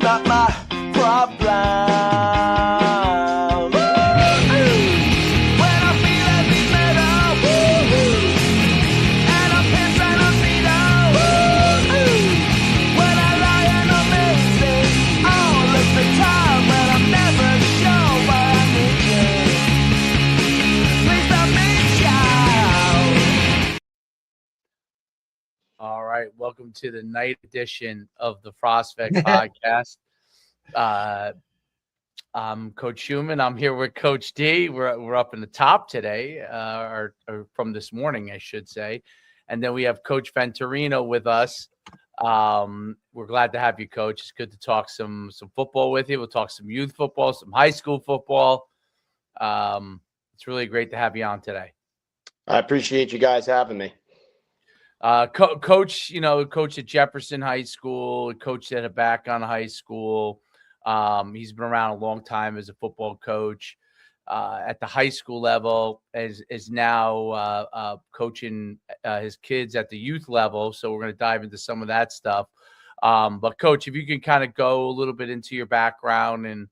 not my problem. When I'm feeling these metal, and I'm pissed and I'm beat. When I lie and I'm missing all of the time, when I'm never sure what I'm missing. Please let me shout. All right, welcome to the night edition of the Prospect Podcast. I'm Coach Schumann. I'm here with Coach D. We're up in the top today, or from this morning, I should say. And then we have Coach Venturino with us. We're glad to have you, Coach. It's good to talk some football with you. We'll talk some youth football, some high school football. It's really great to have you on today. I appreciate you guys having me. Coach, coach at Jefferson High School, coached at Abacon High School. He's been around a long time as a football coach at the high school level, is now coaching his kids at the youth level. So we're going to dive into some of that stuff. But Coach, if you can kind of go a little bit into your background and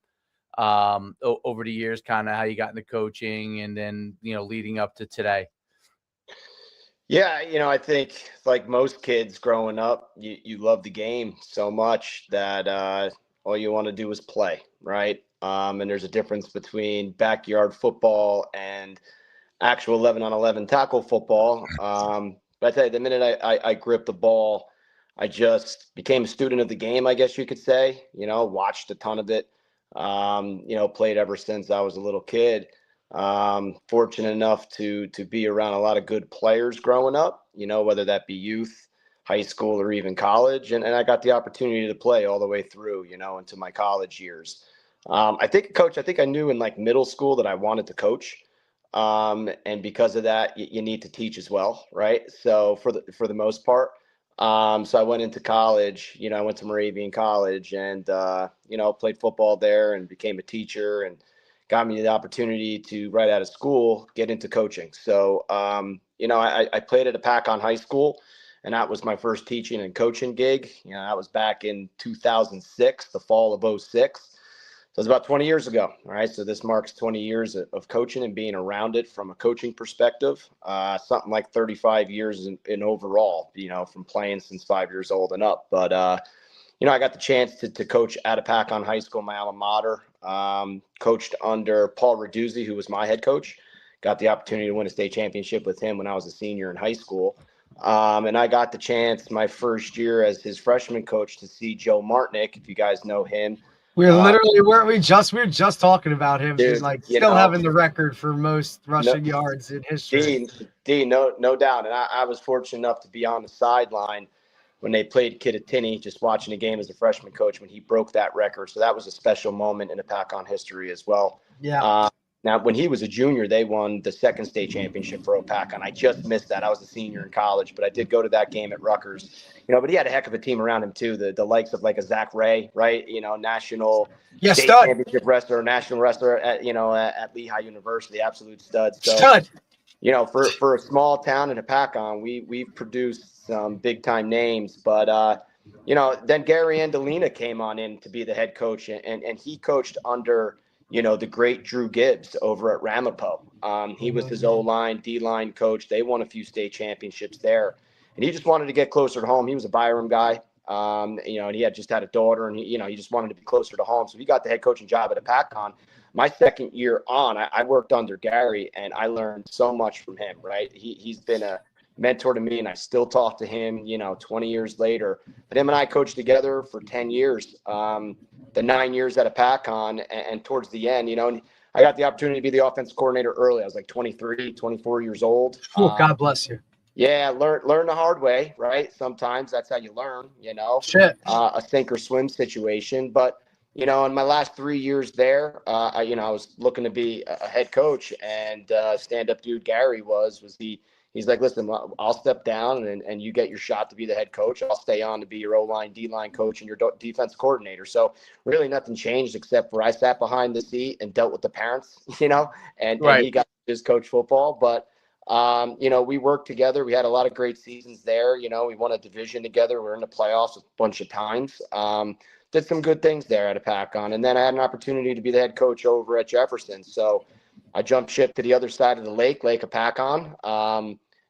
over the years, kind of how you got into coaching and then, leading up to today. Yeah, I think like most kids growing up, you love the game so much that all you want to do is play, right? And there's a difference between backyard football and actual 11-on-11 tackle football. But I tell you, the minute I gripped the ball, I just became a student of the game, I guess you could say. Watched a ton of it. Played ever since I was a little kid. Fortunate enough to be around a lot of good players growing up, whether that be youth, high school, or even college. And I got the opportunity to play all the way through, into my college years. I think I knew in like middle school that I wanted to coach. And because of that, you need to teach as well. Right. So for the most part, so I went into college, I went to Moravian College and, played football there and became a teacher and got me the opportunity to, right out of school, get into coaching. So, I played at Abacon High School, and that was my first teaching and coaching gig. That was back in 2006, the fall of 2006. So it's about 20 years ago. All right. So this marks 20 years of coaching and being around it from a coaching perspective. Something like 35 years in overall, from playing since 5 years old and up. But, I got the chance to coach at Abacon High School, my alma mater. Coached under Paul Raduzzi, who was my head coach. Got the opportunity to win a state championship with him when I was a senior in high school. And I got the chance my first year as his freshman coach to see Joe Martinick, if you guys know him. We were just talking about him. Dude, He's like still having the record for most rushing yards in history. No doubt. And I was fortunate enough to be on the sideline when they played Kittatinny, just watching the game as a freshman coach when he broke that record. So that was a special moment in Abacon history as well. Yeah. Now, when he was a junior, they won the second state championship for Abacon. I just missed that. I was a senior in college, but I did go to that game at Rutgers. But he had a heck of a team around him too. The likes of like a Zach Ray, right? National state championship wrestler, national wrestler at at Lehigh University, absolute stud. So, stud. For a small town in Abacon, we've produced some big time names, but then Gary Andolina came on in to be the head coach, and he coached under the great Drew Gibbs over at Ramapo. He was his O-line, D-line coach. They won a few state championships there. And he just wanted to get closer to home. He was a Byram guy, and he had just had a daughter, and he just wanted to be closer to home. So he got the head coaching job at Abacon. My second year on, I worked under Gary, and I learned so much from him, right? He's been a mentor to me, and I still talk to him, 20 years later. But him and I coached together for 10 years. The 9 years at Abacon, and towards the end, I got the opportunity to be the offensive coordinator early. I was like 23, 24 years old. Oh, God bless you. Yeah, learn the hard way, right? Sometimes that's how you learn, Shit. A sink or swim situation. But, in my last 3 years there, I was looking to be a head coach, and stand-up dude Gary he's like, listen, I'll step down and you get your shot to be the head coach. I'll stay on to be your O-line, D-line coach and your defense coordinator. So really nothing changed except for I sat behind the seat and dealt with the parents, and he got his coach football. But We worked together. We had a lot of great seasons there. We won a division together. We were in the playoffs a bunch of times. Did some good things there at a Pac-On. And then I had an opportunity to be the head coach over at Jefferson. So I jumped ship to the other side of the Lake Apacon.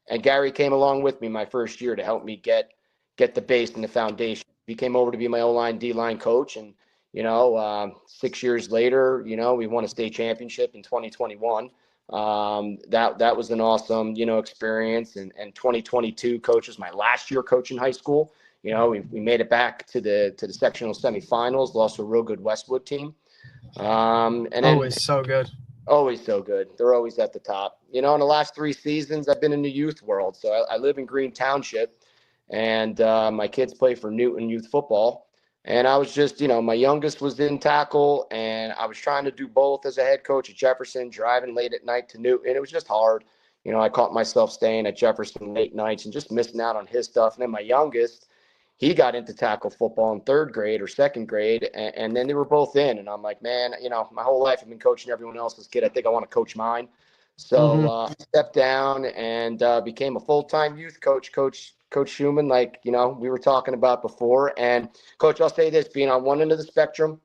And Gary came along with me my first year to help me get the base and the foundation. He came over to be my O-line, D-line coach. And, 6 years later, we won a state championship in 2021. That was an awesome, experience. And 2022 coach was my last year coaching high school. We made it back to the sectional semifinals, lost to a real good Westwood team. And then, Always so good. Always so good. They're always at the top. In the last 3 seasons, I've been in the youth world. So I live in Green Township, and my kids play for Newton Youth Football. And I was just, my youngest was in tackle, and I was trying to do both as a head coach at Jefferson, driving late at night to Newton. It was just hard. I caught myself staying at Jefferson late nights and just missing out on his stuff. And then my youngest, he got into tackle football in 3rd grade or 2nd grade, and then they were both in. And I'm like, man, my whole life I've been coaching everyone else's kid. I think I want to coach mine. So I stepped down and became a full-time youth coach, Coach Schumann, like, we were talking about before. And, Coach, I'll say this, being on one end of the spectrum,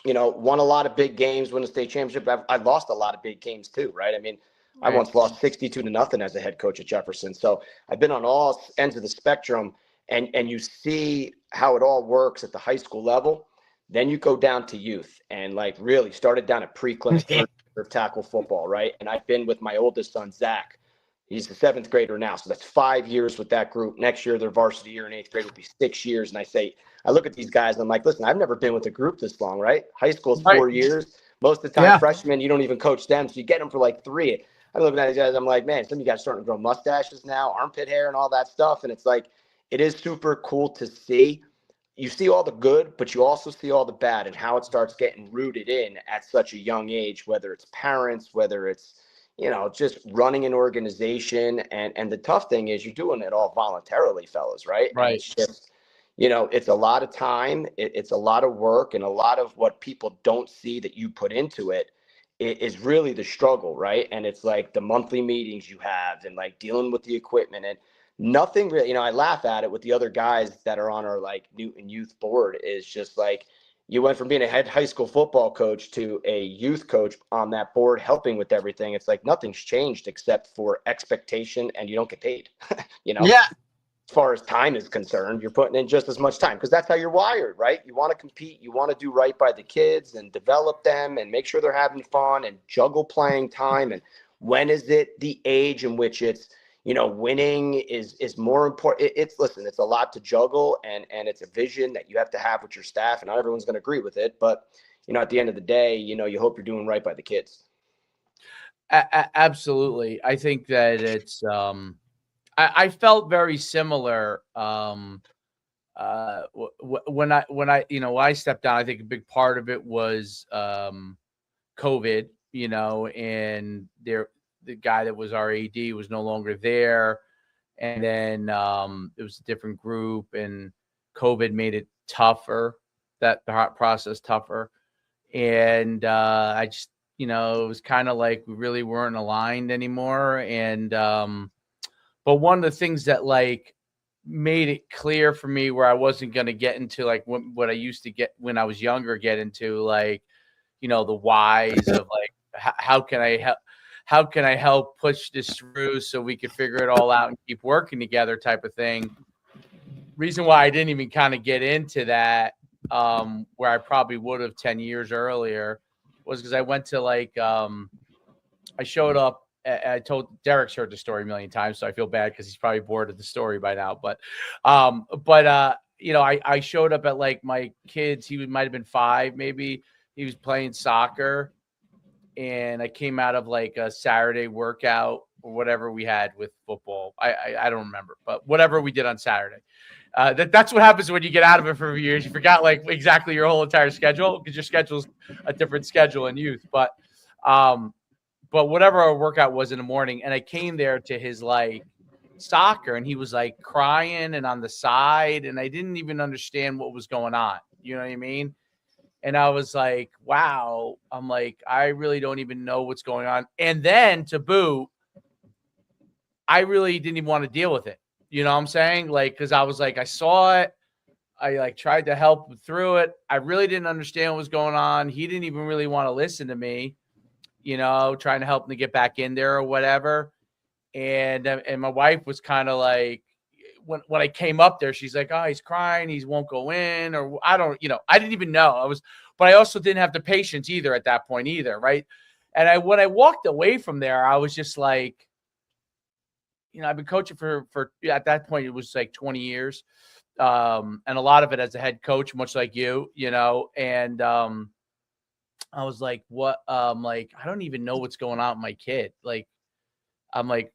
won a lot of big games, won a state championship. I lost a lot of big games too, right? I mean, I once lost 62-0 as a head coach at Jefferson. So I've been on all ends of the spectrum. And you see how it all works at the high school level. Then you go down to youth and like really started down at pre-clinic of tackle football, right? And I've been with my oldest son, Zach. He's the 7th grader now. So that's 5 years with that group. Next year, their varsity year in 8th grade will be 6 years. And I look at these guys and I'm like, listen, I've never been with a group this long, right? High school's 4 years. Most of the time, freshmen, you don't even coach them. So you get them for like 3. I'm looking at these guys. I'm like, man, some of you guys are starting to grow mustaches now, armpit hair and all that stuff. And it's like, it is super cool to see. You see all the good, but you also see all the bad and how it starts getting rooted in at such a young age, whether it's parents, whether it's, just running an organization. And the tough thing is you're doing it all voluntarily, fellas, right? Right. And it's just, it's a lot of time. It's a lot of work, and a lot of what people don't see that you put into it is really the struggle, right? And it's like the monthly meetings you have and like dealing with the equipment and nothing really, I laugh at it with the other guys that are on our like Newton youth board is just like, you went from being a head high school football coach to a youth coach on that board, helping with everything. It's like nothing's changed except for expectation, and you don't get paid, Yeah. As far as time is concerned, you're putting in just as much time because that's how you're wired, right? You want to compete, you want to do right by the kids and develop them and make sure they're having fun and juggle playing time. And when is it the age in which it's, winning is more important. It's a lot to juggle, and it's a vision that you have to have with your staff, and not everyone's going to agree with it. But, at the end of the day, you hope you're doing right by the kids. Absolutely. I think that it's, I felt very similar. When I stepped down, I think a big part of it was, COVID, and the guy that was our AD was no longer there. And then it was a different group, and COVID made it tougher, that process tougher. And I just, it was kind of like we really weren't aligned anymore. And but one of the things that like made it clear for me where I wasn't going to get into like what I used to get when I was younger, get into like, the whys of like, how can I help push this through so we could figure it all out and keep working together type of thing. Reason why I didn't even kind of get into that, where I probably would have 10 years earlier, was because I went to like, I showed up. I told Derek's heard the story a million times, so I feel bad because he's probably bored of the story by now. But I showed up at like my kids. He might have been 5, maybe. He was playing soccer, and I came out of like a Saturday workout or whatever we had with football. I don't remember, but whatever we did on Saturday. That's what happens when you get out of it for a few years. You forgot like exactly your whole entire schedule because your schedule's a different schedule in youth. But whatever our workout was in the morning, and I came there to his like soccer, and he was like crying and on the side, and I didn't even understand what was going on. You know what I mean? And I was like, wow, I'm like, I really don't even know what's going on. And then to boot, I really didn't even want to deal with it. You know what I'm saying? Like, cause I was like, I saw it. I like tried to help through it. I really didn't understand what was going on. He didn't even really want to listen to me, trying to help him to get back in there or whatever. And my wife was kind of like, when I came up there, she's like, oh, he's crying. He won't go in, or I don't, I didn't even know. But I also didn't have the patience either at that point either. Right. And when I walked away from there, I was just like, I've been coaching for at that point, it was like 20 years. And a lot of it as a head coach, much like and I was like, what, like, I don't even know what's going on with my kid. Like, I'm like,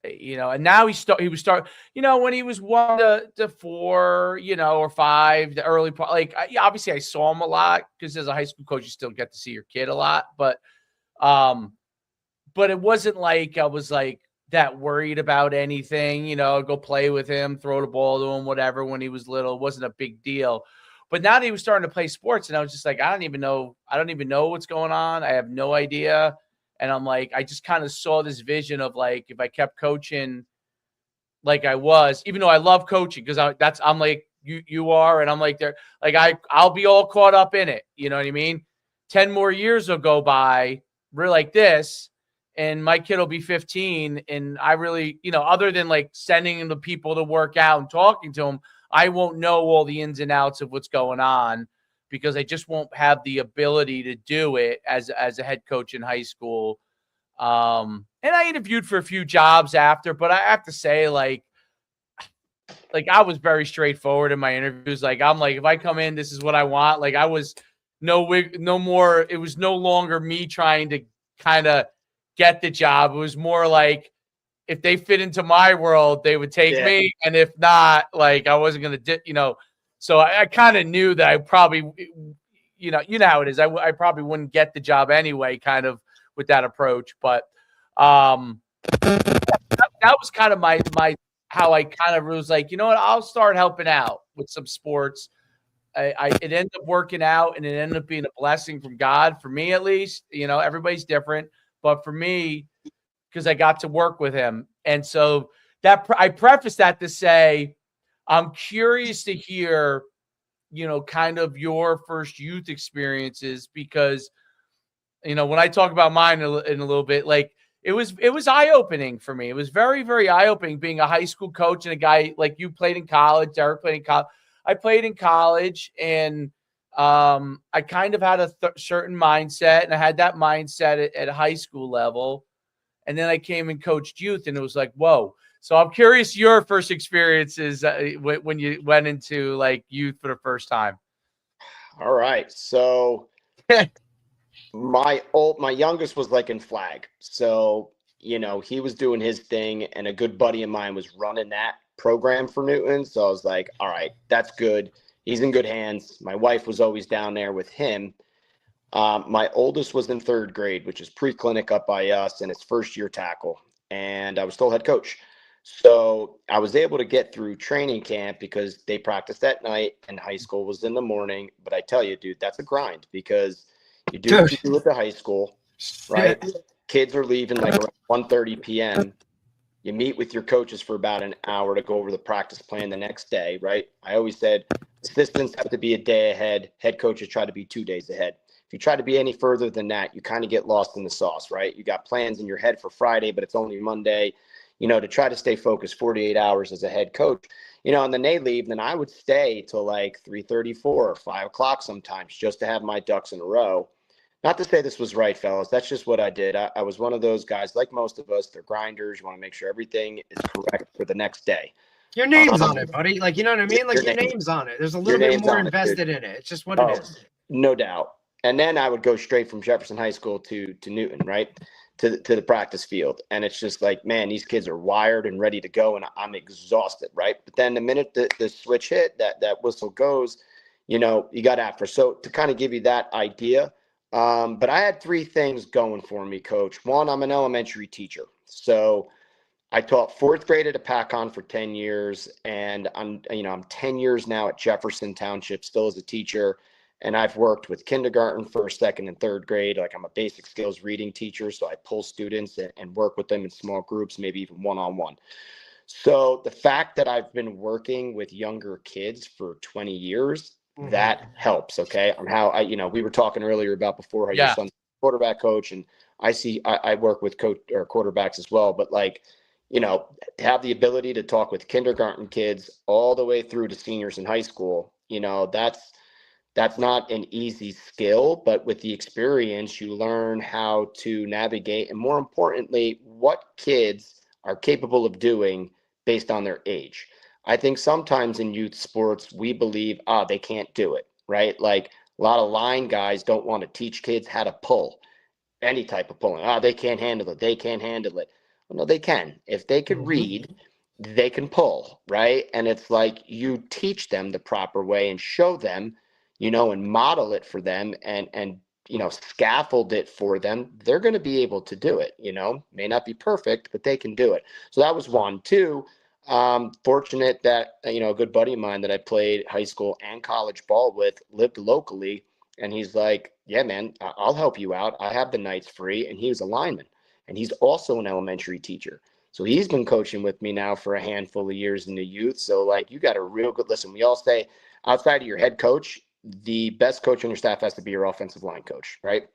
and now he was when he was 1 to 4, or 5, the early part, like, obviously I saw him a lot because as a high school coach, you still get to see your kid a lot, but it wasn't like I was like that worried about anything, go play with him, throw the ball to him, whatever. When he was little, it wasn't a big deal. But now that he was starting to play sports, and I was just like, I don't even know what's going on. I have no idea. And I'm like, I just kind of saw this vision of like, if I kept coaching like I was, even though I love coaching, because I'm like you are, and I'm like there, like I'll be all caught up in it. You know what I mean? 10 more years will go by, we're like this, and my kid will be 15, and I really, other than like sending the people to work out and talking to them, I won't know all the ins and outs of what's going on because I just won't have the ability to do it as a head coach in high school. And I interviewed for a few jobs after, but I have to say, like I was very straightforward in my interviews. Like, I'm like, if I come in, this is what I want. Like, I was no more. It was no longer me trying to kind of get the job. It was more like, if they fit into my world, they would take me. And if not, like, I wasn't going to, so I kind of knew that I probably, you know how it is. I probably wouldn't get the job anyway, kind of with that approach. But that was kind of my how I kind of was like, you know what, I'll start helping out with some sports. It ended up working out, and it ended up being a blessing from God, for me at least. Everybody's different, but for me, because I got to work with him. And so that I preface that to say, I'm curious to hear, kind of your first youth experiences, because, when I talk about mine in a little bit, like, it was eye-opening for me. It was very, very eye-opening being a high school coach and a guy like you played in college. Derek played in college. I played in college, and I kind of had a certain mindset, and I had that mindset at high school level. And then I came and coached youth, and it was like, whoa. So I'm curious your first experiences when you went into like youth for the first time. All right. So my youngest was like in flag. So, he was doing his thing, and a good buddy of mine was running that program for Newton. So I was like, all right, that's good. He's in good hands. My wife was always down there with him. My oldest was in 3rd grade, which is pre-clinic up by us, and it's first year tackle. And I was still head coach. So I was able to get through training camp because they practiced at night and high school was in the morning. But I tell you, dude, that's a grind because you do what you do at the high school, right? Yeah. Kids are leaving like around 1:30 p.m. You meet with your coaches for about an hour to go over the practice plan the next day, right? I always said assistants have to be a day ahead. Head coaches try to be 2 days ahead. If you try to be any further than that, you kind of get lost in the sauce, right? You got plans in your head for Friday, but it's only Monday, to try to stay focused 48 hours as a head coach, and then they leave. Then I would stay till like 3:34 or 5 o'clock sometimes just to have my ducks in a row. Not to say this was right, fellas. That's just what I did. I was one of those guys, like most of us, they're grinders. You want to make sure everything is correct for the next day. Your name's on it, buddy. Like, you know what I mean? Like, your name's on it. There's a little bit more invested in it. It's just what it is. No doubt. And then I would go straight from Jefferson High School to Newton, right, to the practice field. And it's just like, man, these kids are wired and ready to go, and I'm exhausted, right? But then the minute the switch hit, that whistle goes, you got after. So to kind of give you that idea, but I had 3 things going for me, Coach. One, I'm an elementary teacher. So I taught 4th grade at a PACON for 10 years, and I'm 10 years now at Jefferson Township, still as a teacher. And I've worked with kindergarten, first, second, and third grade. Like I'm a basic skills reading teacher. So I pull students and work with them in small groups, maybe even one-on-one. So the fact that I've been working with younger kids for 20 years, that helps. Okay. On how we were talking earlier about before how your Yeah. son's a quarterback coach, and I work with coach or quarterbacks as well, but like, have the ability to talk with kindergarten kids all the way through to seniors in high school, that's not an easy skill, but with the experience, you learn how to navigate, and more importantly, what kids are capable of doing based on their age. I think sometimes in youth sports, we believe, they can't do it, right? Like a lot of line guys don't want to teach kids how to pull any type of pulling. They can't handle it. They can't handle it. Well, no, they can. If they could read, they can pull, right? And it's like you teach them the proper way and show them, and model it for them and scaffold it for them. They're going to be able to do it, may not be perfect, but they can do it. So that was one. Two, fortunate that, a good buddy of mine that I played high school and college ball with lived locally. And he's like, yeah, man, I'll help you out. I have the nights free. And he was a lineman. And he's also an elementary teacher. So he's been coaching with me now for a handful of years in the youth. So, like, you got a real good listen. We all say outside of your head coach, the best coach on your staff has to be your offensive line coach, right?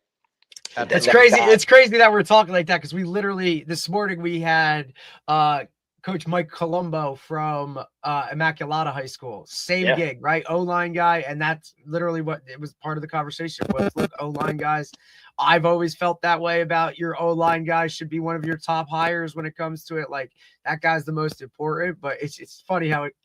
It's crazy. It's crazy that we're talking like that because we literally this morning we had Coach Mike Colombo from Immaculata High School. Same gig, right? O-line guy. And that's literally what it was part of the conversation was, look, O-line guys. I've always felt that way about your O-line guys should be one of your top hires when it comes to it. Like that guy's the most important, but it's funny how it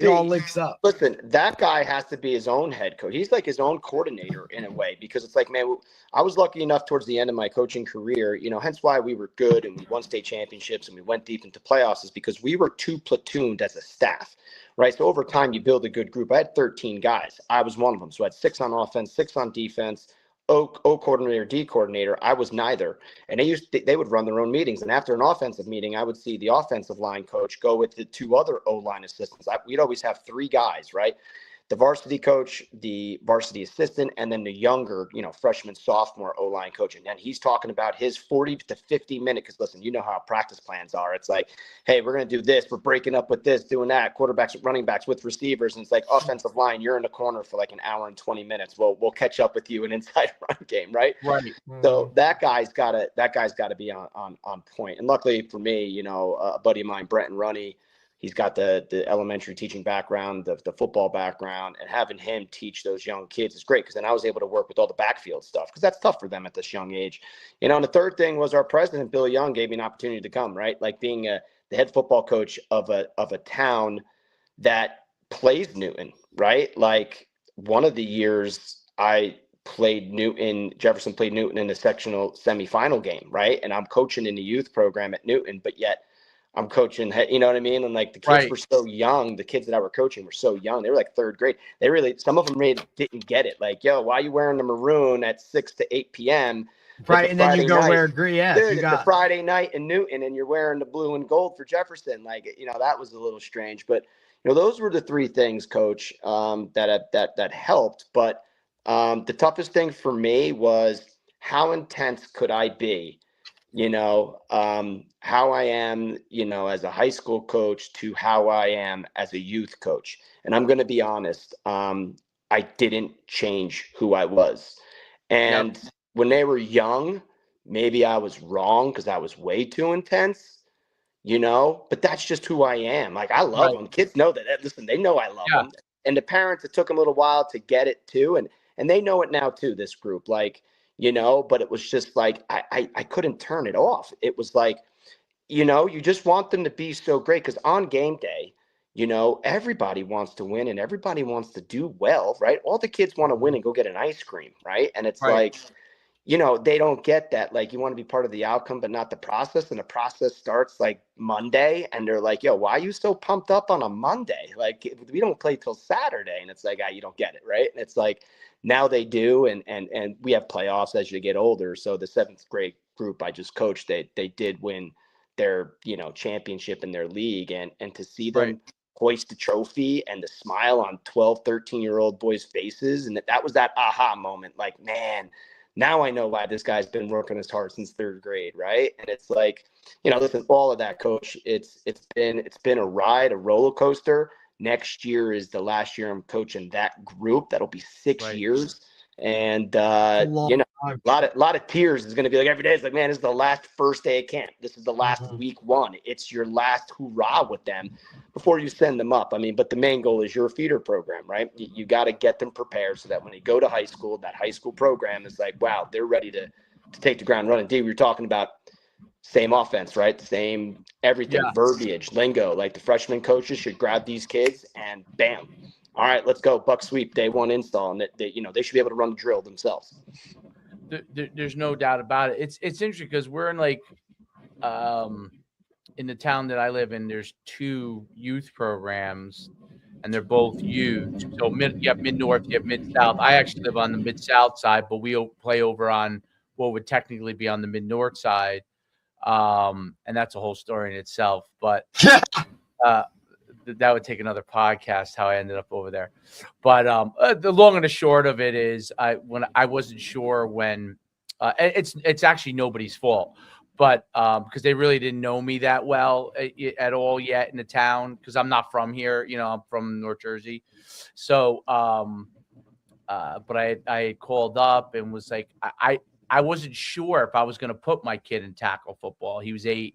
all links up. Listen, that guy has to be his own head coach. He's like his own coordinator in a way, because it's like, man, I was lucky enough towards the end of my coaching career, hence why we were good and we won state championships and we went deep into playoffs, is because we were too platooned as a staff, right? So over time, you build a good group. I had 13 guys. I was one of them. So I had 6 on offense, 6 on defense, O coordinator, D coordinator. I was neither. And they would run their own meetings. And after an offensive meeting, I would see the offensive line coach go with the 2 other O-line assistants. We'd always have 3 guys, right? The varsity coach, the varsity assistant, and then the younger, freshman, sophomore O-line coach. And then he's talking about his 40 to 50 minute, because listen, you know how practice plans are. It's like, hey, we're going to do this. We're breaking up with this, doing that. Quarterbacks, running backs with receivers. And it's like offensive line, you're in the corner for like an hour and 20 minutes. Well, we'll catch up with you in inside run game, right? Right. So that guy's got to be on point. And luckily for me, a buddy of mine, Brenton Runny, he's got the elementary teaching background, the football background, and having him teach those young kids is great, because then I was able to work with all the backfield stuff, because that's tough for them at this young age. And the third thing was our president, Bill Young, gave me an opportunity to come, right? Like being the head football coach of a town that plays Newton, right? Like one of the years I played Newton, Jefferson played Newton in the sectional semifinal game, right? And I'm coaching in the youth program at Newton, but yet I'm coaching, you know what I mean? And like the kids were so young. The kids that I were coaching were so young. They were like 3rd grade. Some of them didn't get it. Like, yo, why are you wearing the maroon at 6 to 8 p.m.? Right. And then you go wear green. Yeah. Dude, it's a Friday night in Newton and you're wearing the blue and gold for Jefferson. Like, that was a little strange, but those were the 3 things, Coach, that helped. But the toughest thing for me was how intense could I be? How I am, as a high school coach to how I am as a youth coach. And I'm going to be honest, I didn't change who I was. And when they were young, maybe I was wrong because I was way too intense, but that's just who I am. Like, I love them. Kids know that. Listen, they know I love them. And the parents, it took them a little while to get it too. And they know it now too, this group. Like, but it was just like, I couldn't turn it off. It was like, you just want them to be so great, because on game day, everybody wants to win and everybody wants to do well, right? All the kids want to win and go get an ice cream, right? And it's like, they don't get that. Like, you want to be part of the outcome, but not the process. And the process starts like Monday, and they're like, yo, why are you so pumped up on a Monday? Like, we don't play till Saturday. And it's like, you don't get it, right? And it's like, now they do. And we have playoffs as you get older. So the 7th grade group I just coached, they did win their, championship in their league. And to see them hoist a trophy and the smile on 12, 13-year-old boys' faces. And that was that aha moment. Like, man, now I know why this guy's been working as hard since third grade. Right. And it's like, listen, all of that, Coach, it's been a ride, a roller coaster. Next year is the last year I'm coaching that group. That'll be 6 years. And, a lot of tears is going to be like every day. It's like, man, this is the last first day of camp. This is the last week one. It's your last hoorah with them before you send them up. I mean, but the main goal is your feeder program, right? You got to get them prepared so that when they go to high school, that high school program is like, wow, they're ready to take the ground running. Dave, we were talking about same offense, right? Same everything, verbiage, lingo. Like the freshman coaches should grab these kids and bam. All right, let's go. Buck sweep, day one install. And they should be able to run the drill themselves. There's no doubt about it. It's interesting because we're in like in the town that I live in, there's 2 youth programs and they're both youth. So you have mid-north, you have mid-south. I actually live on the mid-south side, but we play over on what would technically be on the mid-north side. And that's a whole story in itself, but that would take another podcast how I ended up over there. But the long and the short of it is I wasn't sure when it's actually nobody's fault, but because they really didn't know me that well at all yet in the town, because I'm not from here, I'm from North Jersey. So but I called up and was like, I wasn't sure if I was going to put my kid in tackle football. He was 8,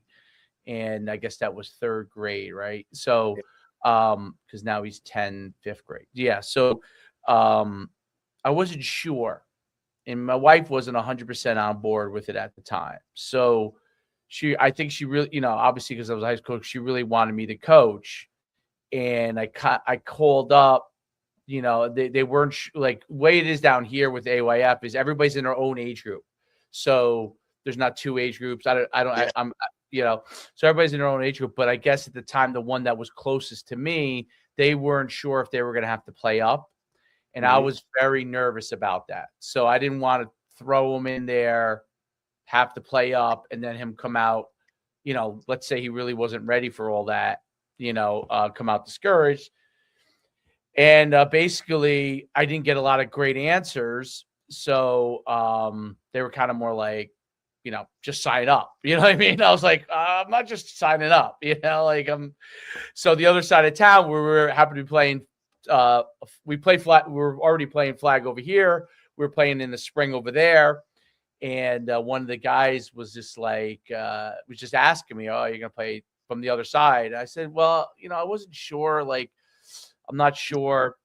and I guess that was third grade, right? So because now he's 10, 5th grade. Yeah. So I wasn't sure. And my wife wasn't 100% on board with it at the time. So I think she really, obviously because I was a high school coach, she really wanted me to coach. And I called up, they weren't like way it is down here with AYF is everybody's in their own age group. So there's not 2 age groups. So everybody's in their own age group. But I guess at the time, the one that was closest to me, they weren't sure if they were going to have to play up. And I was very nervous about that. So I didn't want to throw him in there, have to play up, and then him come out, let's say he really wasn't ready for all that, come out discouraged. And basically, I didn't get a lot of great answers. So they were kind of more like, just sign up. You know what I mean? I was like, I'm not just signing up, So the other side of town where we happened to be playing, we play flag. We were already playing flag over here. We were playing in the spring over there. And one of the guys was just like, was just asking me, oh, you're going to play from the other side. And I said, well, I wasn't sure. Like, I'm not sure.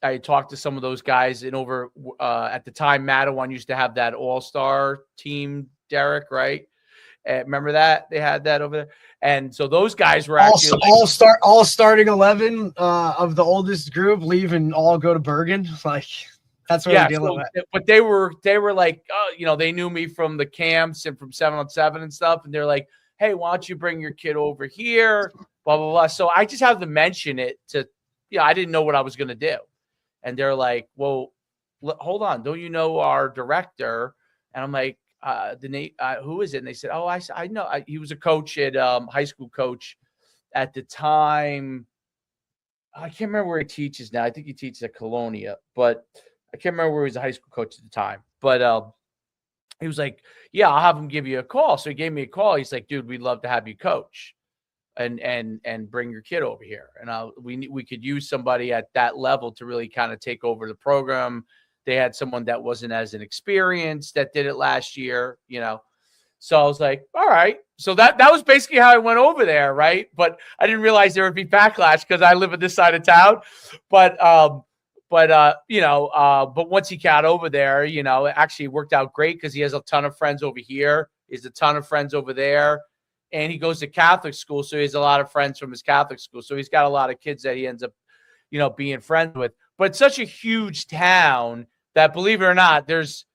I talked to some of those guys and over at the time, Mattawan used to have that all-star team, Derek, right? Remember that they had that over there, and so those guys were actually all starting 11 of the oldest group leave and all go to Bergen. Like that's what we're dealing with. But they were like, oh, they knew me from the camps and from 7-on-7 and stuff, and they're like, hey, why don't you bring your kid over here? Blah blah blah. So I just have to mention it to, I didn't know what I was going to do, and they're like, well, hold on, don't you know our director? And I'm like, the name, who is it? And they said, oh, I know. He was a coach at high school coach at the time. I can't remember where he teaches now. I think he teaches at Colonia, but I can't remember where he was a high school coach at the time. But he was like, yeah, I'll have him give you a call. So he gave me a call. He's like, dude, we'd love to have you coach and bring your kid over here. And we could use somebody at that level to really kind of take over the program. They had someone that wasn't as inexperienced that did it last year, So I was like, all right. So that was basically how I went over there, right? But I didn't realize there would be backlash because I live on this side of town. But once he got over there, it actually worked out great because he has a ton of friends over here. He has a ton of friends over there. And he goes to Catholic school, so he has a lot of friends from his Catholic school. So he's got a lot of kids that he ends up, being friends with. But it's such a huge town that, believe it or not, there's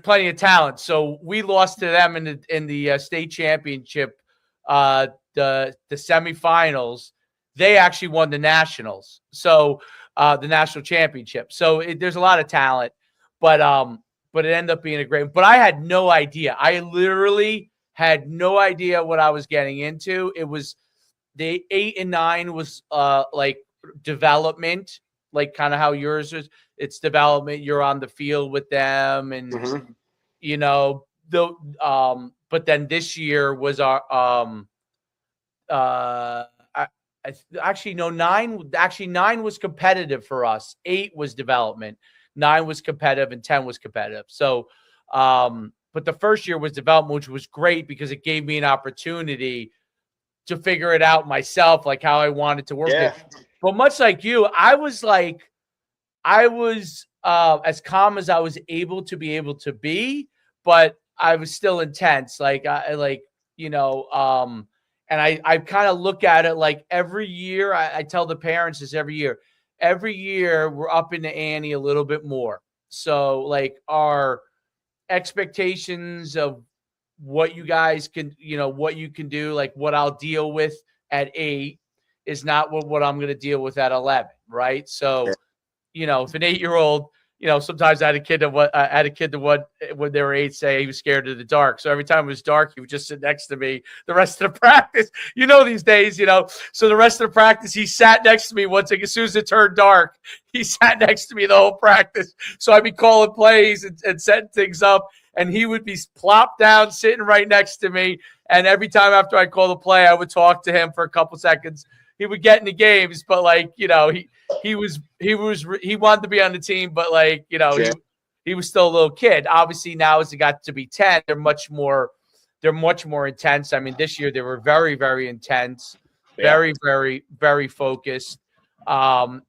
plenty of talent. So we lost to them in the state championship, the semifinals. They actually won the nationals, so the national championship. So there's a lot of talent, but it ended up being a great. But I had no idea. I literally had no idea what I was getting into. It was the 8 and 9 was like development, like kind of how yours is. It's development. You're on the field with them, and you know the But then this year was our actually no 9. Actually 9 was competitive for us. 8 was development. 9 was competitive, and 10 was competitive. So, but the first year was development, which was great because it gave me an opportunity to figure it out myself, like how I wanted to work it. But much like you, I was as calm as I was able to be, but I was still intense. Like and I kind of look at it like every year. I tell the parents this every year we're up in the ante a little bit more. So like our expectations of what you guys can, what you can do, like what I'll deal with at 8 is not what I'm going to deal with at 11. Right. So, if an 8-year-old, sometimes I had a kid that when they were 8 say he was scared of the dark. So every time it was dark, he would just sit next to me the rest of the practice. These days, so the rest of the practice, he sat next to me as soon as it turned dark, he sat next to me the whole practice. So I'd be calling plays and setting things up, and he would be plopped down, sitting right next to me. And every time after I call the play, I would talk to him for a couple seconds. He would get into games, but he wanted to be on the team, but he was still a little kid. Obviously now as it got to be 10, they're much more intense. I mean, this year they were very, very intense, very, very, very focused. And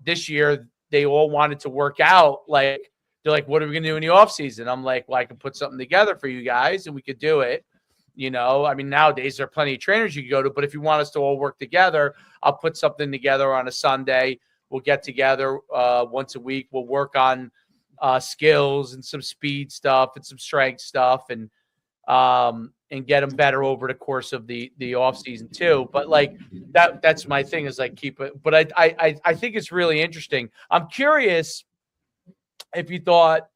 this year they all wanted to work out. Like, they're like, what are we going to do in the off season? I'm like, well, I can put something together for you guys and we could do it. I mean, nowadays there are plenty of trainers you can go to, but if you want us to all work together, I'll put something together on a Sunday. We'll get together once a week. We'll work on skills and some speed stuff and some strength stuff, and get them better over the course of the off season too. But like that's my thing, is like keep it. But I think it's really interesting. I'm curious if you thought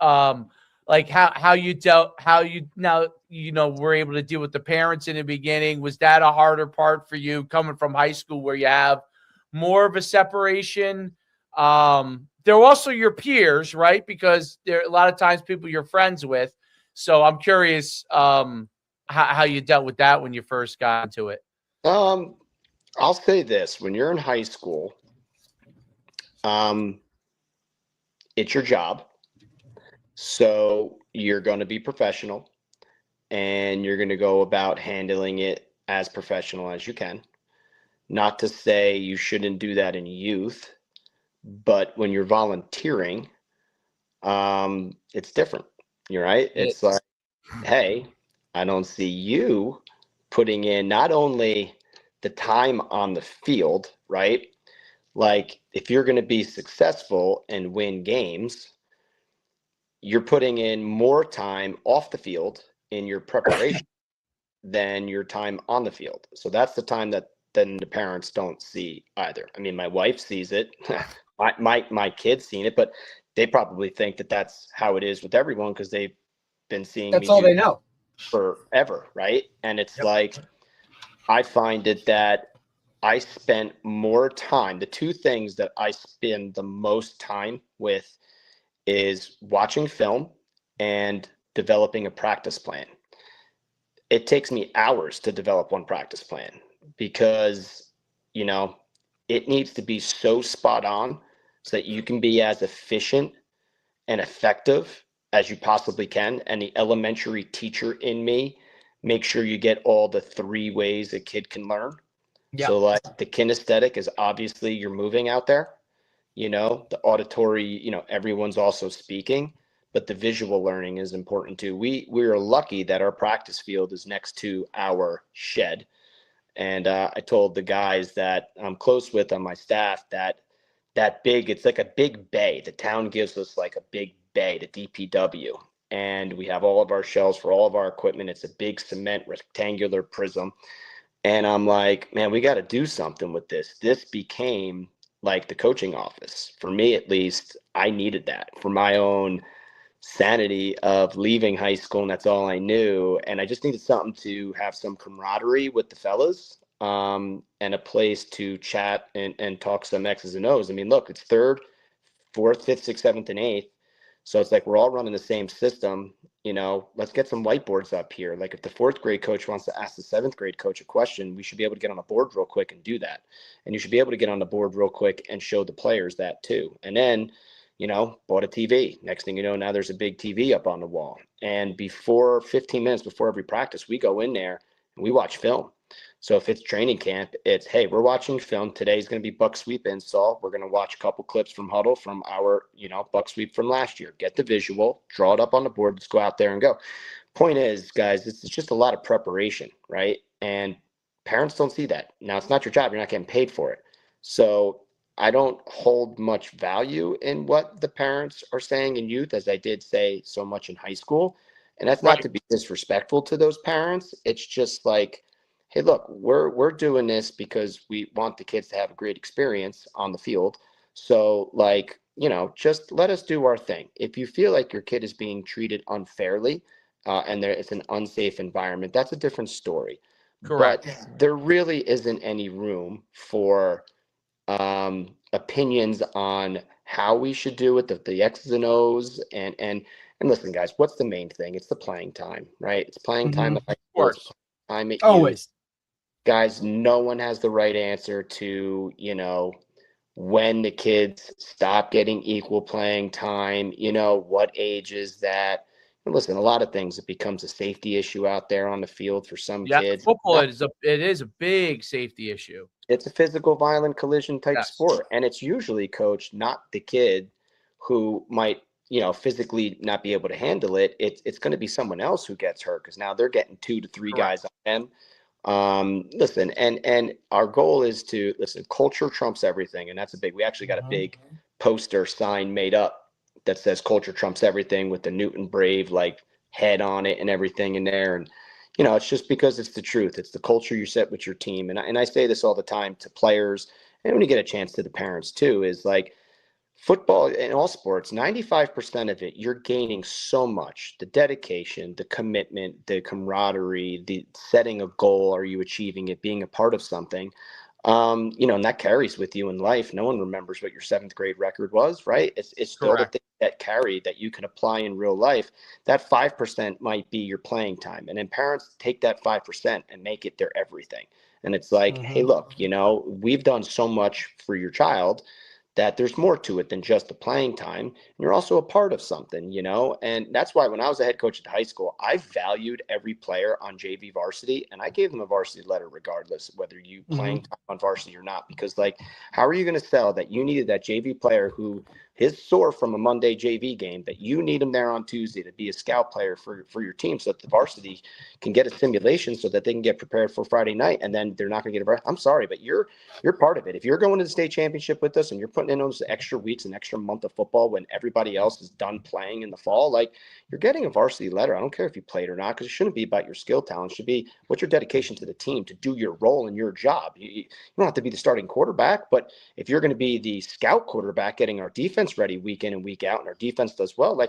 like how you were able to deal with the parents in the beginning. Was that a harder part for you coming from high school where you have more of a separation? They're also your peers, right? Because they're a lot of times people you're friends with. So I'm curious how you dealt with that when you first got into it. I'll say this: when you're in high school, it's your job. So you're going to be professional, and you're going to go about handling it as professional as you can. Not to say you shouldn't do that in youth, but when you're volunteering, it's different. You're right. It's like, hey, I don't see you putting in not only the time on the field, right? Like, if you're going to be successful and win games, you're putting in more time off the field in your preparation than your time on the field. So that's the time that then the parents don't see either. I mean, my wife sees it. my kids seen it, but they probably think that that's how it is with everyone because they've been seeing that's all they know forever, right? And it's like, I find it that I spent more time. The two things that I spend the most time with is watching film and developing a practice plan. It takes me hours to develop one practice plan because, it needs to be so spot on so that you can be as efficient and effective as you possibly can. And the elementary teacher in me makes sure you get all the 3 ways a kid can learn. Yep. So like the kinesthetic is obviously you're moving out there. The auditory, everyone's also speaking, but the visual learning is important too. We are lucky that our practice field is next to our shed. And I told the guys that I'm close with on my staff that it's like a big bay. The town gives us like a big bay, the DPW. And we have all of our shelves for all of our equipment. It's a big cement rectangular prism. And I'm like, man, we got to do something with this. This became like the coaching office. For me, at least, I needed that for my own sanity of leaving high school, and that's all I knew. And I just needed something to have some camaraderie with the fellas. and a place to chat and talk some X's and O's. I mean, look, it's third, fourth, fifth, sixth, seventh, and eighth. So it's like we're all running the same system. Let's get some whiteboards up here. Like if the fourth grade coach wants to ask the seventh grade coach a question, we should be able to get on a board real quick and do that. And you should be able to get on the board real quick and show the players that too. And then, bought a TV. Next thing you know, now there's a big TV up on the wall. And 15 minutes before every practice, we go in there and we watch film. So if it's training camp, it's, hey, we're watching film. Today's going to be buck sweep install. We're going to watch a couple clips from huddle from our, buck sweep from last year. Get the visual, draw it up on the board. Let's go out there and go. Point is, guys, it's just a lot of preparation, right? And parents don't see that. Now, it's not your job. You're not getting paid for it. So I don't hold much value in what the parents are saying in youth, as I did say so much in high school. And that's not to be disrespectful to those parents. It's just like, hey, look, we're doing this because we want the kids to have a great experience on the field. So just let us do our thing. If you feel like your kid is being treated unfairly and it's an unsafe environment, that's a different story. Correct. But there really isn't any room for opinions on how we should do it, the X's and O's, and listen, guys, what's the main thing? It's the playing time, right? It's playing time at high school, it's playing time at Always. youth. Guys, no one has the right answer to, when the kids stop getting equal playing time, what age is that? And listen, a lot of things, it becomes a safety issue out there on the field for some kids. Football it is a big safety issue. It's a physical, violent collision type sport. And it's usually, coach, not the kid who might, physically not be able to handle it. It's going to be someone else who gets hurt because now they're getting 2 to 3 guys on them. Listen, and our goal is to culture trumps everything. And that's we actually got a big poster sign made up that says culture trumps everything with the Newton Brave head on it and everything in there. And, it's just because it's the truth. It's the culture you set with your team. And I say this all the time to players, and when you get a chance to the parents too, is football in all sports, 95% of it, you're gaining so much. The dedication, the commitment, the camaraderie, the setting a goal, are you achieving it, being a part of something, and that carries with you in life. No one remembers what your 7th grade record was, right? It's still the thing that carry that you can apply in real life. That 5% might be your playing time. And then parents take that 5% and make it their everything. And it's hey, look, we've done so much for your child that there's more to it than just the playing time. And you're also a part of something, and that's why when I was a head coach at high school, I valued every player on JV varsity, and I gave them a varsity letter regardless of whether you playing time on varsity or not, because how are you going to sell that you needed that JV player who is sore from a Monday JV game, that you need him there on Tuesday to be a scout player for your team so that the varsity can get a simulation so that they can get prepared for Friday night, and then they're not going to get a I'm sorry, but you're part of it. If you're going to the state championship with us and you're putting in those extra weeks, an extra month of football when everybody else is done playing in the fall, you're getting a varsity letter. I don't care if you played or not, because it shouldn't be about your skill talent. It should be what's your dedication to the team to do your role and your job. You don't have to be the starting quarterback, but if you're going to be the scout quarterback getting our defense ready week in and week out, and our defense does well,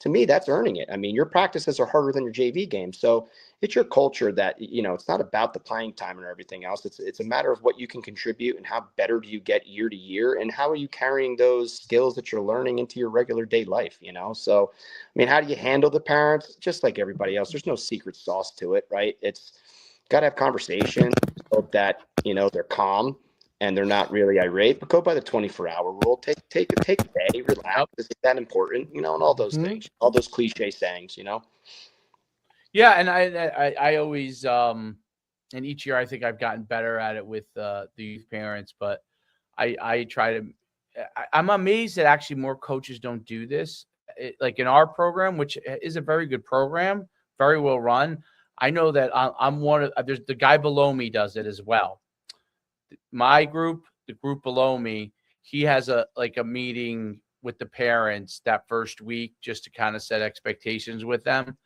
to me, that's earning it. I mean, your practices are harder than your JV games. So it's your culture that, it's not about the playing time and everything else. It's a matter of what you can contribute and how better do you get year to year, and how are you carrying those skills that you're learning into your regular day life, So, I mean, how do you handle the parents? Just like everybody else, there's no secret sauce to it, right? It's got to have conversation, hope that, they're calm and they're not really irate, but go by the 24-hour rule. Take a day, relax. Is it that important? And all those things, all those cliche sayings, Yeah, and I always and each year I think I've gotten better at it with the youth parents, but I try to. I'm amazed that actually more coaches don't do this. Like in our program, which is a very good program, very well run. I know that I'm one of. There's the guy below me does it as well. My group, the group below me, he has a meeting with the parents that first week just to kind of set expectations with them.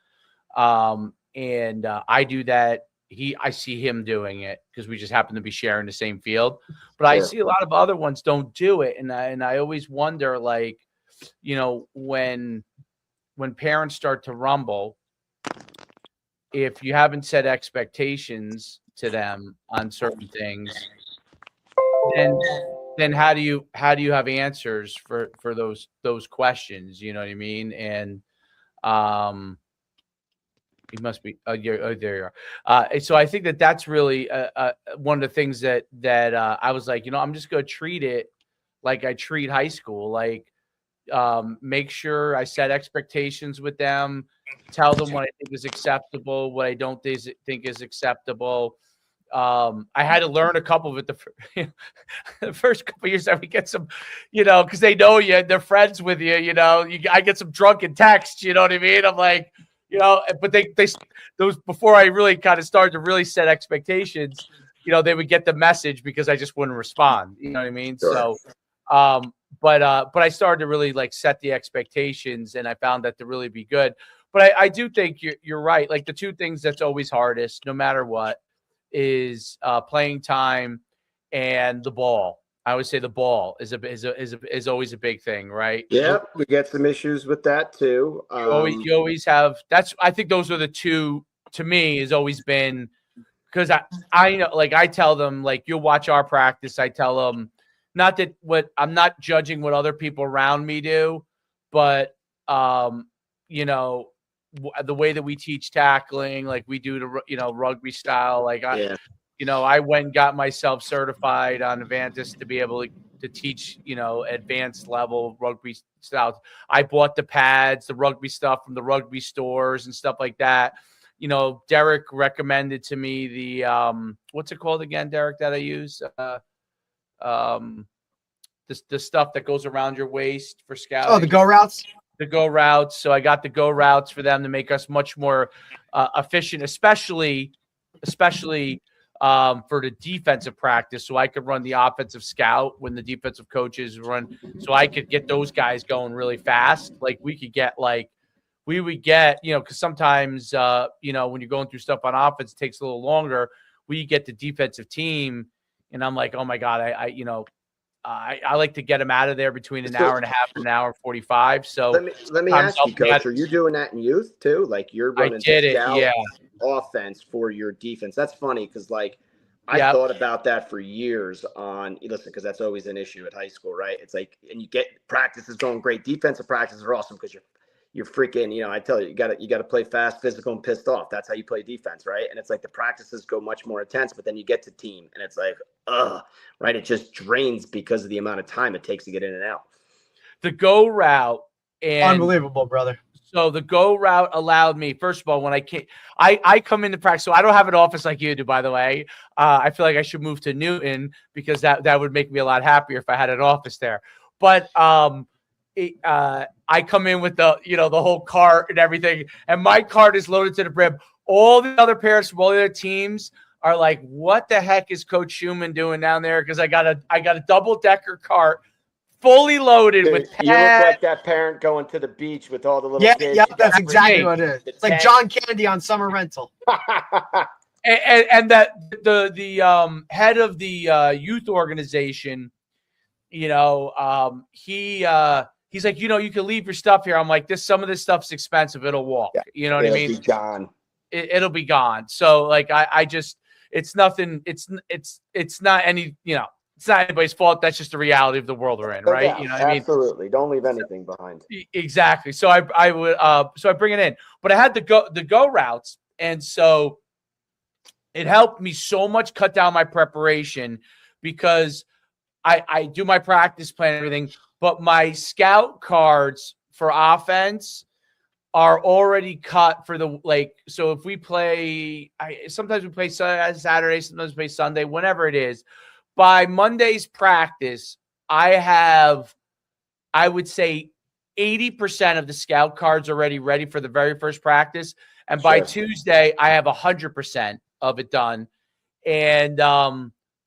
And I do that. I see him doing it because we just happen to be sharing the same field, but I see a lot of other ones don't do it. And I always wonder, when parents start to rumble, if you haven't set expectations to them on certain things, then how do you have answers for those questions? You know what I mean? And you must be. Oh, there you are. So I think that's really one of the things that I was like, I'm just going to treat it like I treat high school. Like, make sure I set expectations with them, tell them what I think is acceptable, what I don't think is acceptable. I had to learn a couple of it the first couple of years that we get some, because they know you, they're friends with you, I get some drunken texts, you know what I mean? I'm like, but they those before I really kind of started to really set expectations, they would get the message because I just wouldn't respond. You know what I mean? Sure. So, but I started to really like set the expectations, and I found that to really be good. But I do think you're right. Like the two things that's always hardest, no matter what, is playing time and the ball. I would say the ball is always a big thing, right? Yeah, we get some issues with that too. You always have. I think those are the two. To me, has always been, because I know, like I tell them, like, you'll watch our practice. I tell them, not that I'm not judging what other people around me do, but the way that we teach tackling, like we do to rugby style, like I went and got myself certified on Avantis to be able to teach, advanced level rugby style. I bought the pads, the rugby stuff from the rugby stores and stuff like that. Derek recommended to me the what's it called again, Derek, that I use? The stuff that goes around your waist for scouting. Oh, the go routes. The go routes. So I got the go routes for them to make us much more efficient, especially for the defensive practice, so I could run the offensive scout when the defensive coaches run, so I could get those guys going really fast. Like we would get, because sometimes, when you're going through stuff on offense, it takes a little longer. We get the defensive team, and I'm like, oh my God, I like to get them out of there between an hour and a half and an hour 45. So let me ask you, Coach, are you doing that in youth too? Like you're running offense for your defense? That's funny because like I thought about that for years because that's always an issue at high school, right? It's like, and you get practices going great. Defensive practices are awesome because you're freaking, I tell you, you gotta play fast, physical, and pissed off. That's how you play defense, right? And it's like the practices go much more intense, but then you get to team and it's like, right? It just drains because of the amount of time it takes to get in and out. The go route, and unbelievable, brother. So the go route allowed me, first of all, when I come into practice, so I don't have an office like you do, by the way. I feel like I should move to Newton because that would make me a lot happier if I had an office there. But I come in with the whole cart and everything, and my cart is loaded to the brim. All the other parents from all the other teams are like, "What the heck is Coach Schumann doing down there?" Because I got a double-decker cart, fully loaded with pads. You look like that parent going to the beach with all the little kids. Yeah, that's exactly what it is. It's like John Candy on summer rental. and that the head of the youth organization, he's like, you can leave your stuff here. I'm like, some of this stuff's expensive. It'll walk. Yeah, you know what I mean? It'll be gone. It'll be gone. So like, I just, it's nothing. It's not any, it's not anybody's fault. That's just the reality of the world we're in, right? Yeah, you know what I mean? Absolutely. Don't leave anything behind. Exactly. So I would, so I bring it in, but I had the go routes. And so it helped me so much cut down my preparation because I do my practice plan and everything, but my scout cards for offense are already cut for so if we play, sometimes we play Saturday, sometimes we play Sunday, whenever it is. By Monday's practice, I would say 80% of the scout cards already ready for the very first practice. And by Tuesday, I have 100% of it done. And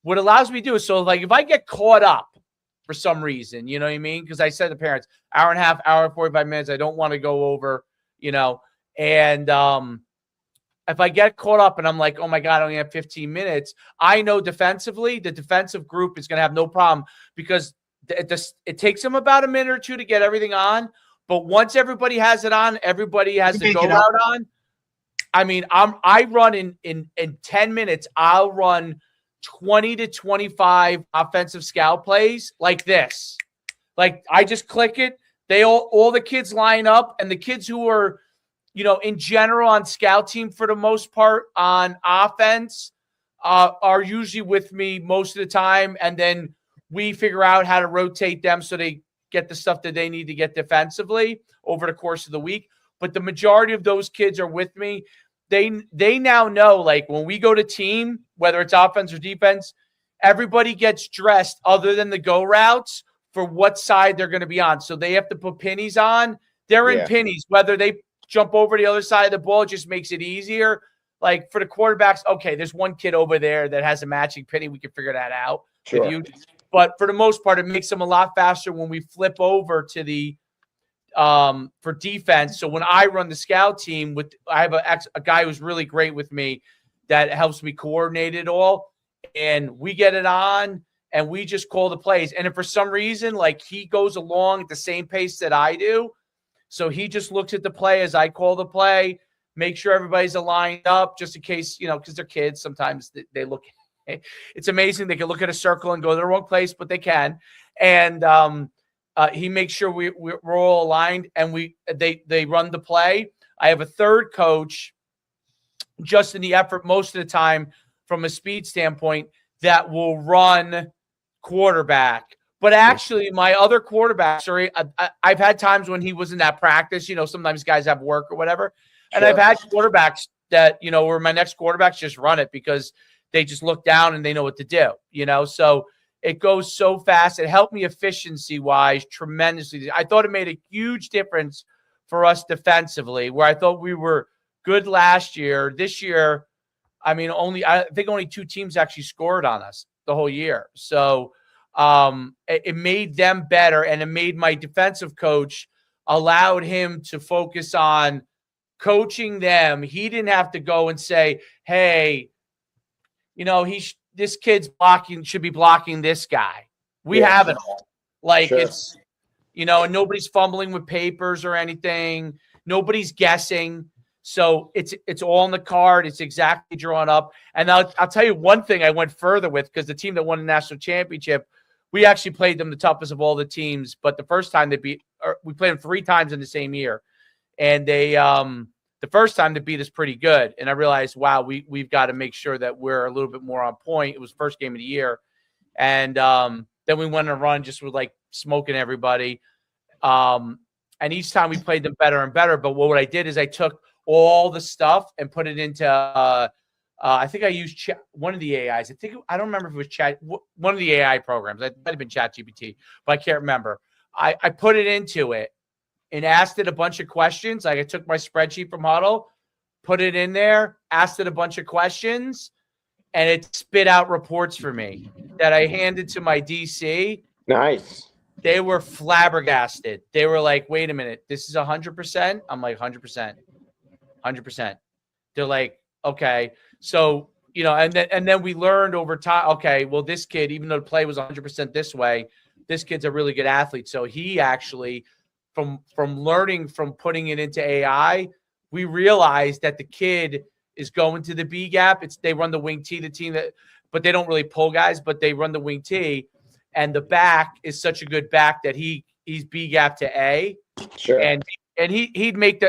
what allows me to do is, so like if I get caught up for some reason, you know what I mean? Because I said to parents, hour and a half, hour and 45 minutes, I don't want to go over, and if I get caught up and I'm like, oh my God, I only have 15 minutes, I know defensively, the defensive group is going to have no problem because it takes them about a minute or two to get everything on. But once everybody has it on, everybody has the go route on. I mean, I run in 10 minutes, I'll run 20 to 25 offensive scout plays like this. Like I just click it. They all the kids line up, and the kids who are, in general on scout team for the most part on offense are usually with me most of the time. And then we figure out how to rotate them so they get the stuff that they need to get defensively over the course of the week. But the majority of those kids are with me. They now know, like, when we go to team, whether it's offense or defense, everybody gets dressed other than the go routes for what side they're going to be on. So they have to put pennies on. They're in pennies. Whether they jump over the other side of the ball, it just makes it easier. Like for the quarterbacks, okay, there's one kid over there that has a matching penny. We can figure that out with you. But for the most part, it makes them a lot faster when we flip over to the for defense. So when I run the scout team, I have a guy who's really great with me that helps me coordinate it all, and we get it on and we just call the plays. And if for some reason, like, he goes along at the same pace that I do, so he just looks at the play as I call the play, make sure everybody's aligned up, just in case, because they're kids. Sometimes they look. It's amazing. They can look at a circle and go to the wrong place, but they can. And he makes sure we're all aligned, and they run the play. I have a third coach, just in the effort most of the time from a speed standpoint, that will run quarterback. But actually, my other quarterbacks I've had times when he wasn't at practice. Sometimes guys have work or whatever, and I've had quarterbacks that where my next quarterbacks just run it because they just look down and they know what to do. So it goes so fast. It helped me efficiency-wise tremendously. I thought it made a huge difference for us defensively, where I thought we were good last year. This year, I think only 2 teams actually scored on us the whole year. So it made them better, and it made my defensive coach, allowed him to focus on coaching them. He didn't have to go and say, hey, this kid's should be blocking this guy. We have it all. Like, it's, and nobody's fumbling with papers or anything. Nobody's guessing. So it's all on the card. It's exactly drawn up. And I'll tell you one thing I went further with, because the team that won the national championship, we actually played them the toughest of all the teams. But the first time we played them 3 times in the same year. And the first time they beat us pretty good. And I realized, wow, we've got to make sure that we're a little bit more on point. It was first game of the year. And then we went on a run just with, like, smoking everybody. And each time we played them better and better. But what I did is I took all the stuff and put it into I think I used one of the AIs. I don't remember if it was one of the AI programs. It might have been ChatGPT, but I can't remember. I put it into it and asked it a bunch of questions. Like, I took my spreadsheet from Huddle, put it in there, asked it a bunch of questions, and it spit out reports for me that I handed to my DC. Nice. They were flabbergasted. They were like, wait a minute, this is 100%? I'm like, 100%. 100%. They're like, okay. So, and then we learned over time, okay, well, this kid, even though the play was 100% this way, this kid's a really good athlete. So he actually, from learning from putting it into AI, we realized that the kid is going to the B gap. They run the wing T, the team but they don't really pull guys, but they run the wing T, and the back is such a good back that he's B gap to A. Sure. And he'd make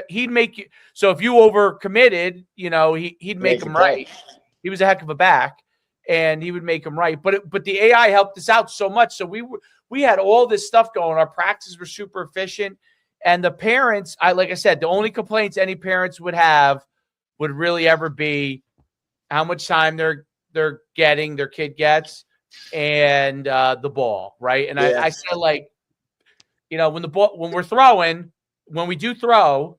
you. So if you over committed, he'd make him right. He was a heck of a back, and he would make him right. But the AI helped us out so much. So we had all this stuff going. Our practices were super efficient, and the parents, like I said, the only complaints any parents would have would really ever be how much time their kid gets, and the ball, right? And I said, like, when we do throw,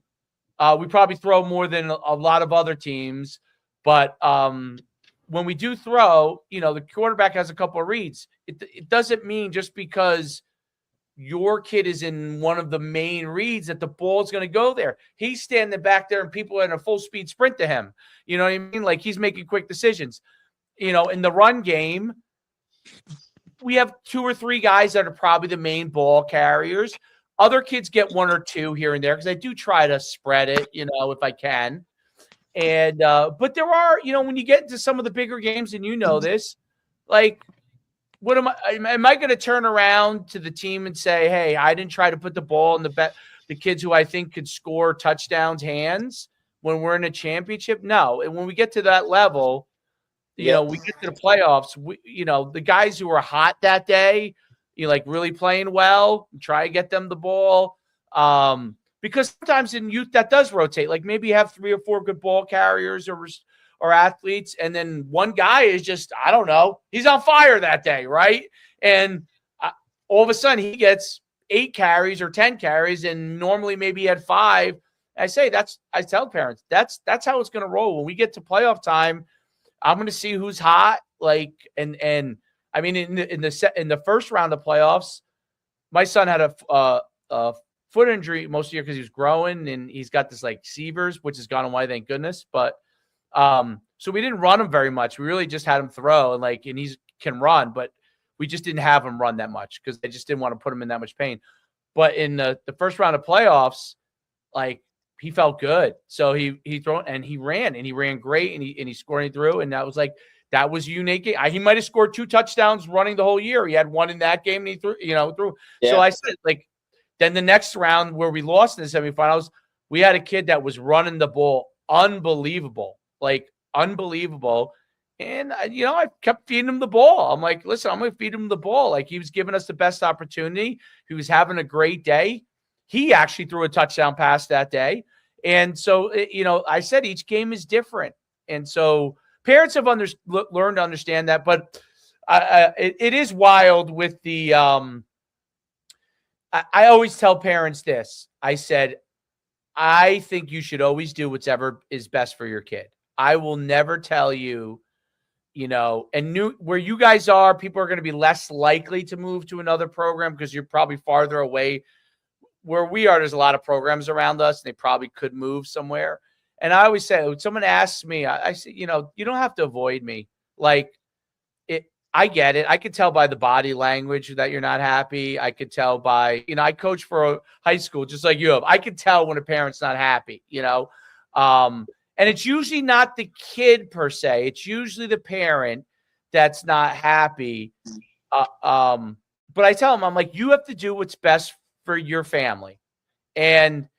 we probably throw more than a lot of other teams. But when we do throw, the quarterback has a couple of reads. It doesn't mean just because your kid is in one of the main reads that the ball is going to go there. He's standing back there and people are in a full speed sprint to him. You know what I mean? Like, he's making quick decisions. In the run game, we have 2 or 3 guys that are probably the main ball carriers. Other kids get 1 or 2 here and there, because I do try to spread it, if I can. And but there are, when you get into some of the bigger games, and this, like, what am I going to turn around to the team and say, hey, I didn't try to put the ball in the kids who I think could score touchdowns hands when we're in a championship? No. And when we get to that level, we get to the playoffs, the guys who are hot that day, like really playing well, try to get them the ball. Because sometimes in youth that does rotate. Like maybe you have 3 or 4 good ball carriers or athletes, and then one guy is just, I don't know, he's on fire that day, right? And all of a sudden he gets 8 carries or 10 carries, and normally maybe he had 5. I tell parents, that's how it's going to roll. When we get to playoff time, I'm going to see who's hot. Like, and I mean, in the first round of playoffs, my son had a foot injury most of the year because he was growing, and he's got this like Severs, which has gone away, thank goodness. But so we didn't run him very much. We really just had him throw, and he can run, but we just didn't have him run that much because I just didn't want to put him in that much pain. But in the first round of playoffs, like, he felt good. So he threw and he ran great, and he scored and he threw. And that was unique. He might have scored 2 touchdowns running the whole year. He had 1 in that game, and he threw. Yeah. So I said, like, then the next round where we lost in the semifinals, we had a kid that was running the ball unbelievable. And, I kept feeding him the ball. I'm like, listen, I'm going to feed him the ball. Like, he was giving us the best opportunity. He was having a great day. He actually threw a touchdown pass that day. And so, I said each game is different. And so parents have learned to understand that. But it is wild with the I always tell parents this. I said, I think you should always do whatever is best for your kid. I will never tell you, where you guys are, people are going to be less likely to move to another program because you're probably farther away. Where we are, there's a lot of programs around us, and they probably could move somewhere. And I always say, when someone asks me, I say, you don't have to avoid me. Like, I get it. I could tell by the body language that you're not happy. I could tell by, I coach for a high school just like you have. I could tell when a parent's not happy, and it's usually not the kid per se. It's usually the parent that's not happy. But I tell them, I'm like, you have to do what's best for your family, and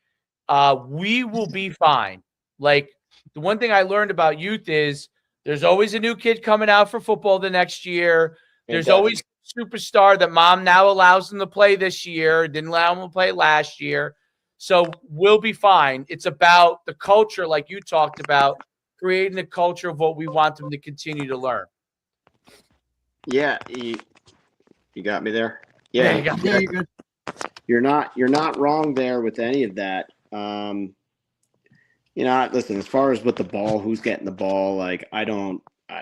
we will be fine. Like, the one thing I learned about youth is there's always a new kid coming out for football the next year. There's always a superstar that mom now allows them to play this year, didn't allow them to play last year. So we'll be fine. It's about the culture, like you talked about, creating a culture of what we want them to continue to learn. Yeah, you got me there. Yeah, you got me. Yeah, you're good. You're not wrong there with any of that. Listen, as far as with the ball, who's getting the ball, like,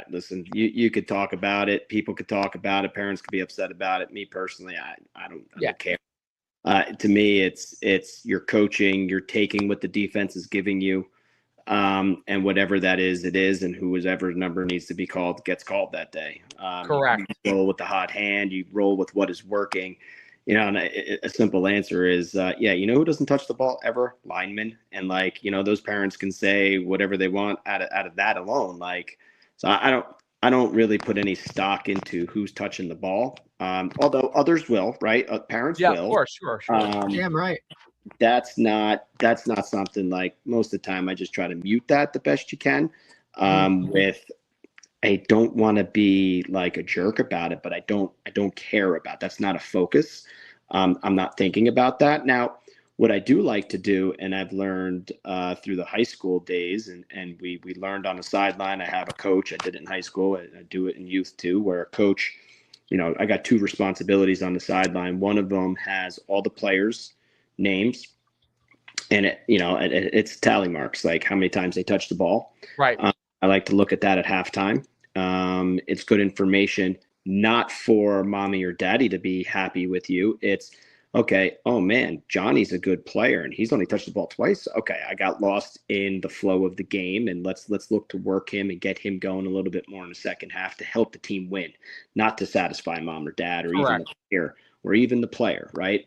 listen, you could talk about it. People could talk about it. Parents could be upset about it. Me personally, I don't care. To me, it's you're coaching, you're taking what the defense is giving you, and whatever that is, it is, and whoever number needs to be called gets called that day. Correct. You roll with the hot hand. You roll with what is working. And a simple answer is, who doesn't touch the ball ever? Linemen. And those parents can say whatever they want out of that alone. So I don't really put any stock into who's touching the ball. Although others will, right? Parents will. Yeah, of course, sure. Damn right. That's not something, like, most of the time I just try to mute that the best you can. I don't want to be like a jerk about it, but I don't care about. That's not a focus. I'm not thinking about that. Now, what I do like to do, and I've learned through the high school days, and we learned on the sideline. I have a coach. I did it in high school. I do it in youth too, where a coach, I got 2 responsibilities on the sideline. One of them has all the players' names, and it's tally marks, like how many times they touch the ball. Right. I like to look at that at halftime. It's good information, not for mommy or daddy to be happy with you. It's, okay, oh man, Johnny's a good player and he's only touched the ball twice. Okay, I got lost in the flow of the game, and let's look to work him and get him going a little bit more in the second half to help the team win, not to satisfy mom or dad or even the player, right?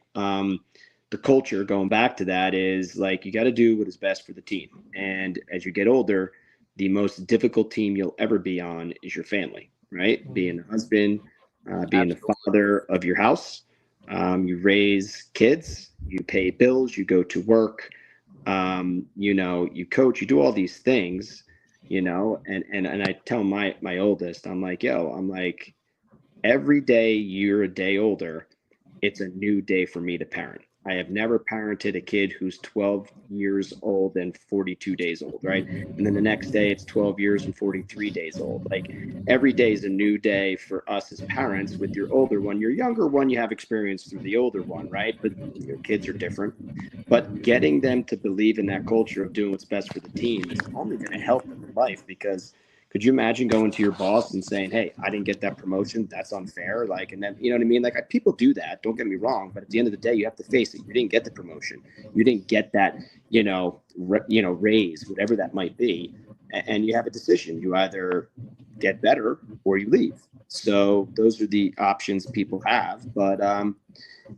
the culture, going back to that, is like you got to do what is best for the team. And as you get older, the most difficult team you'll ever be on is your family, right? Being a husband, being the father of your house. You raise kids, you pay bills, you go to work, you coach, you do all these things, and I tell my oldest, I'm like, every day you're a day older, it's a new day for me to parent. I have never parented a kid who's 12 years old and 42 days old, right? And then the next day it's 12 years and 43 days old. Like every day is a new day for us as parents. With your older one, your younger one, you have experience through the older one, right? But your kids are different. But getting them to believe in that culture of doing what's best for the team is only going to help them in life, because could you imagine going to your boss and saying, "Hey, I didn't get that promotion. That's unfair." Like, and then, you know what I mean? Like, people do that. Don't get me wrong. But at the end of the day, you have to face it. You didn't get the promotion. You didn't get that, raise, whatever that might be. And you have a decision. You either get better or you leave. So those are the options people have. But,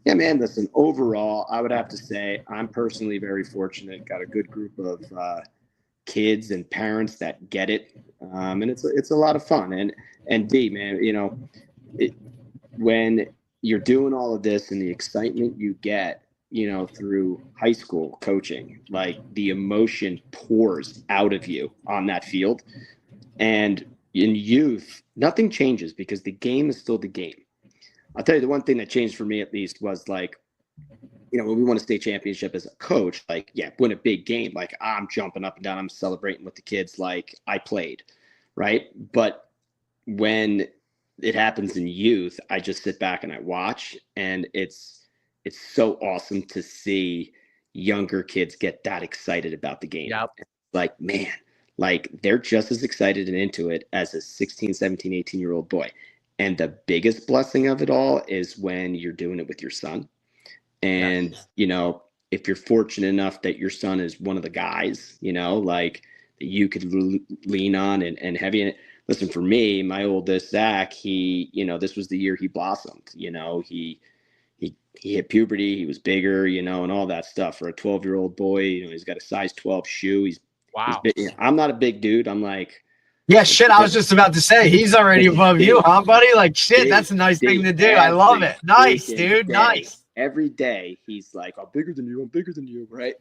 yeah, man, listen, overall, I would have to say I'm personally very fortunate. Got a good group of kids and parents that get it, and it's a lot of fun. And D, man, when you're doing all of this and the excitement you get, through high school coaching, like the emotion pours out of you on that field. And in youth, nothing changes because the game is still the game. I'll tell you, the one thing that changed for me at least was like, when we won a state championship as a coach, like, yeah, win a big game, like I'm jumping up and down, I'm celebrating with the kids like I played, right? But when it happens in youth, I just sit back and I watch, and it's so awesome to see younger kids get that excited about the game. Yep. Like, man, like they're just as excited and into it as a 16, 17, 18-year-old boy. And the biggest blessing of it all is when you're doing it with your son. And, if you're fortunate enough that your son is one of the guys, like that you could lean on and heavy in it. Listen, for me, my oldest, Zach, he, this was the year he blossomed. He hit puberty, he was bigger, and all that stuff. For a 12-year-old boy, he's got a size 12 shoe. He's big. I'm not a big dude. I'm like, yeah, shit. I was just about to say he's already above you, huh, buddy? Like, shit, that's a nice thing to do. I love it. Nice, dude. Nice. Every day he's like, "I'm bigger than you," right?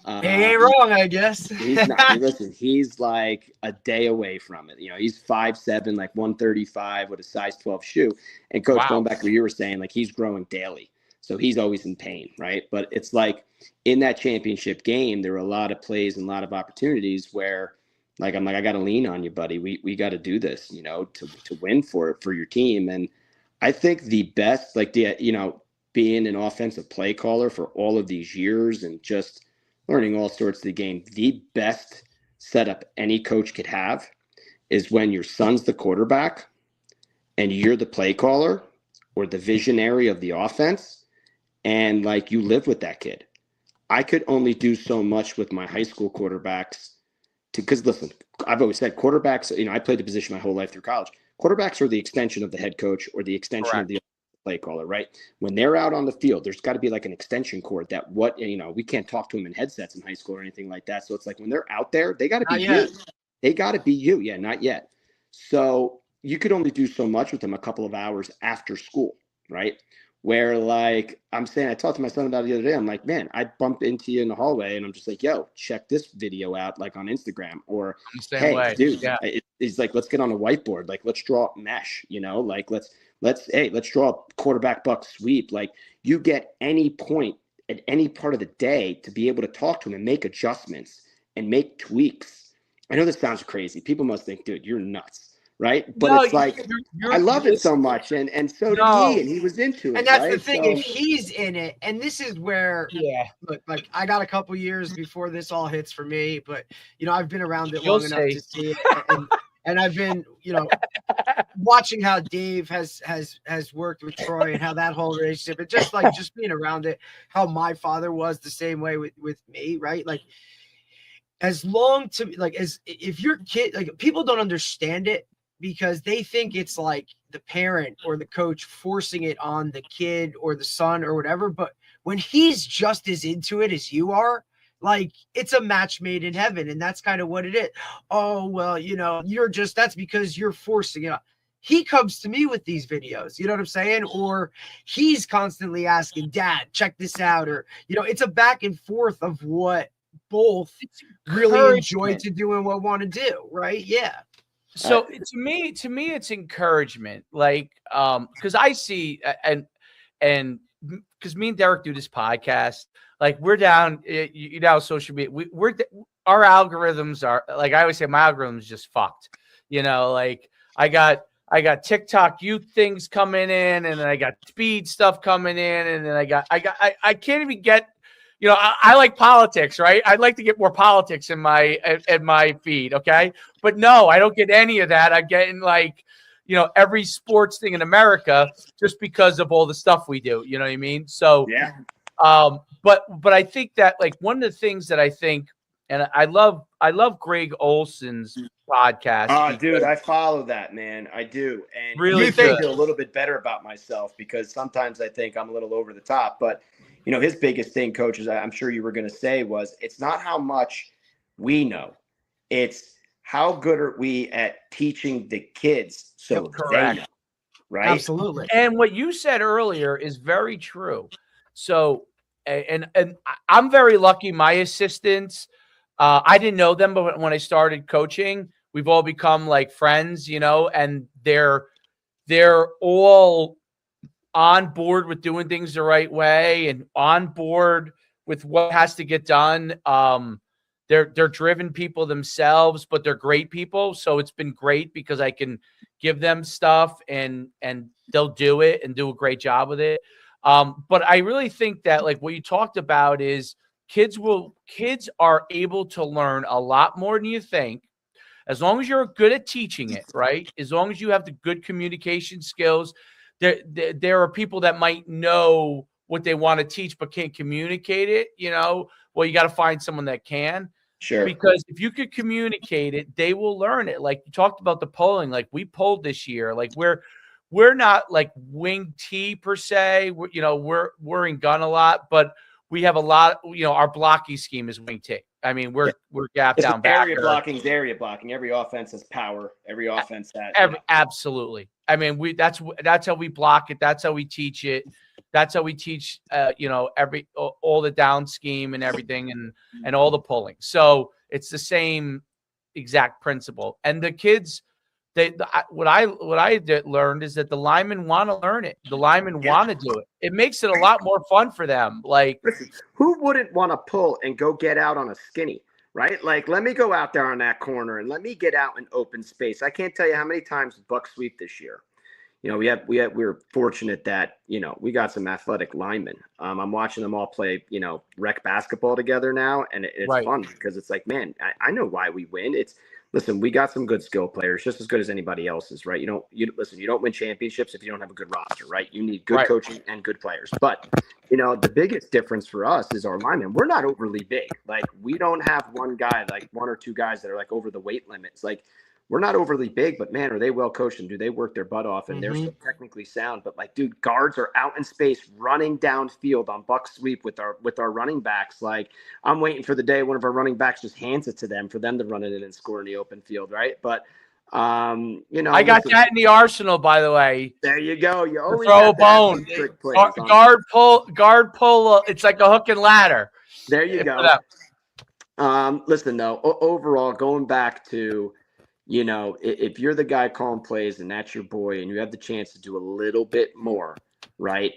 He ain't wrong, I guess. He's not. Listen, he's like a day away from it. He's 5'7", like 135 with a size 12 shoe. And Coach, going back to what you were saying, like he's growing daily, so he's always in pain, right? But it's like in that championship game, there were a lot of plays and a lot of opportunities where, like, I'm like, I got to lean on you, buddy. We got to do this, to win for your team. And I think the best, like being an offensive play caller for all of these years and just learning all sorts of the game, the best setup any coach could have is when your son's the quarterback and you're the play caller or the visionary of the offense, and like you live with that kid. I could only do so much with my high school quarterbacks because listen, I've always said quarterbacks, I played the position my whole life through college. Quarterbacks are the extension of the head coach or the extension of the play caller, right? When they're out on the field, there's got to be like an extension cord that we can't talk to them in headsets in high school or anything like that. So it's like when they're out there, they got to be you. They got to be you. Yeah, not yet. So you could only do so much with them a couple of hours after school, right? Where like I'm saying, I talked to my son about it the other day. I'm like, man, I bumped into you in the hallway and I'm just like, yo, check this video out, like on Instagram, or hey, dude, it's like, let's get on a whiteboard. Like, let's draw mesh, like let's draw a quarterback buck sweep. Like you get any point at any part of the day to be able to talk to him and make adjustments and make tweaks. I know this sounds crazy. People must think, dude, you're nuts. Right. But it's like, I love it so much. And so did he, and he was into it. And that's the thing. So, if he's in it, and this is where, look, like I got a couple years before this all hits for me, but, I've been around it long enough to see it. And I've been, watching how Dave has worked with Troy and how that whole relationship, and just being around it, how my father was the same way with me. Right. Like, as if your kid, like people don't understand it, because they think it's like the parent or the coach forcing it on the kid or the son or whatever. But when he's just as into it as you are, like it's a match made in heaven. And that's kind of what it is. Oh, well, that's because you're forcing it. He comes to me with these videos, you know what I'm saying? Or he's constantly asking, Dad, check this out. Or, it's a back and forth of what both really enjoy to do and what want to do. Right. Yeah. So to me, it's encouragement. Like, because I see, and because me and Derek do this podcast, like we're down, social media. Our algorithms are like, I always say, my algorithm is just fucked. Like I got TikTok youth things coming in, and then I got speed stuff coming in, and then I can't even get. I like politics, right? I'd like to get more politics in my feed, okay? But no, I don't get any of that. I'm getting like, every sports thing in America just because of all the stuff we do. You know what I mean? So, yeah. But I think that like one of the things that I think, and I love Greg Olson's podcast. Oh, dude, I follow that, man. I do, and really makes me feel a little bit better about myself because sometimes I think I'm a little over the top, but. His biggest thing, Coach, I'm sure you were going to say was it's not how much we know. It's how good are we at teaching the kids so they know, right? Absolutely. And what you said earlier is very true. So, and I'm very lucky. My assistants, I didn't know them, but when I started coaching, we've all become like friends, and they're all on board with doing things the right way and on board with what has to get done. They're driven people themselves, but they're great people. So it's been great because I can give them stuff and they'll do it and do a great job with it. But I really think that like what you talked about is kids are able to learn a lot more than you think. As long as you're good at teaching it, right? As long as you have the good communication skills. There are people that might know what they want to teach but can't communicate it, well, you got to find someone that can. Sure. Because if you could communicate it, they will learn it. Like you talked about the polling, like we polled this year, like we're not like wing T per se. We're in gun a lot, but we have a lot, our blocking scheme is wing T. I mean, we're gap down back. Area blocking is area blocking. Every offense has power. Every offense has. Absolutely. I mean, that's how we block it. That's how we teach it. That's how we teach, all the down scheme and everything and all the pulling. So it's the same exact principle. And the kids, what I learned is that the linemen want to learn it. The linemen want to do it. It makes it a lot more fun for them. Like, listen, who wouldn't want to pull and go get out on a skinny, right? Like, let me go out there on that corner and let me get out in open space. I can't tell you how many times buck sweep this year. We were fortunate that, we got some athletic linemen. I'm watching them all play, rec basketball together now. And it's right. fun because it's like, man, I know why we win. Listen, we got some good skill players, just as good as anybody else's, right? You don't win championships if you don't have a good roster, right? You need good coaching and good players. But, the biggest difference for us is our linemen. We're not overly big. Like, we don't have one or two guys that are like over the weight limits. Like, we're not overly big, but man, are they well coached and do they work their butt off and they're still technically sound. But like, dude, guards are out in space running downfield on buck sweep with our running backs. Like, I'm waiting for the day one of our running backs just hands it to them for them to run it in and score in the open field, right? But I got that in the arsenal, by the way. There you go. You always throw a bone. Guard pull. It's like a hook and ladder. There you go. Listen, though, overall, going back to, if you're the guy calling plays and that's your boy and you have the chance to do a little bit more, right,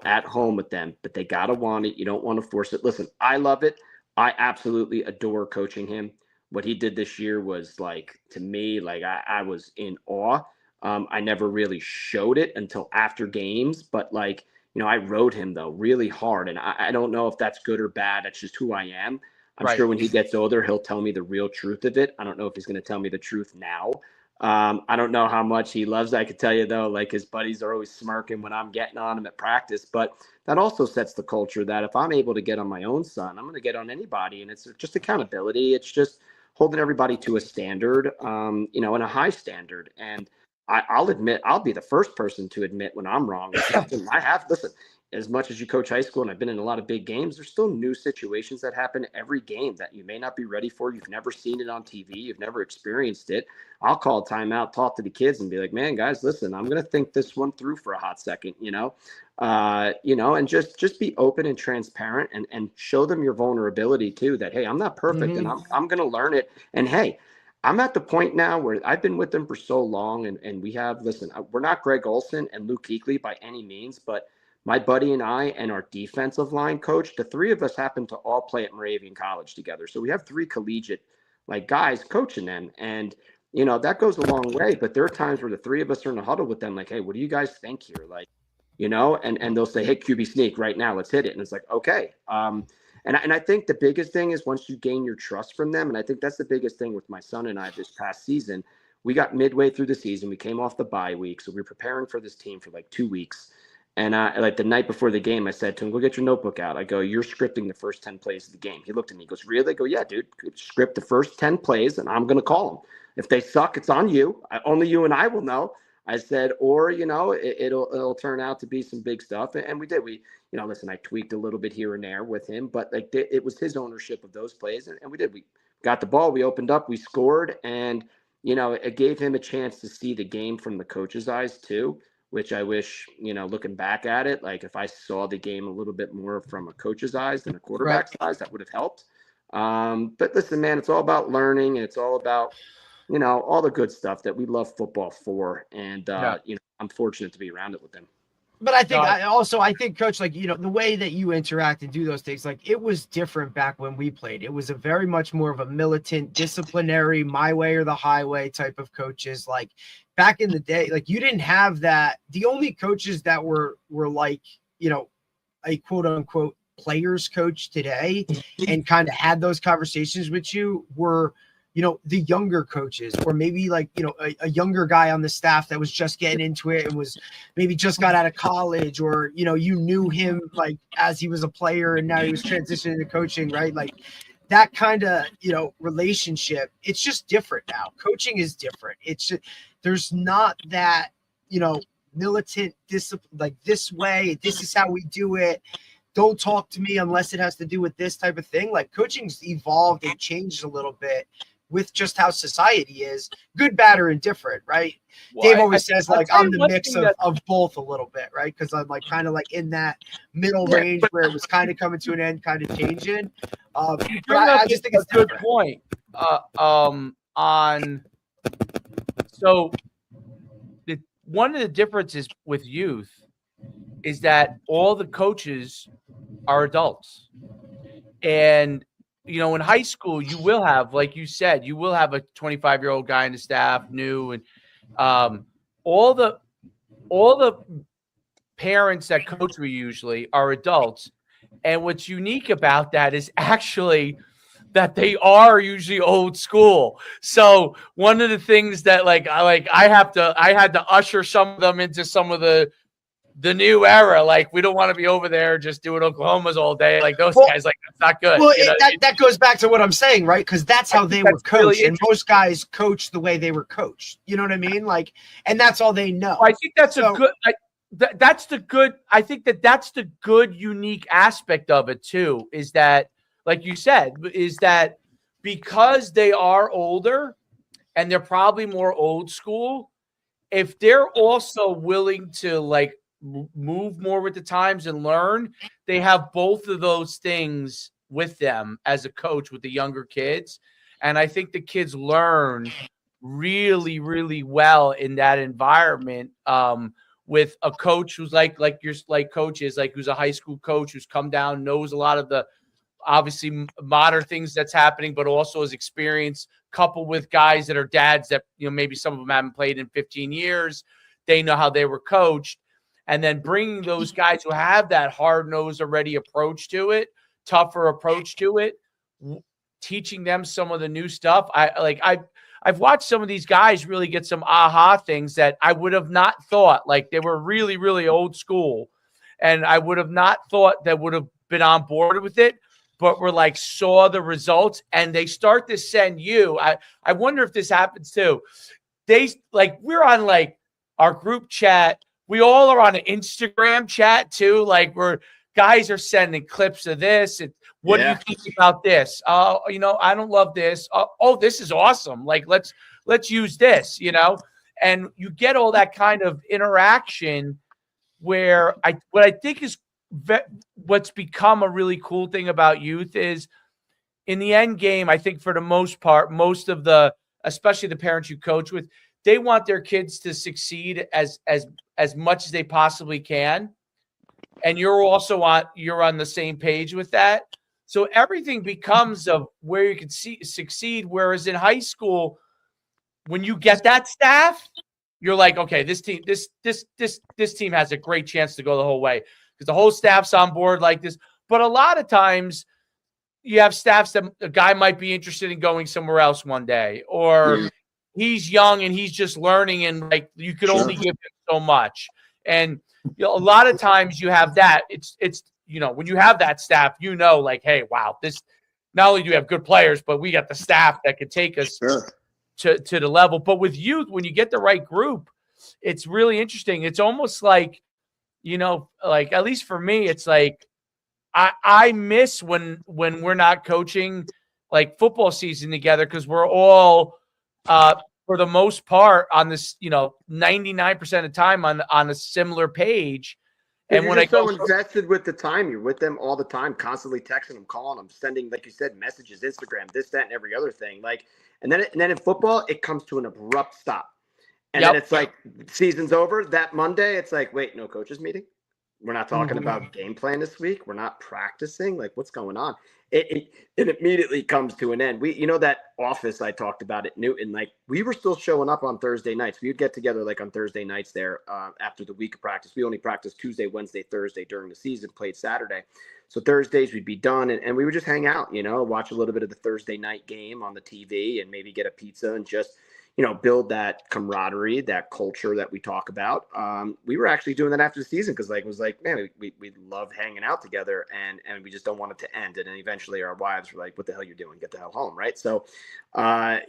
at home with them, but they got to want it. You don't want to force it. Listen, I love it. I absolutely adore coaching him. What he did this year was like, to me, like I was in awe. I never really showed it until after games, but like, I rode him though really hard. And I don't know if that's good or bad. That's just who I am. I'm sure when he gets older, he'll tell me the real truth of it. I don't know if he's going to tell me the truth now. I don't know how much he loves it. I could tell you, though, like his buddies are always smirking when I'm getting on him at practice. But that also sets the culture that if I'm able to get on my own son, I'm going to get on anybody. And it's just accountability. It's just holding everybody to a standard, and a high standard. And I'll admit, I'll be the first person to admit when I'm wrong. Listen, as much as you coach high school, and I've been in a lot of big games, there's still new situations that happen every game that you may not be ready for. You've never seen it on TV. You've never experienced it. I'll call timeout, talk to the kids and be like, man, guys, listen, I'm going to think this one through for a hot second, and just be open and transparent and show them your vulnerability too, that, hey, I'm not perfect and I'm going to learn it. And hey, I'm at the point now where I've been with them for so long and we have, listen, we're not Greg Olson and Luke Kuechly by any means, but my buddy and I and our defensive line coach, the three of us happen to all play at Moravian College together. So we have three collegiate guys coaching them. And, that goes a long way. But there are times where the three of us are in a huddle with them, like, hey, what do you guys think here? And they'll say, hey, QB sneak right now, let's hit it. And it's like, okay. And I think the biggest thing is once you gain your trust from them, and I think that's the biggest thing with my son and I this past season, we got midway through the season. We came off the bye week. So we were preparing for this team for 2 weeks. And the night before the game, I said to him, go get your notebook out. I go, you're scripting the first 10 plays of the game. He looked at me, he goes, really? I go, yeah, dude, script the first 10 plays and I'm going to call them. If they suck, it's on you. Only you and I will know. I said, or, it'll turn out to be some big stuff. And we did. Listen, I tweaked a little bit here and there with him, but it was his ownership of those plays. And we did. We got the ball. We opened up. We scored. And, it gave him a chance to see the game from the coach's eyes too, which I wish, looking back at it, if I saw the game a little bit more from a coach's eyes than a quarterback's eyes, that would have helped. But listen, man, it's all about learning. And it's all about, all the good stuff that we love football for. And, I'm fortunate to be around it with them. But I think I think, Coach, the way that you interact and do those things, it was different back when we played. It was a very much more of a militant, disciplinary, my way or the highway type of coaches. Back in the day, you didn't have that. The only coaches that were a quote unquote players coach today and kind of had those conversations with you were, the younger coaches, or maybe a younger guy on the staff that was just getting into it and was maybe just got out of college, or, you knew him as he was a player and now he was transitioning to coaching, right? That kind of, relationship, it's just different now. Coaching is different. It's just, there's not that, militant discipline, this way, this is how we do it. Don't talk to me unless it has to do with this type of thing. Coaching's evolved and changed a little bit with just how society is, good, bad, or indifferent, right? Well, Dave always says, I'm the mix of both a little bit, right? Because I'm kind of in that middle range where it was kind of coming to an end, kind of changing. But I just think it's a good point. One of the differences with youth is that all the coaches are adults. And in high school, you will have, like you said, you will have a 25-year-old guy in the staff, new, and all the parents that coach me usually are adults. And what's unique about that is actually that they are usually old school. So one of the things that I had to usher some of them into some of the new era. We don't want to be over there just doing Oklahomas all day. Those guys, that's not good. Well, that goes back to what I'm saying, right? Because that's how they were coached, and most guys coach the way they were coached. You know what I mean? And that's all they know. I think that's a good. That's the good. I think that's the good, unique aspect of it too. Is that, like you said, is that because they are older and they're probably more old school. If they're also willing to move more with the times and learn, they have both of those things with them as a coach with the younger kids. And I think the kids learn really, really well in that environment, with a coach who's who's a high school coach who's come down, knows a lot of the obviously modern things that's happening, but also has experience, coupled with guys that are dads that, maybe some of them haven't played in 15 years. They know how they were coached. And then bringing those guys who have that hard-nosed already approach to it, tougher approach to it, teaching them some of the new stuff. I've watched some of these guys really get some aha things that I would have not thought, they were really, really old school. And I would have not thought that would have been on board with it, but were saw the results, and they start to send you. I wonder if this happens too. We're on our group chat we all are on an Instagram chat too. Like where guys are sending clips of this. What do you think about this? You know, I don't love this. Oh, this is awesome. Like let's use this, you know, and you get all that kind of interaction where what I think is what's become a really cool thing about youth is in the end game, I think for the most part, most of especially the parents you coach with, they want their kids to succeed as much as they possibly can. And you're on the same page with that. So everything becomes of where you can succeed. Whereas in high school, when you get that staff, you're like, okay, this team has a great chance to go the whole way because the whole staff's on board like this. But a lot of times you have staffs that a guy might be interested in going somewhere else one day, or he's young and he's just learning, and like you could only give him so much. And you know, a lot of times you have that. It's you know, when you have that staff, you know, like, hey, wow, this not only do we have good players, but we got the staff that could take us to the level. But with youth, when you get the right group, it's really interesting. It's almost like, you know, like at least for me, it's like I miss when we're not coaching like football season together because we're all for the most part on this, you know, 99% of the time on a similar page. And when I go invested with the time, you're with them all the time, constantly texting them, calling them, sending, like you said, messages, Instagram, this, that, and every other thing. Like, and then in football, it comes to an abrupt stop. And then it's like season's over. That Monday, it's like, wait, no coaches meeting. We're not talking about game plan this week. We're not practicing. Like, what's going on? It immediately comes to an end. You know, that office I talked about at Newton, like we were still showing up on Thursday nights. We would get together like on Thursday nights there after the week of practice. We only practiced Tuesday, Wednesday, Thursday during the season, played Saturday. So Thursdays we'd be done and we would just hang out, you know, watch a little bit of the Thursday night game on the TV and maybe get a pizza and just, you know, build that camaraderie, that culture that we talk about. We were actually doing that after the season because like it was like, man, we love hanging out together and we just don't want it to end. And then eventually our wives were like, what the hell are you doing? Get the hell home, right? So,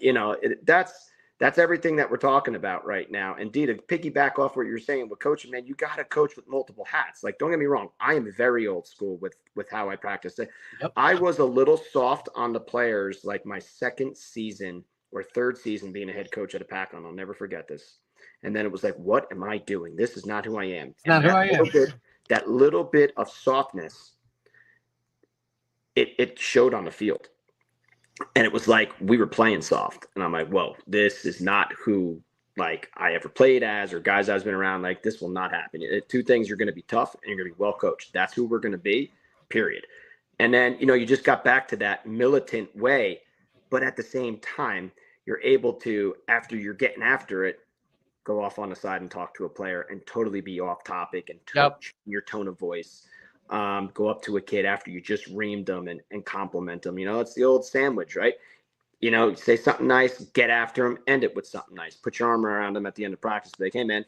you know, that's everything that we're talking about right now. Indeed, to piggyback off what you're saying with coaching, man, you got to coach with multiple hats. Like, don't get me wrong, I am very old school with how I practice it. Yep. I was a little soft on the players like my second season or third season being a head coach at a Pac-On. I'll never forget this. And then it was like, what am I doing? This is not who I am. Not who I am. That little bit of softness, it showed on the field. And it was like we were playing soft. And I'm like, whoa, this is not who like I ever played as or guys I've been around. Like, this will not happen. Two things, you're going to be tough and you're going to be well coached. That's who we're going to be, period. And then, you know, you just got back to that militant way. But at the same time, you're able to, after you're getting after it, go off on the side and talk to a player and totally be off topic and touch your tone of voice. Go up to a kid after you just reamed them and compliment them. You know, it's the old sandwich, right? You know, say something nice, get after them, end it with something nice. Put your arm around them at the end of practice. Be like, hey, man,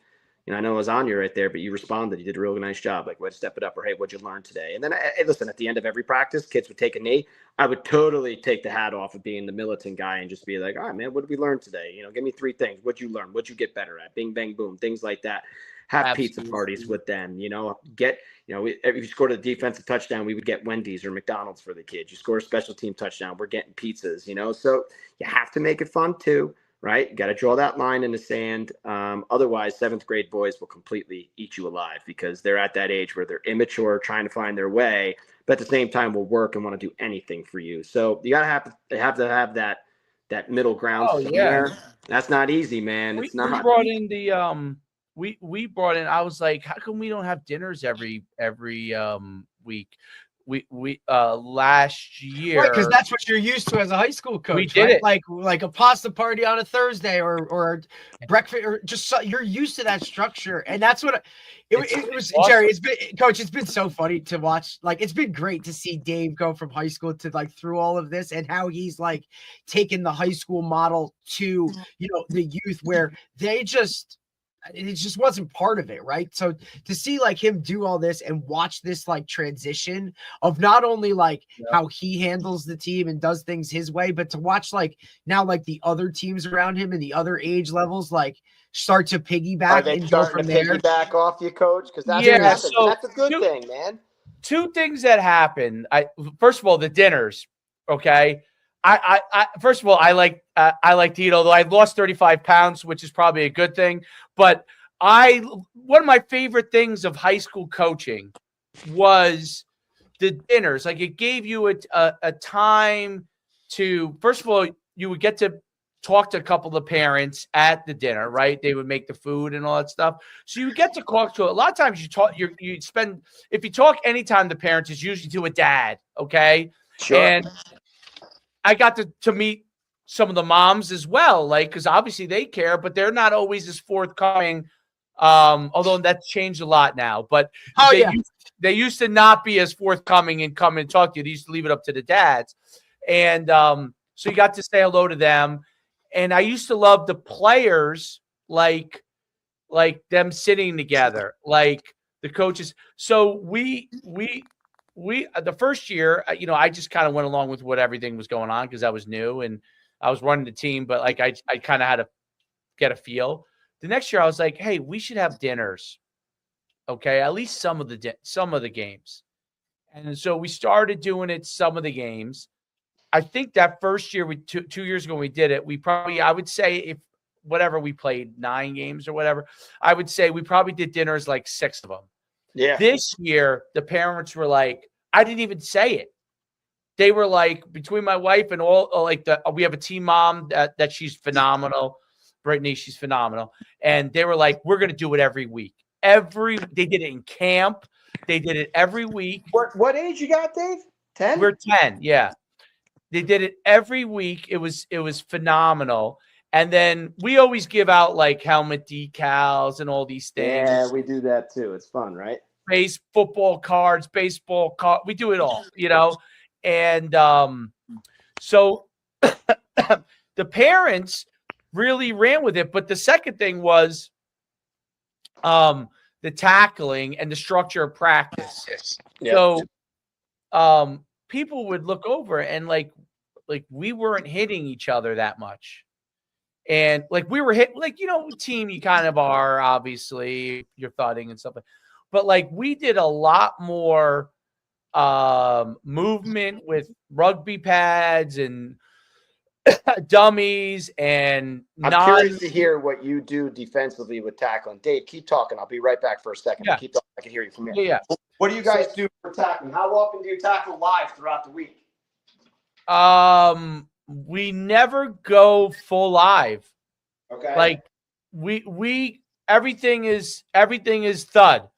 you know, I know I was on you right there, but you responded. You did a real nice job. Like, way to step it up. Or, hey, what'd you learn today? And then, listen, at the end of every practice, kids would take a knee. I would totally take the hat off of being the militant guy and just be like, all right, man, what did we learn today? You know, give me 3 things. What'd you learn? What'd you get better at? Bing, bang, boom, things like that. Have Absolutely. Pizza parties with them, you know, if you scored a defensive touchdown, we would get Wendy's or McDonald's for the kids. You score a special team touchdown, we're getting pizzas, you know, so you have to make it fun too. Right? You got to draw that line in the sand. Otherwise, 7th grade boys will completely eat you alive because they're at that age where they're immature, trying to find their way, but at the same time will work and want to do anything for you. So you got to have that middle ground somewhere. Yeah. That's not easy, man. It's not. We brought in the we brought in. I was like, how come we don't have dinners every week? We last year, right? Because that's what you're used to as a high school coach. We did right? it like a pasta party on a Thursday or breakfast or just you're used to that structure, and that's what it was. Awesome. Jerry, it's been so funny to watch. Like, it's been great to see Dave go from high school to like through all of this and how he's like taken the high school model to, you know, the youth where they just it just wasn't part of it, right? So to see like him do all this and watch this like transition of not only like how he handles the team and does things his way, but to watch like now like the other teams around him and the other age levels like start to piggyback and go from there. Piggyback off you, coach? Because that's so that's a good thing, man. Two things that happen. First of all, the dinners. Okay. I first of all, I like to eat, although I lost 35 pounds, which is probably a good thing. But one of my favorite things of high school coaching was the dinners. Like it gave you a time to, first of all, you would get to talk to a couple of the parents at the dinner, right? They would make the food and all that stuff. So you get to talk to a lot of times you spend, if you talk anytime the parents, is usually to a dad. Okay. Sure. And I got to meet some of the moms as well, like, because obviously they care, but they're not always as forthcoming. Although that's changed a lot now, but they used to not be as forthcoming and come and talk to you. They used to leave it up to the dads. And so you got to say hello to them. And I used to love the players, like them sitting together, like the coaches. So we the first year, I just kind of went along with what everything was going on because I was new and I was running the team, but like I kind of had to get a feel. The next year I was like, hey, we should have dinners. Okay. At least some of the games. And so we started doing it some of the games. I think that first year, 2 years ago when we did it, I would say if whatever we played 9 games or whatever, I would say we probably did dinners like 6 of them. Yeah. This year, the parents were like, I didn't even say it. They were like, between my wife and all, like we have a team mom that she's phenomenal. Brittany, she's phenomenal. And they were like, we're going to do it every week. They did it in camp. They did it every week. What age you got, Dave? 10? We're 10. Yeah. They did it every week. It was phenomenal. And then we always give out like helmet decals and all these things. Yeah, we do that too. It's fun, right? Football cards, baseball cards. We do it all, And so the parents really ran with it. But the second thing was the tackling and the structure of practice. Yep. So people would look over and like we weren't hitting each other that much. And like we were hit, like, team you kind of are, obviously you're thudding and stuff. But like we did a lot more movement with rugby pads and dummies. And I'm curious to hear what you do defensively with tackling. Dave, keep talking. I'll be right back for a second. Yeah. Keep talking. I can hear you from here. Yeah. What do you guys do for tackling? How often do you tackle live throughout the week? We never go full live. Okay. Like we everything is thud.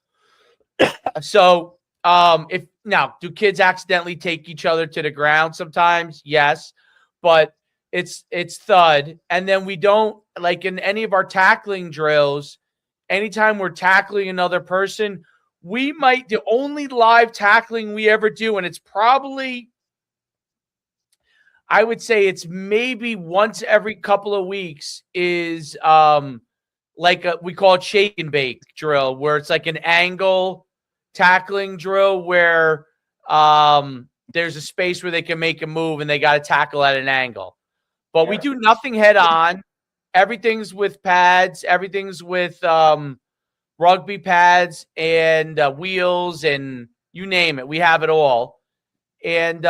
So if now do kids accidentally take each other to the ground sometimes? Yes. But it's thud. And then we don't, like in any of our tackling drills, anytime we're tackling another person, the only live tackling we ever do, and it's probably, I would say it's maybe once every couple of weeks, is we call it shake and bake drill, where it's like an angle tackling drill where there's a space where they can make a move and they got to tackle at an angle. But we do nothing head on. Everything's with pads. Everything's with rugby pads and wheels and you name it. We have it all. And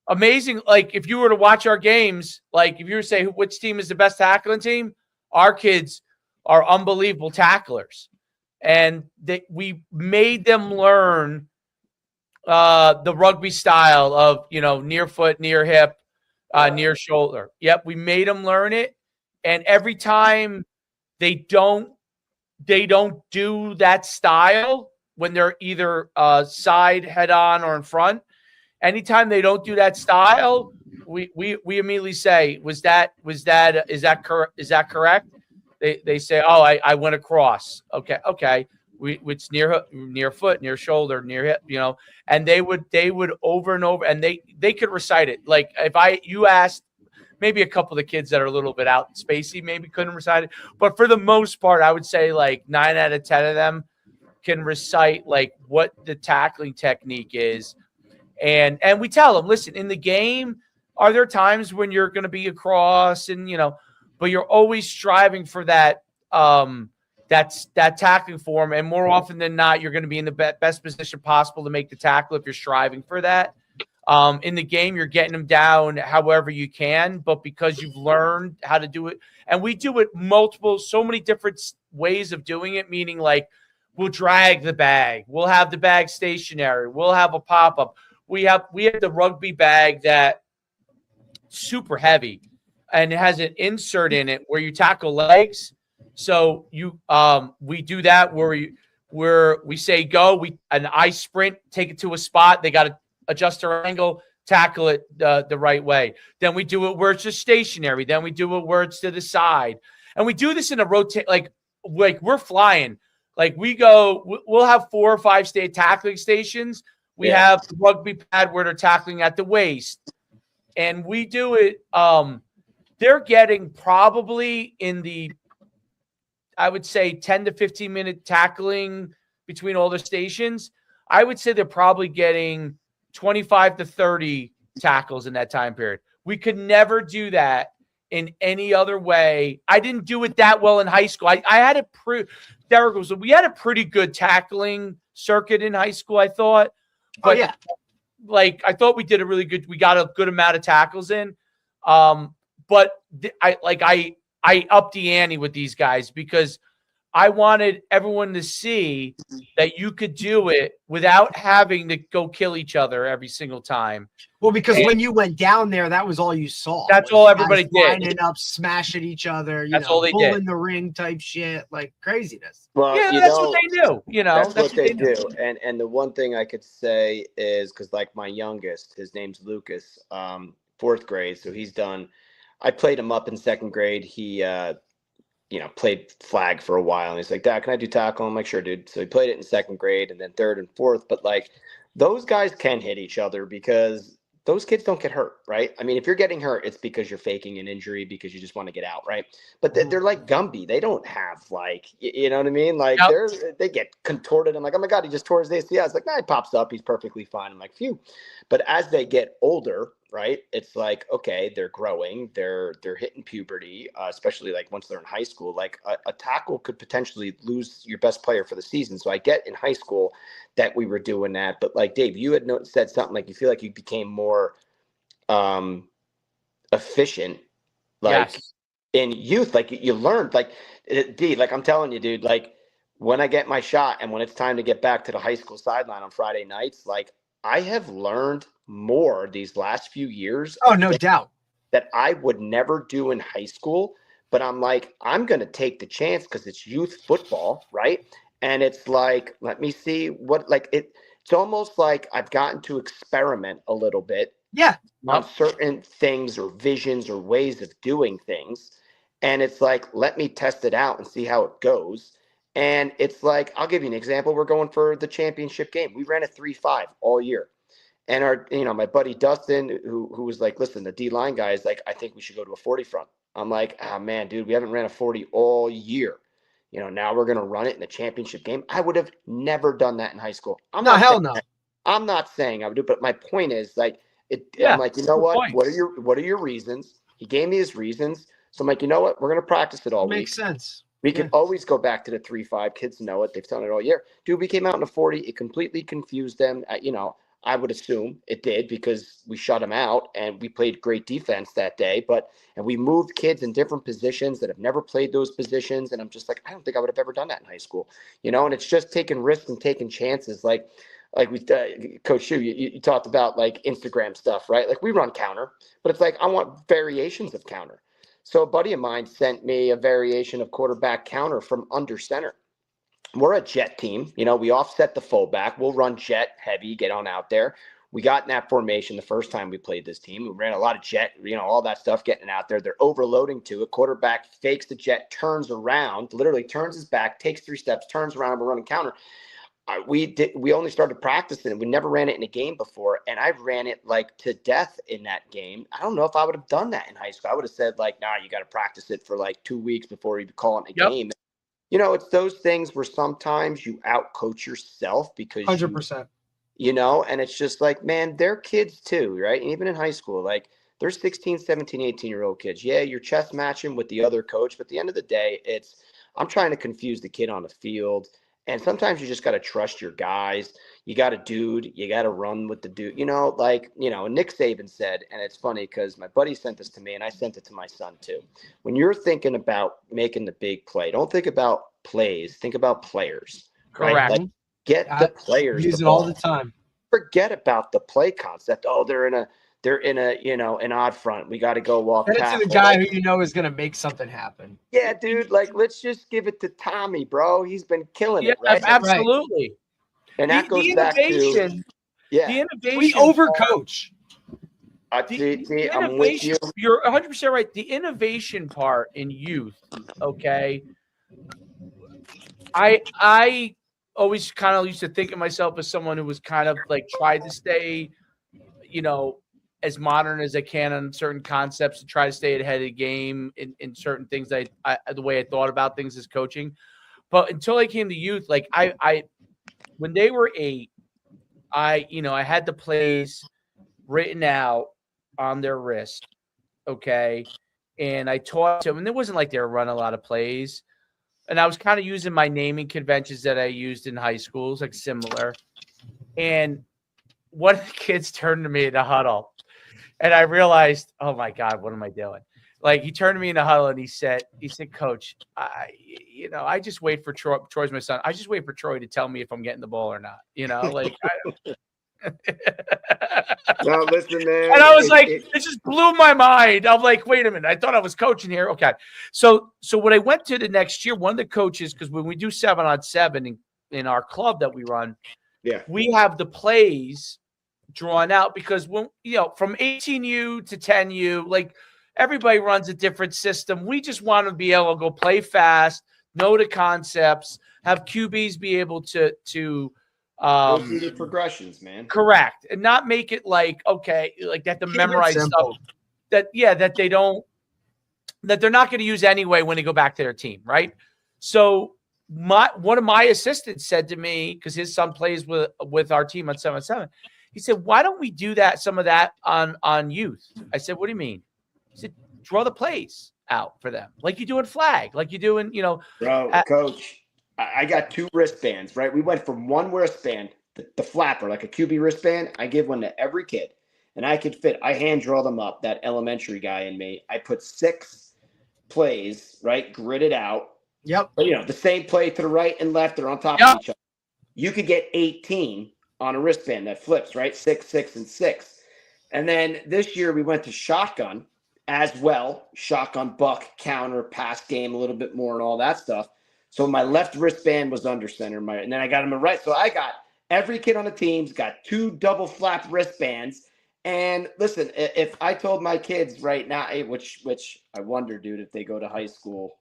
amazing. Like if you were to watch our games, like if you were to say which team is the best tackling team, our kids are unbelievable tacklers. And we made them learn the rugby style of, near foot, near hip, near shoulder. Yep. We made them learn it. And every time they don't do that style when they're either side, head on, or in front, anytime they don't do that style, we immediately say, is that correct? They say, oh, I went across. Okay. It's near foot, near shoulder, near hip, and they would over and over, and they could recite it. Like if you asked Maybe a couple of the kids that are a little bit out spacey maybe couldn't recite it. But for the most part, I would say like 9 out of 10 of them can recite like what the tackling technique is. And we tell them, listen, in the game, are there times when you're going to be across and, but you're always striving for that, that tackling form. And more often than not, you're going to be in the best position possible to make the tackle if you're striving for that. In the game, you're getting them down however you can, but because you've learned how to do it, and we do it so many different ways of doing it, meaning like we'll drag the bag, we'll have the bag stationary, we'll have a pop-up. We have the rugby bag that super heavy and it has an insert in it where you tackle legs. So we do that where we say go, and I sprint, take it to a spot. They got to adjust their angle, tackle it the right way. Then we do it where it's just stationary. Then we do it where it's to the side. And we do this in a rotate, like we're flying. Like we'll have 4 or 5 state tackling stations. We have the rugby pad where they're tackling at the waist. And we do it. They're getting probably in the, I would say, 10 to 15 minute tackling between all the stations. I would say they're probably getting 25 to 30 tackles in that time period. We could never do that in any other way. I didn't do it that well in high school. I had we had a pretty good tackling circuit in high school, I thought. But like I thought we got a good amount of tackles in. But I upped the ante with these guys because I wanted everyone to see that you could do it without having to go kill each other every single time. Well, because when you went down there, that was all you saw. That's all everybody did. Lining up, smashing each other. That's all they did. In the ring type shit, like craziness. Well, that's what they do. That's what they do. And the one thing I could say is because like my youngest, his name's Lucas, 4th grade, so he's done. I played him up in 2nd grade. He played flag for a while, and he's like, Dad, can I do tackle? I'm like, sure, dude. So he played it in 2nd grade and then 3rd and 4th. But like those guys can hit each other because those kids don't get hurt, right? I mean, if you're getting hurt, it's because you're faking an injury because you just want to get out, right? But they're like Gumby. They don't have like, you know what I mean? Like they get contorted. I'm like, oh my God, he just tore his ACL. It's like, nah, it pops up. He's perfectly fine. I'm like, phew. But as they get older, right, it's like, okay, they're growing, they're hitting puberty, especially like once they're in high school. Like a tackle could potentially lose your best player for the season. So I get in high school that we were doing that, but like Dave, you had said something like you feel like you became more efficient, like in youth, like you learned, like D, like I'm telling you, dude, like when I get my shot and when it's time to get back to the high school sideline on Friday nights, like I have learned more these last few years. Oh, no doubt. That I would never do in high school. But I'm like, I'm going to take the chance because it's youth football, right? And it's like, let me see what, like, it's almost like I've gotten to experiment a little bit. Yeah. On certain things or visions or ways of doing things. And it's like, let me test it out and see how it goes. And it's like, I'll give you an example. We're going for the championship game. We ran a 3-5 all year. And my buddy Dustin, who was like, listen, the D-line guy is like, I think we should go to a 40 front. I'm like, oh man, dude, we haven't ran a 40 all year. Now we're going to run it in the championship game. I would have never done that in high school. I'm not saying I would do, but my point is like, I'm like, you know what? Point. What are your reasons? He gave me his reasons. So I'm like, you know what? We're going to practice it all week. Makes sense. We can always go back to the 3-5. Kids know it. They've done it all year. Dude, we came out in a 40. It completely confused them. I would assume it did because we shut them out and we played great defense that day. And we moved kids in different positions that have never played those positions. And I'm just like, I don't think I would have ever done that in high school, and it's just taking risks and taking chances. Like we, Coach Shu, you talked about like Instagram stuff, right? Like we run counter, but it's like, I want variations of counter. So a buddy of mine sent me a variation of quarterback counter from under center. We're a jet team. We offset the fullback. We'll run jet heavy, get on out there. We got in that formation the first time we played this team. We ran a lot of jet, all that stuff, getting out there. They're overloading to it. Quarterback fakes the jet, turns around, literally turns his back, takes 3 steps, turns around, and we're running counter. we only started practicing it. We never ran it in a game before, and I ran it like to death in that game. I don't know if I would have done that in high school. I would have said like, nah, you got to practice it for like 2 weeks before you call it a game. You know, it's those things where sometimes you outcoach yourself because 100%. you know, and it's just like, man, they're kids too, right? And even in high school, like they're 16, 17, 18-year-old kids. Yeah, you're chess matching with the other coach, but at the end of the day, I'm trying to confuse the kid on the field. And sometimes you just got to trust your guys. You got a dude. You got to run with the dude. You know, like, you know, Nick Saban said, and it's funny because my buddy sent this to me and I sent it to my son too. When you're thinking about making the big play, don't think about plays. Think about players. Correct. Right? Like, get the players. Use it all the time. Forget about the play concept. Oh, they're in a you know, an odd front. We got to go walk. Get it to the guy who you know is going to make something happen. Yeah, dude. Like, let's just give it to Tommy, bro. He's been killing it, right? Absolutely. And that goes back to the innovation. We overcoach. I'm with you. You're 100% right. The innovation part in youth, okay. I always kind of used to think of myself as someone who was kind of like tried to stay, you know, as modern as I can on certain concepts to try to stay ahead of the game in certain things that the way I thought about things as coaching. But until I came to youth, like I when they were 8, I had the plays written out on their wrist. Okay. And I taught them, and it wasn't like they were running a lot of plays. And I was kind of using my naming conventions that I used in high schools, like similar. And one of the kids turned to me in the huddle, and I realized, oh my God, what am I doing? Like, he turned to me in the huddle and he said, Coach, I just wait for Troy's my son. I just wait for Troy to tell me if I'm getting the ball or not. You know, like. No, listen, man. And I was it just blew my mind. I'm like, wait a minute. I thought I was coaching here. Okay. So when I went to the next year, one of the coaches, because when we do 7-on-7 in our club that we run, we have the plays drawn out because when, you know, from 18U to 10U, like everybody runs a different system. We just want to be able to go play fast, know the concepts, have QBs be able to go through the progressions, man. Correct. And not make it like, okay, like they have to memorize stuff that they're not going to use anyway when they go back to their team, right? So one of my assistants said to me, because his son plays with our team on 7-7, he said, why don't we do some of that on youth? I said, what do you mean? He said, draw the plays out for them, like you do in flag, like you do in, you know. Bro, Coach, I got 2 wristbands, right? We went from one wristband, the flapper, like a QB wristband. I give one to every kid, and I hand draw them up, that elementary guy in me. I put 6 plays, right, gridded out. Yep. But, you know, the same play to the right and left, they're on top of each other. You could get 18 on a wristband that flips, right? 6, 6, and 6. And then this year we went to shotgun as well. Shotgun, buck, counter, pass game, a little bit more and all that stuff. So my left wristband was under center, and then I got him a right. So I got every kid on the team's got 2 double flap wristbands. And listen, if I told my kids right now, which I wonder, dude, if they go to high school,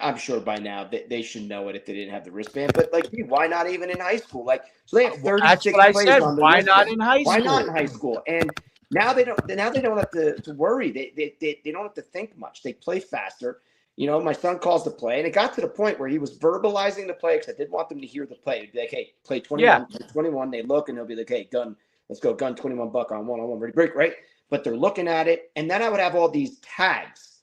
I'm sure by now they should know it if they didn't have the wristband. But like, dude, why not even in high school? Like, so they have 36 plays on the why wristband. not in high school? Why not in high school? And now they don't have to worry. They don't have to think much. They play faster. You know, my son calls the play, and it got to the point where he was verbalizing the play because I did want them to hear the play. He'd be like, hey, play 21, play 21. They look, and they'll be like, hey, gun, let's go, gun 21 buck on one-on-one, ready, break, right? But they're looking at it, and then I would have all these tags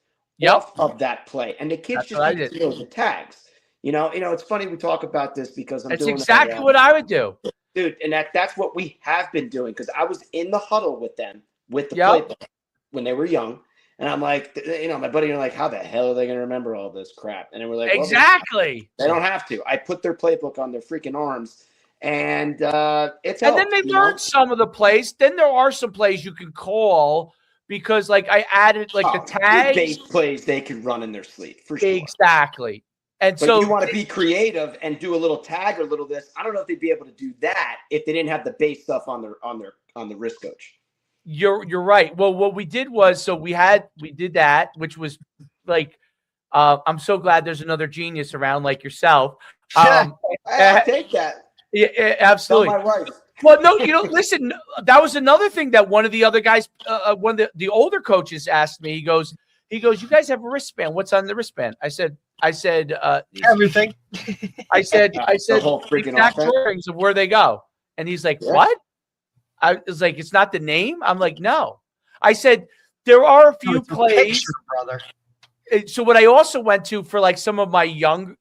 off of that play, and the kids just need to know the tags. You know, it's funny we talk about this because that's exactly what I would do. Dude, and that's what we have been doing because I was in the huddle with them with the playbook when they were young. And I'm like, you know, my buddy and I'm like, how the hell are they going to remember all this crap? And then we're like, exactly. Well, they don't have to. I put their playbook on their freaking arms, and it's. And then they learn some of the plays. Then there are some plays you can call because, like, I added like the tags, base plays they can run in their sleep for sure. Exactly. And but so you want to be creative and do a little tag or a little this. I don't know if they'd be able to do that if they didn't have the base stuff on the wrist, Coach. You're right. Well, what we did was, so we did that, which was like, I'm so glad there's another genius around like yourself. I take that. Yeah, Tell absolutely. my wife. Well, no, listen, that was another thing that one of the other guys, one of the older coaches asked me. He goes, you guys have a wristband. What's on the wristband? I said, Everything. I said, The whole freaking exact offense. drawings of where they go. And he's like, Yeah. what? I was like, it's not the name. I'm like, no. I said, there are a few It's a plays. picture, brother. So what I also went to for like some of my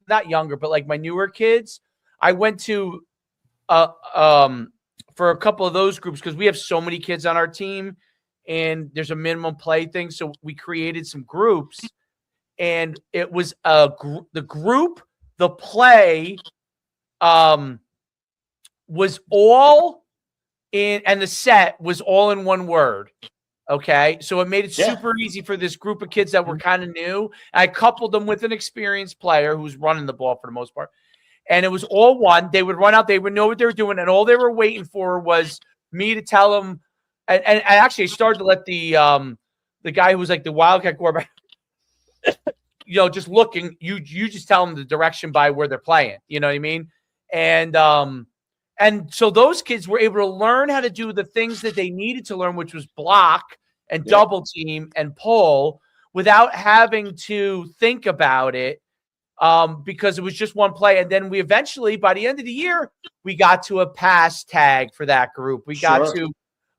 not younger, but like my newer kids, I went to for a couple of those groups because we have so many kids on our team and there's a minimum play thing. So we created some groups and it was the group, the play was all in, and the set was all in one word. Okay. So it made it super easy for this group of kids that were kind of new. I coupled them with an experienced player who's running the ball for the most part. And it was all one. They would run out. They would know what they were doing. And all they were waiting for was me to tell them. And actually, I started to let the guy who was like the Wildcat quarterback, just looking, you just tell them the direction by where they're playing. You know what I mean? And so those kids were able to learn how to do the things that they needed to learn, which was block and double team and pull without having to think about it. Because it was just one play. And then we eventually, by the end of the year, we got to a pass tag for that group. We got to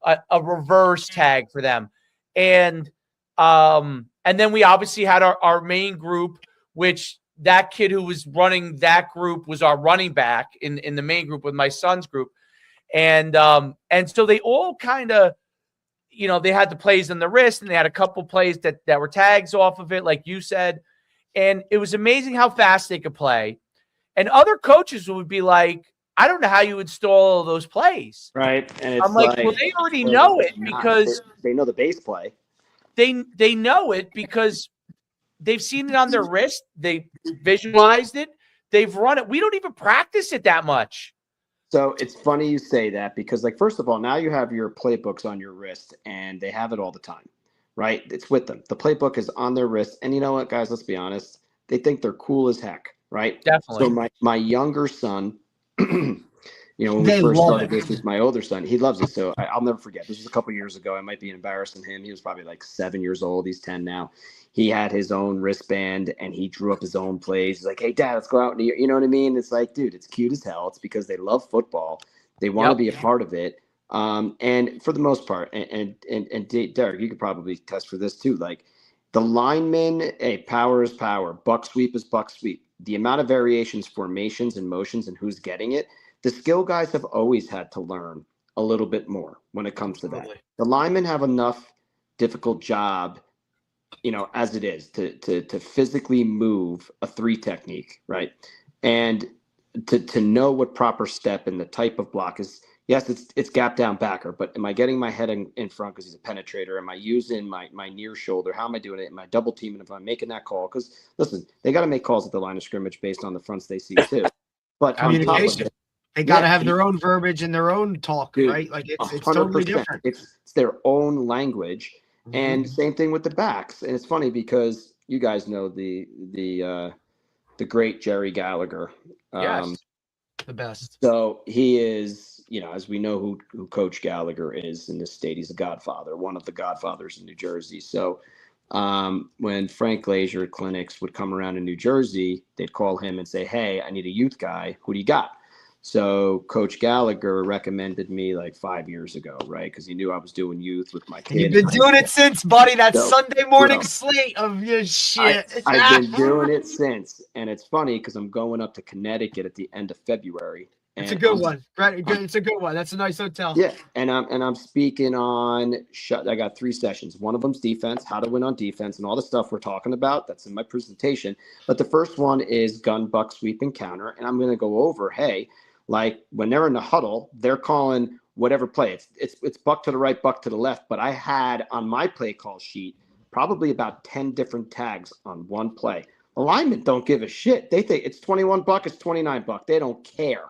a reverse tag for them. And then we obviously had our main group, which that kid who was running that group was our running back in the main group with my son's group. And so they all kind of, they had the plays in the wrist and they had a couple plays that were tags off of it, like you said. And it was amazing how fast they could play. And other coaches would be like, I don't know how you install all those plays. Right. And it's I'm like, well, they already know it because they know the base play. They know it because they've seen it on their wrist. They visualized it. They've run it. We don't even practice it that much. So it's funny you say that because, like, first of all, now you have your playbooks on your wrist and they have it all the time. Right? It's with them. The playbook is on their wrist. And you know what, guys? Let's be honest. They think they're cool as heck, right? Definitely. So my younger son, when we first started this with my older son, he loves it. So I'll never forget. This was a couple years ago. I might be embarrassing him. He was probably like 7 years old. He's 10 now. He had his own wristband and he drew up his own plays. He's like, hey, Dad, let's go out. You know what I mean? It's like, dude, it's cute as hell. It's because they love football. They want to be a part of it. And for the most part, and Derek, you could probably test for this too. Like the linemen, power is power. Buck sweep is buck sweep. The amount of variations, formations, and motions, and who's getting it. The skill guys have always had to learn a little bit more when it comes to that. The linemen have enough difficult job, as it is to physically move a 3 technique, right? And to know what proper step and the type of block is. Yes, it's gap down backer, but am I getting my head in front because he's a penetrator? Am I using my near shoulder? How am I doing it? Am I double teaming if I'm making that call? Because listen, they got to make calls at the line of scrimmage based on the fronts they see too. But communication, they got to have their own verbiage and their own talk, right? Like it's totally different. It's their own language, and same thing with the backs. And it's funny because you guys know the great Jerry Gallagher. Yes. The best. So he is, as we know who Coach Gallagher is in this state, he's a godfather, one of the godfathers in New Jersey. So when Frank Glazier clinics would come around in New Jersey, they'd call him and say, hey, I need a youth guy. Who do you got? So Coach Gallagher recommended me like 5 years ago, right? Because he knew I was doing youth with my kid. You've been doing it since, buddy. That Sunday morning slate of your shit. I've been doing it since. And it's funny because I'm going up to Connecticut at the end of February. It's a good one. Right? It's a good one. That's a nice hotel. Yeah. And I'm speaking on I got 3 sessions. One of them's defense, how to win on defense, and all the stuff we're talking about. That's in my presentation. But the first one is gun, buck, sweep, and counter. And I'm going to go over, hey, like when they're in the huddle, they're calling whatever play. It's buck to the right, buck to the left. But I had on my play call sheet probably about 10 different tags on one play. The linemen don't give a shit. They think it's 21 buck, it's 29 buck. They don't care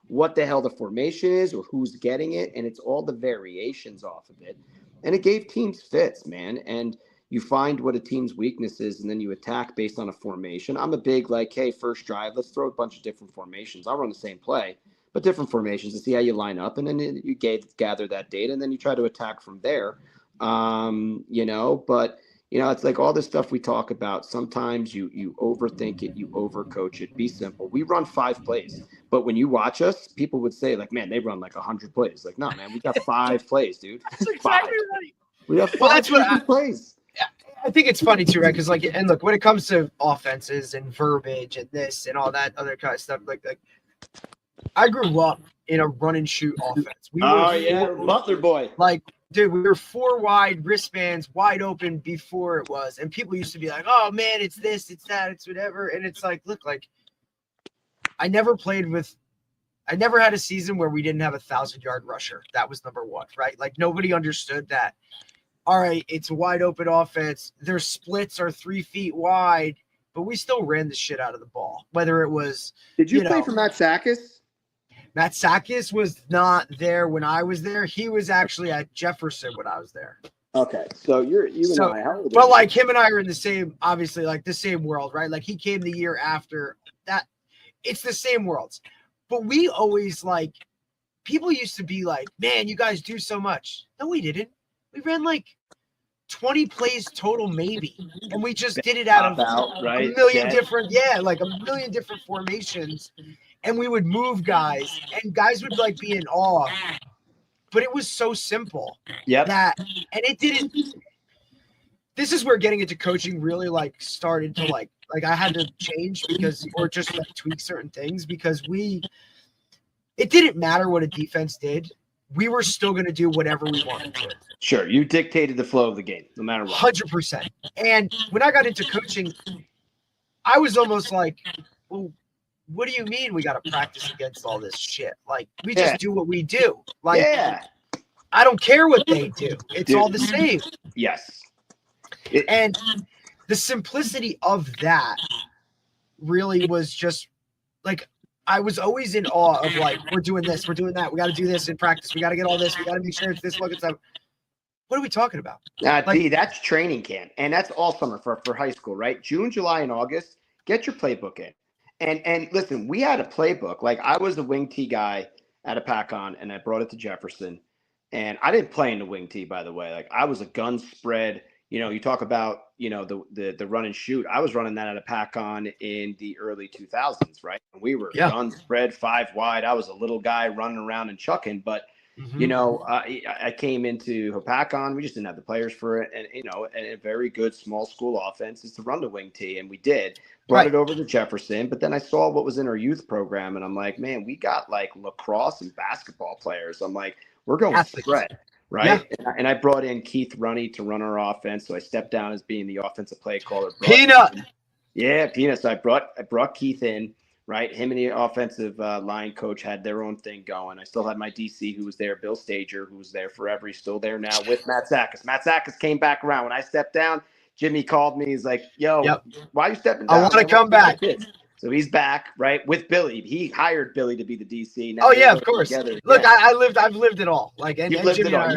what the hell the formation is or who's getting it. And it's all the variations off of it. And it gave teams fits, man. And you find what a team's weakness is, and then you attack based on a formation. I'm a big hey, first drive, let's throw a bunch of different formations. I'll run the same play, but different formations to see how you line up. And then you gather that data, and then you try to attack from there. But it's like all this stuff we talk about. Sometimes you overthink it, you overcoach it. Be simple. We run 5 plays, but when you watch us, people would say like, man, they run like 100 plays. Like, no, man, we got 5 plays, dude. That's exactly right. We have 5 plays. I think it's funny too, right? Because and look, when it comes to offenses and verbiage and this and all that other kind of stuff, like I grew up in a run and shoot offense. Butler boy. Like, dude, we were 4 wide, wristbands wide open before it was, and people used to be like, "Oh man, it's this, it's that, it's whatever." And it's like, look, like I never had a season where we didn't have a 1,000-yard rusher. That was number one, right? Like nobody understood that. All right, it's a wide open offense. Their splits are 3 feet wide, but we still ran the shit out of the ball. Whether it was, did you play for Matt Sakis? Matt Sakis was not there when I was there. He was actually at Jefferson when I was there. Okay, so you and I. How old but like him and I are in the same, obviously, like the same world, right? Like he came the year after that. It's the same worlds, but we always like. People used to be like, "Man, you guys do so much." No, we didn't. We ran like 20 plays total, maybe. And we just did it out of a million different formations. And we would move guys, and guys would like be in awe. But it was so simple. This is where getting into coaching really like started to like I had to change or just like tweak certain things because it didn't matter what a defense did. We were still going to do whatever we wanted to. Sure. You dictated the flow of the game, no matter what. 100%. And when I got into coaching, I was almost like, well, what do you mean we got to practice against all this shit? Like, we just do what we do. Like, I don't care what they do. It's all the same. Yes. And the simplicity of that really was just like, I was always in awe of like, we're doing this, we're doing that. We got to do this in practice. We got to get all this. We got to make sure it's this, look, it's that. What are we talking about? That's training camp. And that's all summer for high school, right? June, July, and August, get your playbook in. And listen, we had a playbook. Like I was a wing tee guy at a Pac-On and I brought it to Jefferson. And I didn't play in the wing tee, by the way. Like I was a gun spread. You talk about, the run and shoot. I was running that at a Pac-On in the early 2000s, right? And we were gun spread 5 wide. I was a little guy running around and chucking, but I came into Pac-On. We just didn't have the players for it. And, a very good small school offense is to run the wing tee. And we did. Brought it over to Jefferson. But then I saw what was in our youth program. And I'm like, man, we got like lacrosse and basketball players. I'm like, we're going spread. Right. Yeah. And I brought in Keith Runney to run our offense. So I stepped down as being the offensive play caller. Peanut. Yeah, Peanut. So I brought Keith in, right? Him and the offensive line coach had their own thing going. I still had my DC who was there, Bill Stager, who was there forever. He's still there now with Matt Sakis. Matt Sakis came back around. When I stepped down, Jimmy called me. He's like, yo, why are you stepping down? I want to come back. So he's back, right, with Billy. He hired Billy to be the DC. Now of course. Together. Look, I've lived it all. Like, and lived Jimmy it all,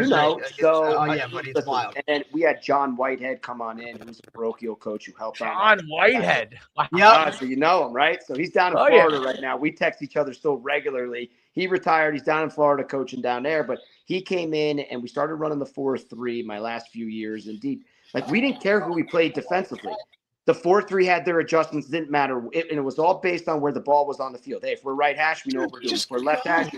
but it's wild. And then we had John Whitehead come on in, who's a parochial coach who helped John Whitehead. Yeah, so you know him, right? So he's down in Florida right now. We text each other still regularly. He retired. He's down in Florida coaching down there, but he came in and we started running the 4-3 my last few years. Indeed, like we didn't care who we played defensively. The 4-3 had their adjustments, didn't matter. And it was all based on where the ball was on the field. Hey, if we're right hash, we know what we're doing. If we're left hash.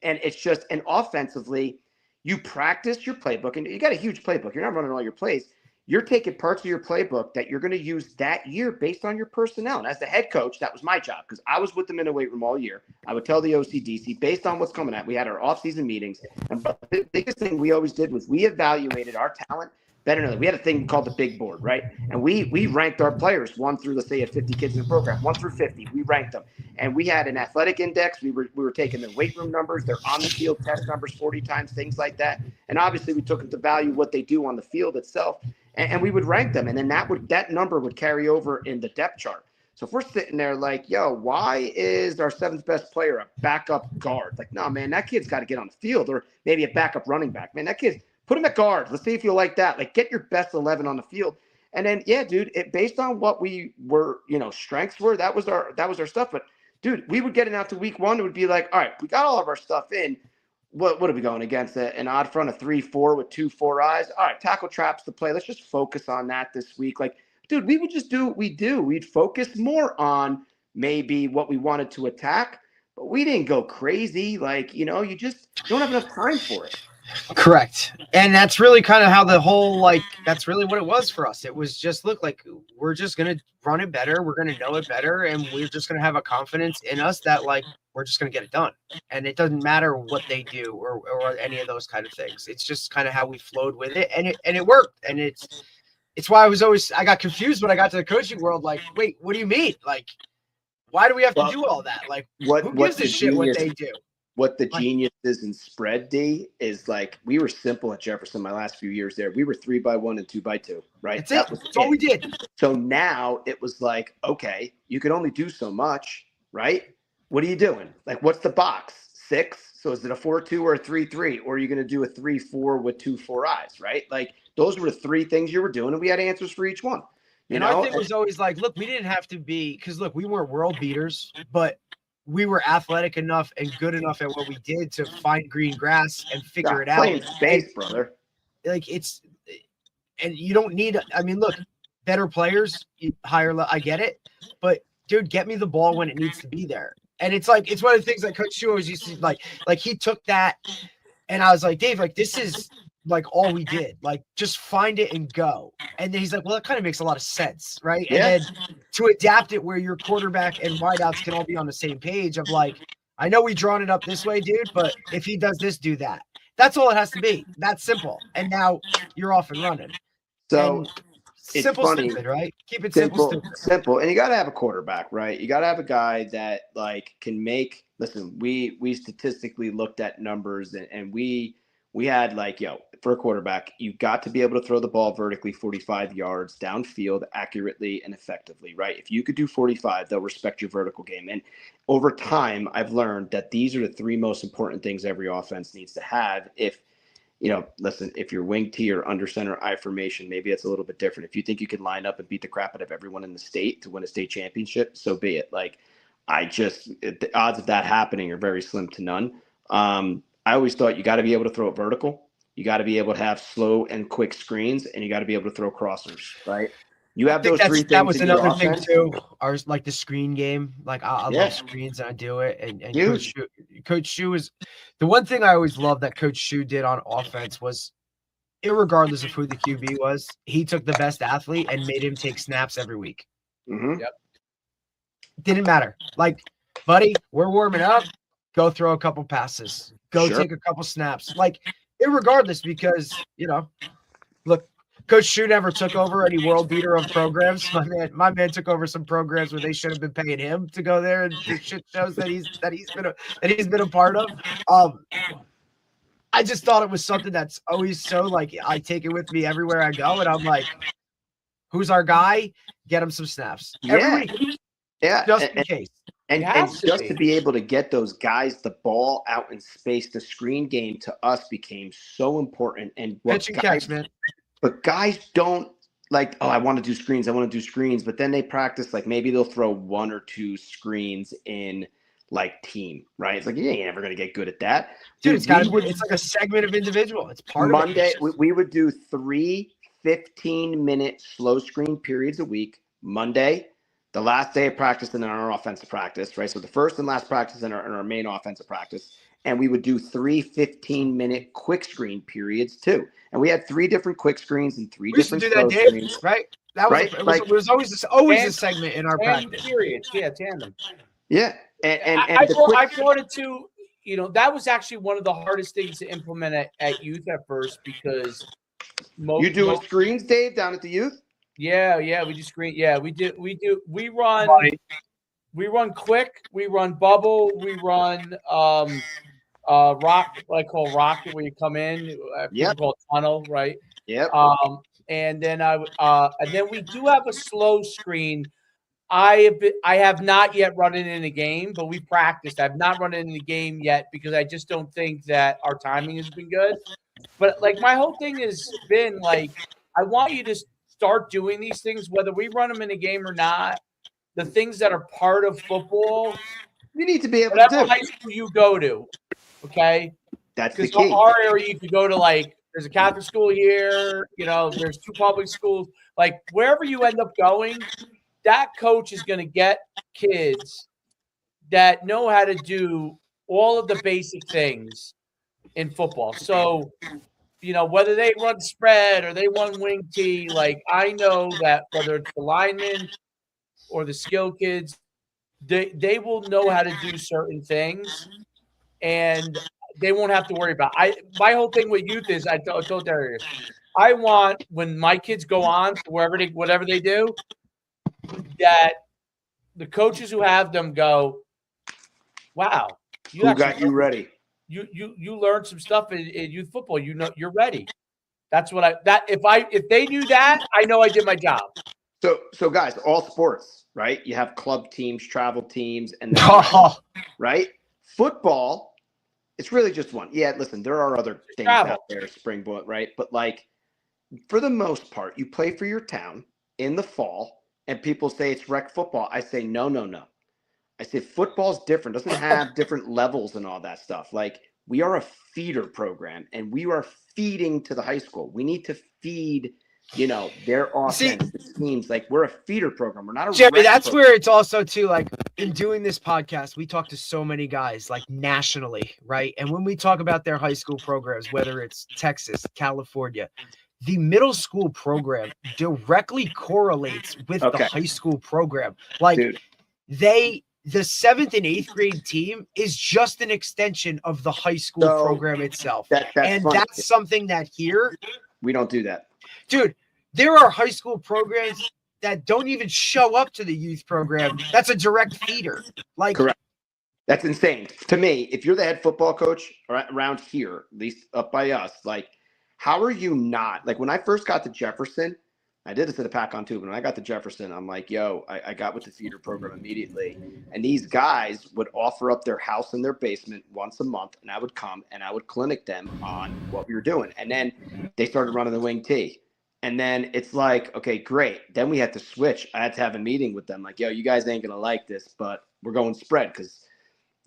And it's just, and offensively, you practice your playbook. And you got a huge playbook. You're not running all your plays. You're taking parts of your playbook that you're going to use that year based on your personnel. And as the head coach, that was my job because I was with them in the weight room all year. I would tell the OCDC based on what's coming at. We had our off-season meetings. And the biggest thing we always did was we evaluated our talent better than we had a thing called the big board, right? And we ranked our players 1 through, let's say, at 50 kids in the program, 1 through 50. We ranked them, and we had an athletic index. We were taking their weight room numbers, their on the field test numbers 40 times, things like that. And obviously, we took into value what they do on the field itself, and we would rank them, and then that number would carry over in the depth chart. So if we're sitting there like, yo, why is our 7th best player a backup guard? Like, no, man, that kid's got to get on the field, or maybe a backup running back. Man, that kid's. Put him at guard. Let's see if you like that. Like, get your best 11 on the field. And then, yeah, dude, based on what we were, strengths were, that was our stuff. But dude, we would get it out to week 1. It would be like, all right, we got all of our stuff in. What are we going against? An odd front of 3-4 with 2-4 eyes. All right, tackle traps to play. Let's just focus on that this week. Like, dude, we would just do what we do. We'd focus more on maybe what we wanted to attack, but we didn't go crazy. Like, you just don't have enough time for it. Correct. And that's really kind of how the whole, that's really what it was for us. It was just, look, like, we're just going to run it better. We're going to know it better. And we're just going to have a confidence in us that, like, we're just going to get it done. And it doesn't matter what they do or any of those kind of things. It's just kind of how we flowed with it. And it worked. And it's why I got confused when I got to the coaching world. Like, wait, what do you mean? Like, why do we have to do all that? Like, who gives a shit what they do? What the genius is in spread, D, is like we were simple at Jefferson my last few years there. We were 3x1 and 2x2, right? That's all we did. So now it was like, okay, you could only do so much, right? What are you doing? Like, what's the box? 6? So is it a 4-2 or a 3-3? Or are you going to do a 3-4 with 2-4 eyes, right? Like, those were the 3 things you were doing, and we had answers for each one. Our thing was always like, look, we didn't have to be, because look, we weren't world beaters, but we were athletic enough and good enough at what we did to find green grass and figure it out. Playing space, brother. Like, and you don't need, I mean, look, better players, I get it, but dude, get me the ball when it needs to be there. And it's like, it's one of the things that Coach Shu always used to like he took that, and I was like, Dave, like, this is like all we did, like, just find it and go. And then he's like, well, that kind of makes a lot of sense, right? Yeah. And then to adapt it where your quarterback and wideouts can all be on the same page of like, I know we drawn it up this way, dude, but if he does this, do that. That's all it has to be. That's simple. And now you're off and running. So and it's simple, funny. stupid, right? Keep it simple. Simple. And you got to have a quarterback, right? You got to have a guy that like can make. Listen, we statistically looked at numbers, and we had like, for a quarterback, you got to be able to throw the ball vertically 45 yards downfield accurately and effectively, right? If you could do 45, they'll respect your vertical game. And over time, I've learned that these are the 3 most important things every offense needs to have. If listen, if you're wing T or under center I formation, maybe it's a little bit different. If you think you can line up and beat the crap out of everyone in the state to win a state championship, so be it. Like, the odds of that happening are very slim to none. I always thought you got to be able to throw it vertical. You got to be able to have slow and quick screens, and you got to be able to throw crossers, right? You have those 3 things. That was another thing too. Ours, like the screen game. Like, I love screens, and I do it. And Coach Shu is the one thing I always loved that Coach Shu did on offense was, irregardless of who the QB was, he took the best athlete and made him take snaps every week. Mm-hmm. Yep. Didn't matter. Like, buddy, we're warming up. Go throw a couple passes. Go take a couple snaps. Like, irregardless, because, look, Coach Shu never took over any world beater of programs. My man took over some programs where they should have been paying him to go there and do shit shows that he's been a part of. I just thought it was something that's always so, like, I take it with me everywhere I go, and I'm like, who's our guy? Get him some snaps every week. Yeah, just in case. And just to be able to get those guys the ball out in space, the screen game to us became so important. And pitch and catch, man. But guys don't like, I want to do screens. But then they practice, like, maybe they'll throw 1 or 2 screens in like team, right? It's like, you ain't never going to get good at that. Dude, it's like a segment of individual. It's part of Monday, we would do 3 15-minute slow screen periods a week. Monday, the last day of practice, and then our offensive practice, right? So the first and last practice in our main offensive practice. And we would do 3 15-minute quick screen periods too. And we had 3 different quick screens and 3 different slow screens. Right? That was right? It was always a segment in our practice. Periods. Yeah, tandem. Yeah. And I brought it to, that was actually one of the hardest things to implement at youth at first, because you doing screens, Dave, down at the youth? Yeah, we do screen. Yeah, we do. We run quick. We run bubble. We run rock. What I call rocket, where you come in. Yep. Called tunnel, right? Yep. And then we do have a slow screen. I have not yet run it in a game, but we practiced. I've not run it in the game yet because I just don't think that our timing has been good. But like, my whole thing has been like, I want you to start doing these things, whether we run them in a game or not. The things that are part of football, You need to be able whatever to do. high school you go to, okay? That's the Because key. our area, you could go to like, there's a Catholic school here, there's 2 public schools. Like wherever you end up going, that coach is going to get kids that know how to do all of the basic things in football. So, whether they run spread or they run wing tee, like I know that whether it's the linemen or the skill kids, they will know how to do certain things, and they won't have to worry about. My whole thing with youth is I told Darius, I want when my kids go on to whatever they do, that the coaches who have them go, wow, Who got you ready? You learned some stuff in youth football. You're ready. That's what if they knew that, I know I did my job. So guys, all sports, right? You have club teams, travel teams, and then right? Football, it's really just one. Yeah, listen, there are other things out there, springboard, right? But like for the most part, you play for your town in the fall, and people say it's rec football. I say no. I say football's different, doesn't have different levels and all that stuff. Like we are a feeder program, and we are feeding to the high school. We need to feed, their offense, the schemes. Like we're a feeder program. We're not a Jeremy, that's program. where it's also too, like in doing this podcast, we talk to so many guys like nationally, right? And when we talk about their high school programs, whether it's Texas, California, the middle school program directly correlates with the high school program. Like Dude. The 7th and 8th grade team is just an extension of the high school program itself. That's something that here we don't do that. Dude, there are high school programs that don't even show up to the youth program. That's a direct feeder. Like correct. That's insane. To me, if you're the head football coach around here, at least up by us, like how are you not? Like when I first got to Jefferson, I did this at the Pack on too, but when I got to Jefferson, I'm like, I got with the feeder program immediately. And these guys would offer up their house in their basement once a month, and I would come and I would clinic them on what we were doing. And then they started running the wing tee. And then it's like, okay, great. Then we had to switch. I had to have a meeting with them like, you guys ain't going to like this, but we're going spread because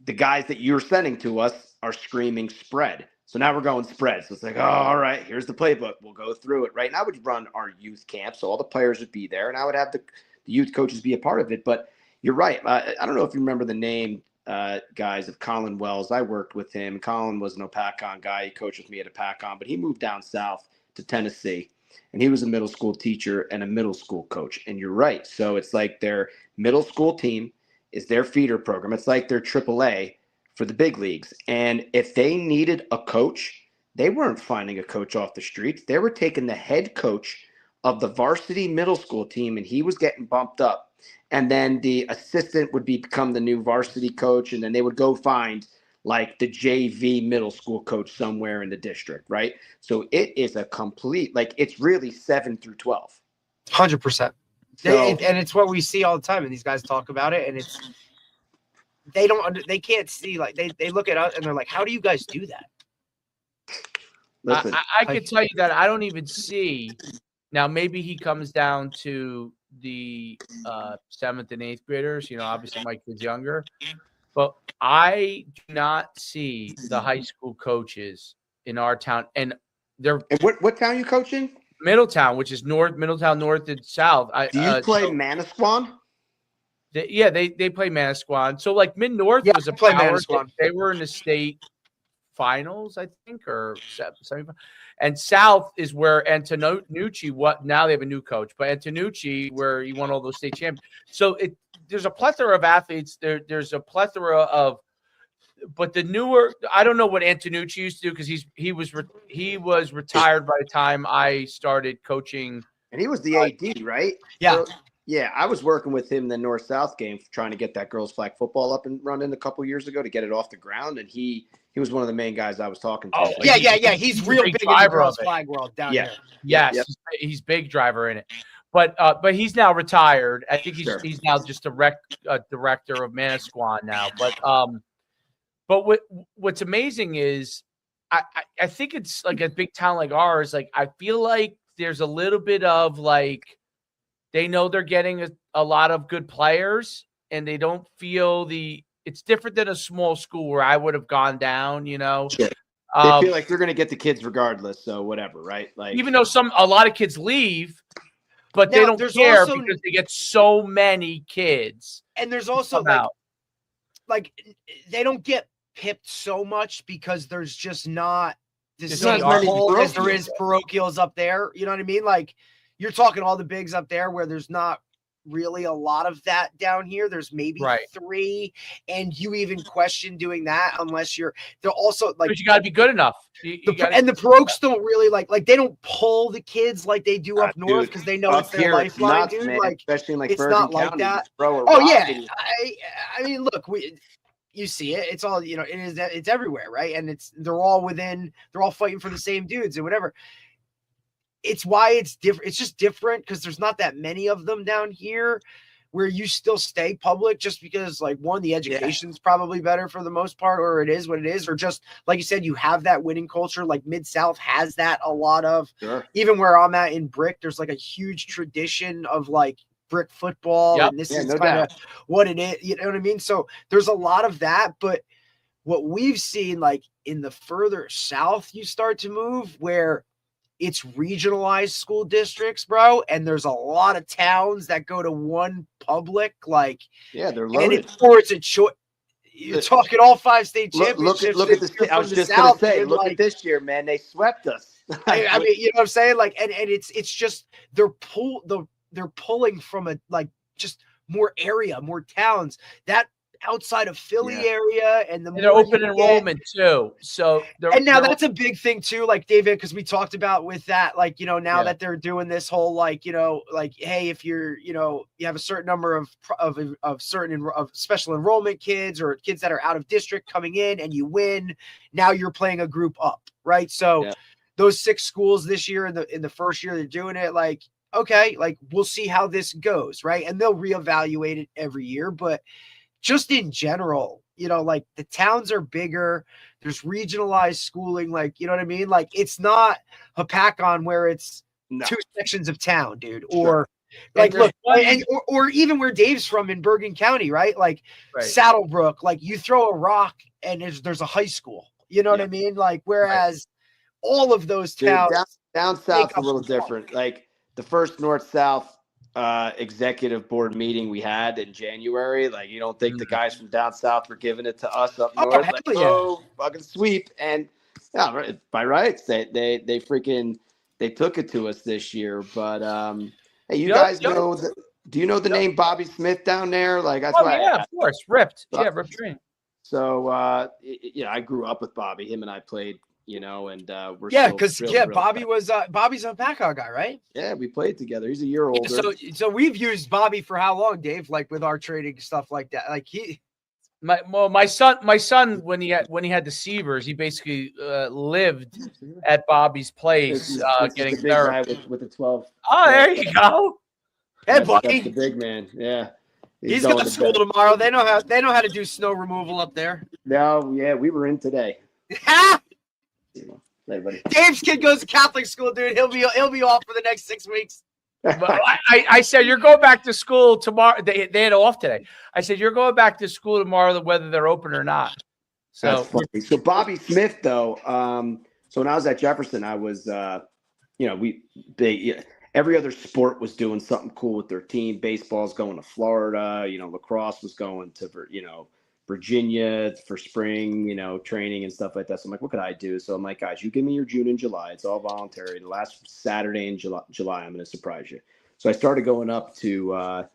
the guys that you're sending to us are screaming spread. So now we're going spread. So it's like, all right, here's the playbook. We'll go through it, right? And I would run our youth camp, so all the players would be there, and I would have the youth coaches be a part of it. But you're right. I don't know if you remember the name, guys, of Colin Wells. I worked with him. Colin was an Opacon guy. He coached with me at Opacon, but he moved down south to Tennessee, and he was a middle school teacher and a middle school coach. And you're right. So it's like their middle school team is their feeder program. It's like their AAA for the big leagues. And if they needed a coach, they weren't finding a coach off the streets. They were taking the head coach of the varsity middle school team, and he was getting bumped up. And then the assistant would become the new varsity coach, and then they would go find like the JV middle school coach somewhere in the district, right? So it is a complete, like it's really 7 through 12. 100%. And it's what we see all the time, and these guys talk about it, and it's they can't see, like they look at us and they're like, how do you guys do that? Listen, I can tell you that I don't even see now. Maybe he comes down to the 7th and 8th graders. Obviously my kid's younger, but I do not see the high school coaches in our town. And they're what town you coaching? Middletown, which is Middletown North and South. Do you play Manasquan? They play Manasquan. So like Mid North was a play power. Manasquan. They were in the state finals, I think, or semifinals. And South is where Antonucci. Now they have a new coach, but Antonucci, where he won all those state champions. So there's a plethora of athletes. There's a plethora of, but the newer. I don't know what Antonucci used to do because he was retired by the time I started coaching. And he was the AD, right? Yeah. So, yeah, I was working with him in the North-South game, trying to get that girls' flag football up and running a couple years ago to get it off the ground, and he was one of the main guys I was talking to. Oh, yeah. He's real big in the girls' flag world down here. Yes, yep. He's big driver in it, but he's now retired. I think he's now just a director of Manasquan now. But what's amazing is I think it's like a big town like ours. Like I feel like there's a little bit of like. They know they're getting a lot of good players, and they don't feel It's different than a small school where I would have gone down, you know. Sure. They feel like they're going to get the kids regardless, so whatever, right? Like, even though a lot of kids leave, but Now, they don't there's care also- because they get so many kids. And there's also come out. like they don't get pipped so much because there's just not the There's same not as many pull as there parochials. is parochials up there. You know what I mean? Like you're talking all the bigs up there where there's not really a lot of that down here. There's maybe Right. 3, and you even question doing that unless they're also like But you got to be good enough. You gotta- and the Parochs don't really like they don't pull the kids like they do up north dude, because they know up it's their here, it's lifeline, nuts, dude. man, Like especially in like it's Bergen not like County, that. you throw a Oh rock yeah, and- I mean, look, you see it. It's all it's everywhere, right? And they're all fighting for the same dudes and whatever. It's why it's different. It's just different because there's not that many of them down here where you still stay public just because like one, the education's probably better for the most part, or it is what it is, or just like you said, you have that winning culture. Like Mid-South has that a lot of. Sure. Even where I'm at in Brick, there's like a huge tradition of like brick football, Yep. and this Yeah, is no kind of doubt. what it is. You know what I mean? So there's a lot of that, but what we've seen like in the further south you start to move where it's regionalized school districts, bro, and there's a lot of towns that go to one public, like Yeah, they're and loaded. it's a choice. You're talking all 5 state championships. Look at this year the. I was from the just going to South, say, dude, look like, at this year, man. They swept us. I mean, you know what I'm saying? Like, and it's just they're pulling from a like just more area, more towns that outside of Philly area, and the and they're more open you enrollment too. So and now that's a big thing too, like David, because we talked about with that, like, you know, now Yeah. that they're doing this whole, like, you know, like, hey, if you're, you know, you have a certain number of special enrollment kids or kids that are out of district coming in and you win, now you're playing a group up, right? So Yeah. those 6 schools this year in the first year they're doing it, like, okay, like we'll see how this goes, right? And they'll reevaluate it every year, but just in general, you know, like the towns are bigger. There's regionalized schooling, like, you know what I mean? Like it's not Hapakon where it's No. 2 sections of town, dude. Sure. Or like, there's look, or even where Dave's from in Bergen County, right? Like Right. Saddlebrook, like you throw a rock and there's a high school. You know what I mean? Like whereas all of those Dude, towns down south's a little different. Like the first North-South executive board meeting we had in January, like you don't think the guys from down south were giving it to us up north, hell like yeah. oh fucking sweep, and yeah, right, by rights they freaking they took it to us this year. But hey, you guys know do you know the name Bobby Smith down there? Like that's why yeah, of course, ripped green. So you know, I grew up with Bobby. Him and I played, you know, and we're because real Bobby tight. was Bobby's a Hapakon guy, right? Yeah, we played together. He's a year older. So we've used Bobby for how long, Dave? Like with our trading stuff like that. Like My son when he had the Seavers, he basically lived at Bobby's place, This is getting the big guy therapy. with the 12. Oh, there you go. hey, That's the buddy, big man. Yeah. he's going got to school bed. tomorrow. They know how to do snow removal up there. No, yeah, we were in today. Hey, buddy. Dave's kid goes to Catholic school, dude. He'll be off for the next 6 weeks. But I said you're going back to school tomorrow. They had off today. I said you're going back to school tomorrow, whether they're open or not. So That's funny. So Bobby Smith, though. So when I was at Jefferson, I was, you know, every other sport was doing something cool with their team. Baseball's going to Florida. You know, lacrosse was going to, you know, Virginia for spring, you know, training and stuff like that. So I'm like, what could I do? So I'm like, guys, you give me your June and July. It's all voluntary. The last Saturday in July, I'm going to surprise you. So I started going up to,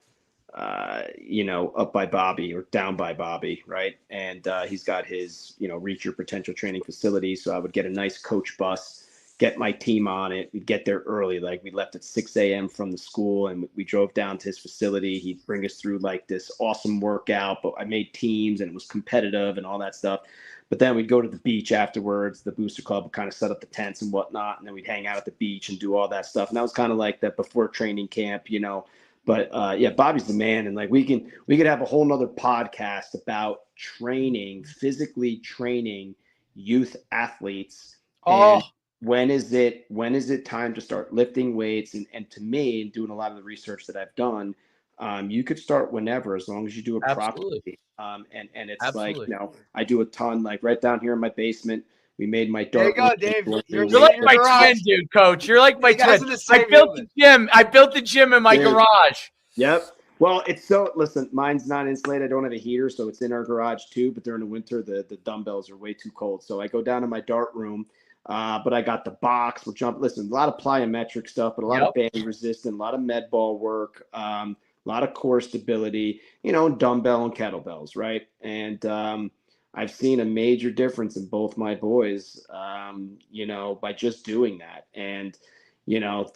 you know, up by Bobby or down by Bobby, right? And he's got his, you know, reach your potential training facility. So I would get a nice coach bus, get my team on it. We'd get there early. Like we left at 6 a.m. from the school and we drove down to his facility. He'd bring us through like this awesome workout, but I made teams and it was competitive and all that stuff. But then we'd go to the beach afterwards. The booster club would kind of set up the tents and whatnot. And then we'd hang out at the beach and do all that stuff. And that was kind of like that before training camp, you know. But yeah, Bobby's the man. And like we could have a whole nother podcast about training, physically training youth athletes. And when is it time to start lifting weights? And to me, and doing a lot of the research that I've done, You could start whenever, as long as you do it Absolutely. properly. And it's Absolutely. like, you know, I do a ton, like right down here in my basement. We made my There you dart. go, Dave. You're like my twin, dude, Coach. You're like my You guys twin. are the same I built human. the gym. I built the gym in my Dude. garage. Yep. Well, it's so, listen, mine's not insulated. I don't have a heater, so it's in our garage too. But during the winter, the dumbbells are way too cold. So I go down to my dart room. But I got the box. We're jumping. Listen, a lot of plyometric stuff, but a lot of band resistant, a lot of med ball work, a lot of core stability, you know, dumbbell and kettlebells, right? And I've seen a major difference in both my boys, you know, by just doing that. And you know,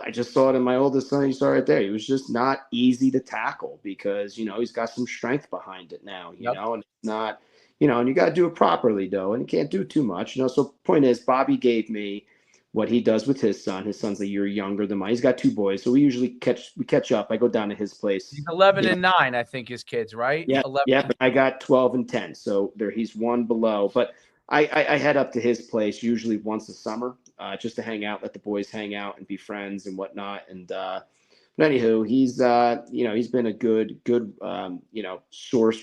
I just saw it in my oldest son. You saw right there. He was just not easy to tackle because, you know, he's got some strength behind it now, you know, and it's not, you know, and you got to do it properly though. And you can't do too much, you know? So point is, Bobby gave me what he does with his son. His son's a year younger than mine. He's got 2 boys. So we usually catch up. I go down to his place. He's 11 and 9, I think, his kids, right? Yeah. 11. Yeah. But I got 12 and 10. So he's 1 below, but I head up to his place usually once a summer, just to hang out, let the boys hang out and be friends and whatnot. And but anywho, he's you know, he's been a good you know,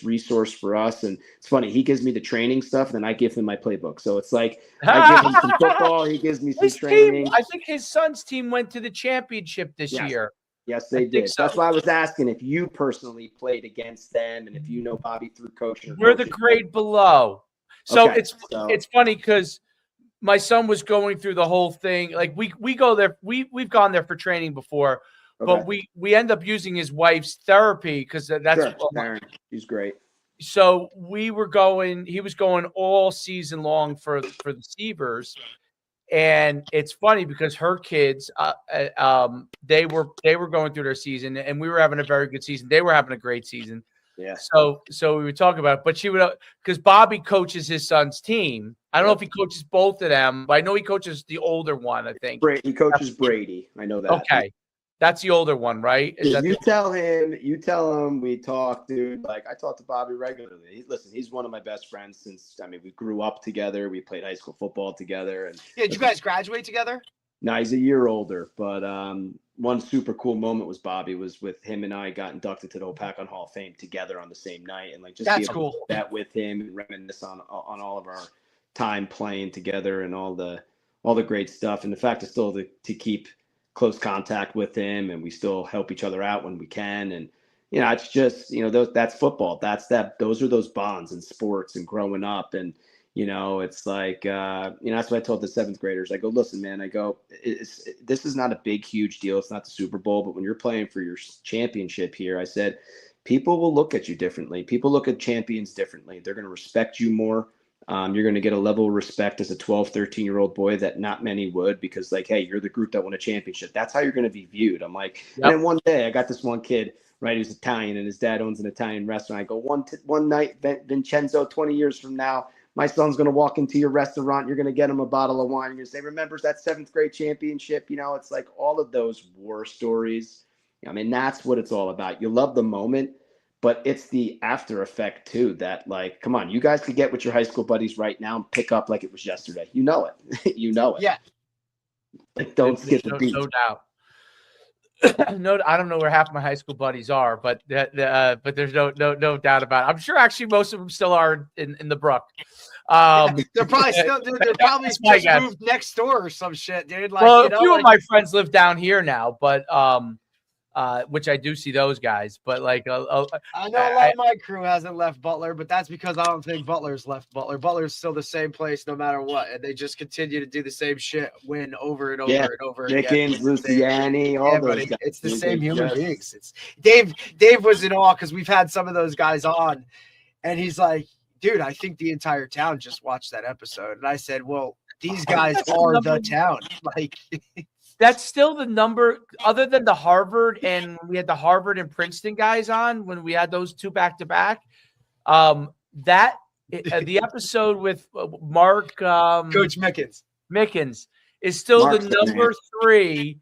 resource for us. And it's funny, he gives me the training stuff, and then I give him my playbook. So it's like I give him some football, he gives me some His training. team, I think his son's team went to the championship this year. Yes, they think did. so. That's why I was asking if you personally played against them and if you know Bobby through coaching. We're the grade below. So Okay, it's funny because my son was going through the whole thing. Like we go there, we've gone there for training before, but we end up using his wife's therapy because that's he's great. So he was going all season long for the Seavers. And it's funny because her kids, they were going through their season, and we were having a very good season. They were having a great season. Yeah. So we would talk about it, but she would, because Bobby coaches his son's team. I don't know if he coaches both of them, but I know he coaches the older one. I think he coaches Brady. I know that. Okay, that's the older one, right? Tell him we talk, dude. Like I talk to Bobby regularly. Listen, he's one of my best friends since we grew up together. We played high school football together. And did you guys graduate together? No, he's a year older, but one super cool moment was Bobby was with him and I got inducted to the Opakon Hall of Fame together on the same night, and like just that's be able to do that with him and reminisce on all of our time playing together and all the great stuff, and the fact is still to keep close contact with him, and we still help each other out when we can, and you know it's just that's football. Those are those bonds in sports and growing up. And you know, it's like, that's what I told the 7th graders. I go, listen, man, this is not a big, huge deal. It's not the Super Bowl, but when you're playing for your championship here, I said, people will look at you differently. People look at champions differently. They're going to respect you more. You're going to get a level of respect as a 12, 13-year-old boy that not many would, because like, hey, you're the group that won a championship. That's how you're going to be viewed. I'm like, And then one day I got this one kid, right? He was Italian and his dad owns an Italian restaurant. I go, one night, Vincenzo, 20 years from now, my son's going to walk into your restaurant. You're going to get him a bottle of wine. You're going to say, remembers that 7th grade championship? You know, it's like all of those war stories. I mean, that's what it's all about. You love the moment, but it's the after effect too, that like, come on, you guys could get with your high school buddies right now and pick up like it was yesterday. You know it. You know it. Yeah. Like, don't skip the beat. No doubt. No, I don't know where half my high school buddies are, but there's no doubt about it. I'm sure actually most of them still are in the Brook. They're probably still, dude, they're probably just moved next door or some shit, dude. Like, well, a few of my friends live down here now, but which I do see those guys, but like I know a lot of my crew hasn't left Butler, but that's because I don't think Butler's left Butler. Butler's still the same place no matter what, and they just continue to do the same shit, win over and over and over again. Dickens, Luciani, all those guys. It's the same human beings. It's Dave was in awe because we've had some of those guys on, and he's like, dude, I think the entire town just watched that episode. And I said, well, these guys are the town. Like, that's still the number, other than the Harvard, and we had the Harvard and Princeton guys on when we had those 2 back to back. The episode with Mark, Coach Mickens is still the number 3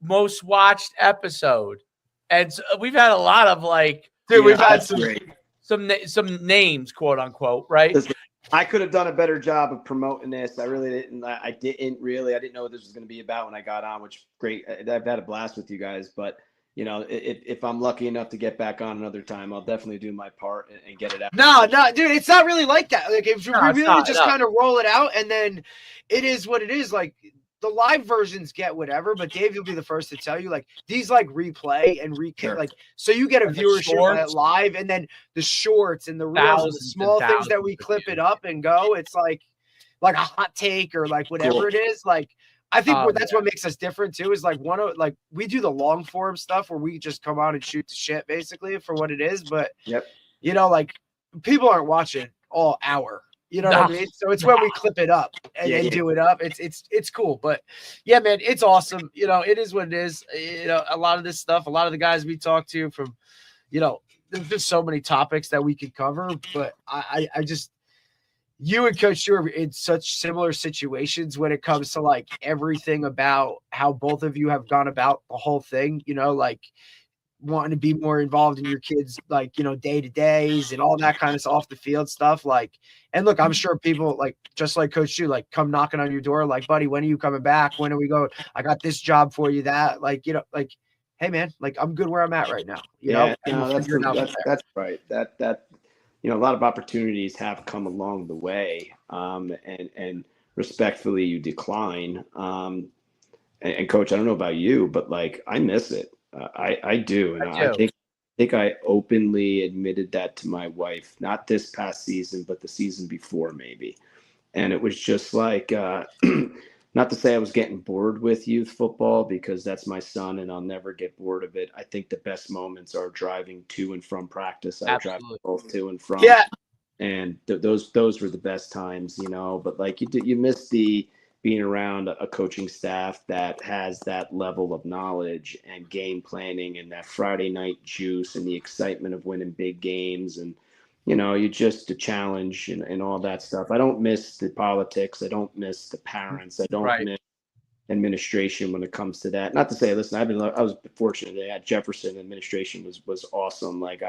most watched episode, and so we've had a lot of like, dude, we've had some names, quote unquote, right? I could have done a better job of promoting this. I really didn't. I didn't know what this was going to be about when I got on, which great. I've had a blast with you guys, but if I'm lucky enough to get back on another time, I'll definitely do my part and get it out. No, dude, it's not really like that. Like if we really just not. kind of roll it out, and then it is what it is. Like the live versions get whatever, but Dave, you'll be the first to tell you, like these like replay and Sure. like so you get a And the viewership at shorts. live, and then the shorts and the reels and the Thousands and small things that we thousands of clip views. it up and go. It's like a hot take or like whatever Cool. it is. Like I think that's Yeah. what makes us different too. Is like we do the long form stuff where we just come out and shoot the shit basically for what it is, but Yep. like people aren't watching all hour. You know what I mean? So it's when we clip it up and then do it up. It's cool. But yeah, man, it's awesome. It is what it is. A lot of this stuff, a lot of the guys we talk to from, there's just so many topics that we could cover. But I just, you and Coach Stewart are in such similar situations when it comes to like everything about how both of you have gone about the whole thing, like wanting to be more involved in your kids, like, day to days and all that kind of off the field stuff. Like, and look, I'm sure people like, just like Coach Stu, like come knocking on your door, like, buddy, when are you coming back? When are we going? I got this job for you, that like, like, hey man, like I'm good where I'm at right now. Yeah, and no, we'll that's figure it out from there. that's right. That a lot of opportunities have come along the way, and respectfully, you decline. And Coach, I don't know about you, but like I miss it. I do, and I think I openly admitted that to my wife, not this past season, but the season before maybe. And it was just like, not to say I was getting bored with youth football because that's my son and I'll never get bored of it. I think the best moments are driving to and from practice. I drive both to and from. Yeah. And those were the best times, but like you miss being around a coaching staff that has that level of knowledge and game planning and that Friday night juice and the excitement of winning big games. And, you just the challenge and all that stuff. I don't miss the politics. I don't miss the parents. I don't miss administration when it comes to that. Not to say, listen, I was fortunate at Jefferson. Administration was awesome. Like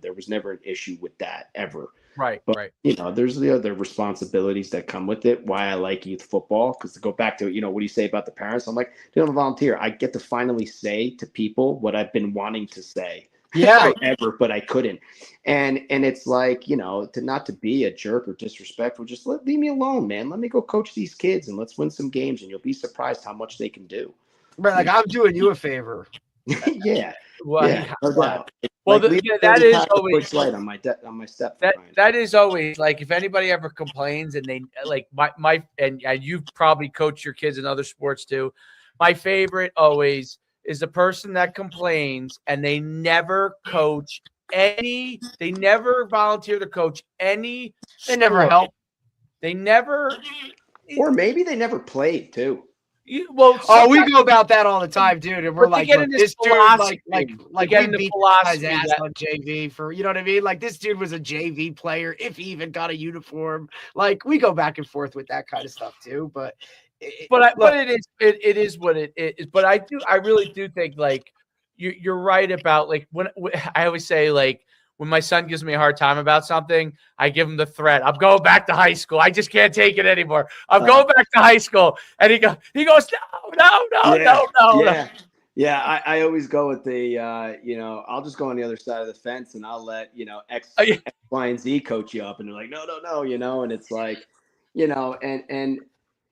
there was never an issue with that ever. Right. There's the other responsibilities that come with it. Why I like youth football, because to go back to what do you say about the parents? I'm like, I'm a volunteer. I get to finally say to people what I've been wanting to say. Yeah. Forever, but I couldn't. And it's like, to not to be a jerk or disrespectful, just leave me alone, man. Let me go coach these kids and let's win some games, and you'll be surprised how much they can do. Right, like I'm doing you a favor. Yeah. Well, yeah, no doubt. Well, Like, that is always light on my step. That is always like if anybody ever complains and they like my and you've probably coached your kids in other sports too. My favorite always is the person that complains and they never coach they never volunteer to coach any. They never help. They never, or maybe they never played too. We go about that all the time, dude. And we're like, look, this dude, like we beat guy's ass on JV for, you know what I mean? Like this dude was a JV player if he even got a uniform. Like we go back and forth with that kind of stuff too. But it is what it is. But I really do think like you're right about like when I always say like when my son gives me a hard time about something, I give him the threat. I'm going back to high school. I just can't take it anymore. I'm going back to high school. And he goes, no. Yeah, I always go with the, I'll just go on the other side of the fence and I'll let, X, Y, and Z coach you up. And they're like, no. And it's like, and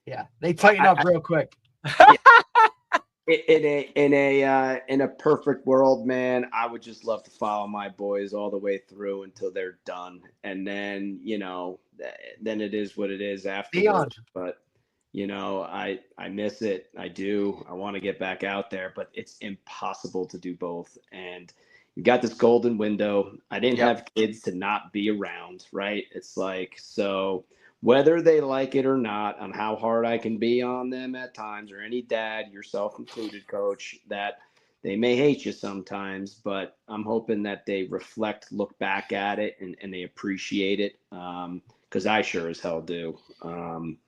yeah, they tighten up real quick. In a perfect world, man, I would just love to follow my boys all the way through until they're done, and then then it is what it is afterwards. But I miss it. I do. I want to get back out there, but it's impossible to do both. And you got this golden window. I didn't have kids to not be around, right? It's like so. Whether they like it or not, on how hard I can be on them at times, or any dad, yourself included, Coach, that they may hate you sometimes, but I'm hoping that they reflect, look back at it, and they appreciate it, because I sure as hell do. And,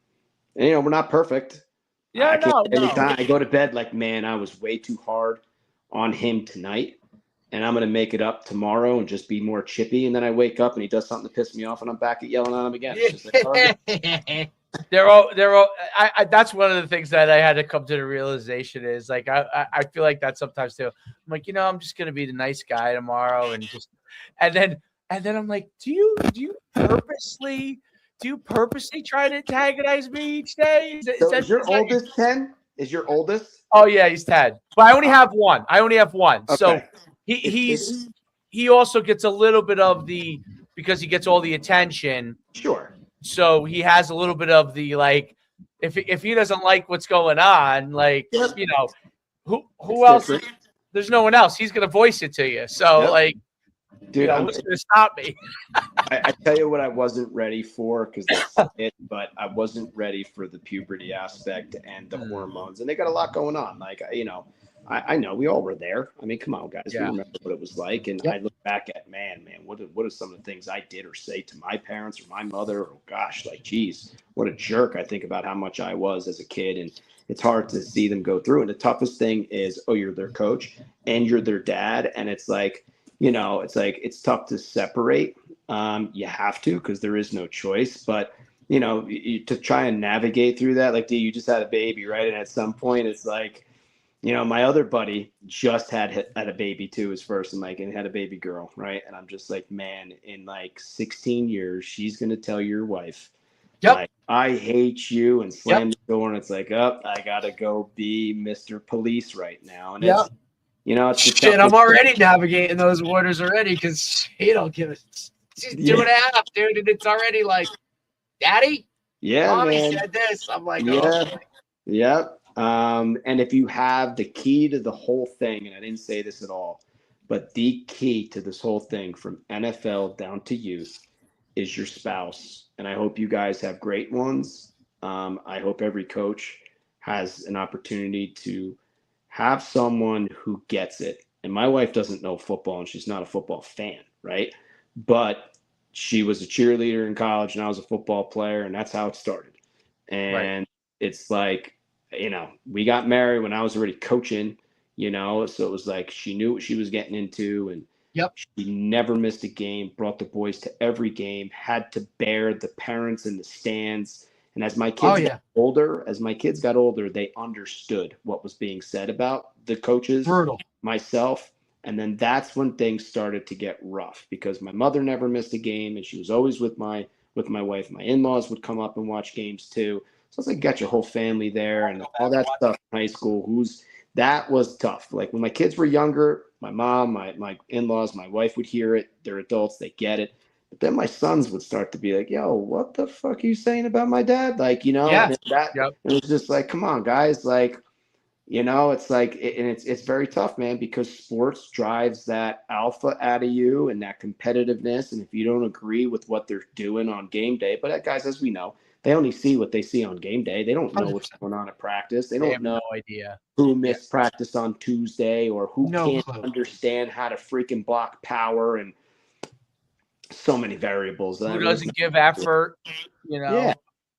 we're not perfect. Yeah, anytime I go to bed, like, man, I was way too hard on him tonight. And I'm going to make it up tomorrow and just be more chippy. And then I wake up and he does something to piss me off and I'm back at yelling at him again. It's just like, That's one of the things that I had to come to the realization is like, I feel like that sometimes too. I'm like, I'm just going to be the nice guy tomorrow. And then I'm like, do you purposely try to antagonize me each day? Is your oldest 10? Is your oldest? Oh yeah, he's 10. But I only have one. Okay. So he also gets a little bit of because he gets all the attention. Sure. So he has a little bit of the like, if he doesn't like what's going on, like who else? Different. There's no one else. He's gonna voice it to you. So like, dude, who's gonna stop me? I tell you what, I wasn't ready for because that's it. But I wasn't ready for the puberty aspect and the hormones, and they got a lot going on. Like I know we all were there. I mean, come on, guys, we remember what it was like. And I look back at, man, what are some of the things I did or say to my parents or my mother? Oh gosh, like, geez, what a jerk. I think about how much I was as a kid, and it's hard to see them go through. And the toughest thing is, you're their coach and you're their dad. And it's like, it's tough to separate. You have to, because there is no choice, but to try and navigate through that, like, you just had a baby, right? And at some point it's like, my other buddy just had a baby too, his first, and had a baby girl, right? And I'm just like, man, in like 16 years, she's gonna tell your wife, like, I hate you, and slam the door, and it's like, I gotta go be Mr. Police right now. And it's shit, I'm already navigating those waters already because she don't give it. She's 2.5, dude, and it's already like, Daddy, Mommy said this. I'm like, and if you have the key to the whole thing, and I didn't say this at all, but the key to this whole thing from NFL down to youth is your spouse. And I hope you guys have great ones. I hope every coach has an opportunity to have someone who gets it. And my wife doesn't know football, and she's not a football fan, right? But she was a cheerleader in college, and I was a football player, and that's how it started. And it's like, we got married when I was already coaching, so it was like she knew what she was getting into, and she never missed a game, brought the boys to every game, had to bear the parents in the stands. And as my kids got older, they understood what was being said about the coaches, myself. And then that's when things started to get rough, because my mother never missed a game, and she was always with my wife. My in-laws would come up and watch games too. So it's like, got your whole family there and all that stuff in high school. That was tough. Like, when my kids were younger, my mom, my in-laws, my wife would hear it. They're adults, they get it. But then my sons would start to be like, yo, what the fuck are you saying about my dad? Like, and it was just like, come on, guys. Like, it's like, and it's very tough, man, because sports drives that alpha out of you and that competitiveness. And if you don't agree with what they're doing on game day, but guys, as we know, they only see what they see on game day. They don't know what's going on at practice. They don't know no idea who missed practice on Tuesday, or who can't understand how to freaking block power, and so many variables. Who doesn't give effort,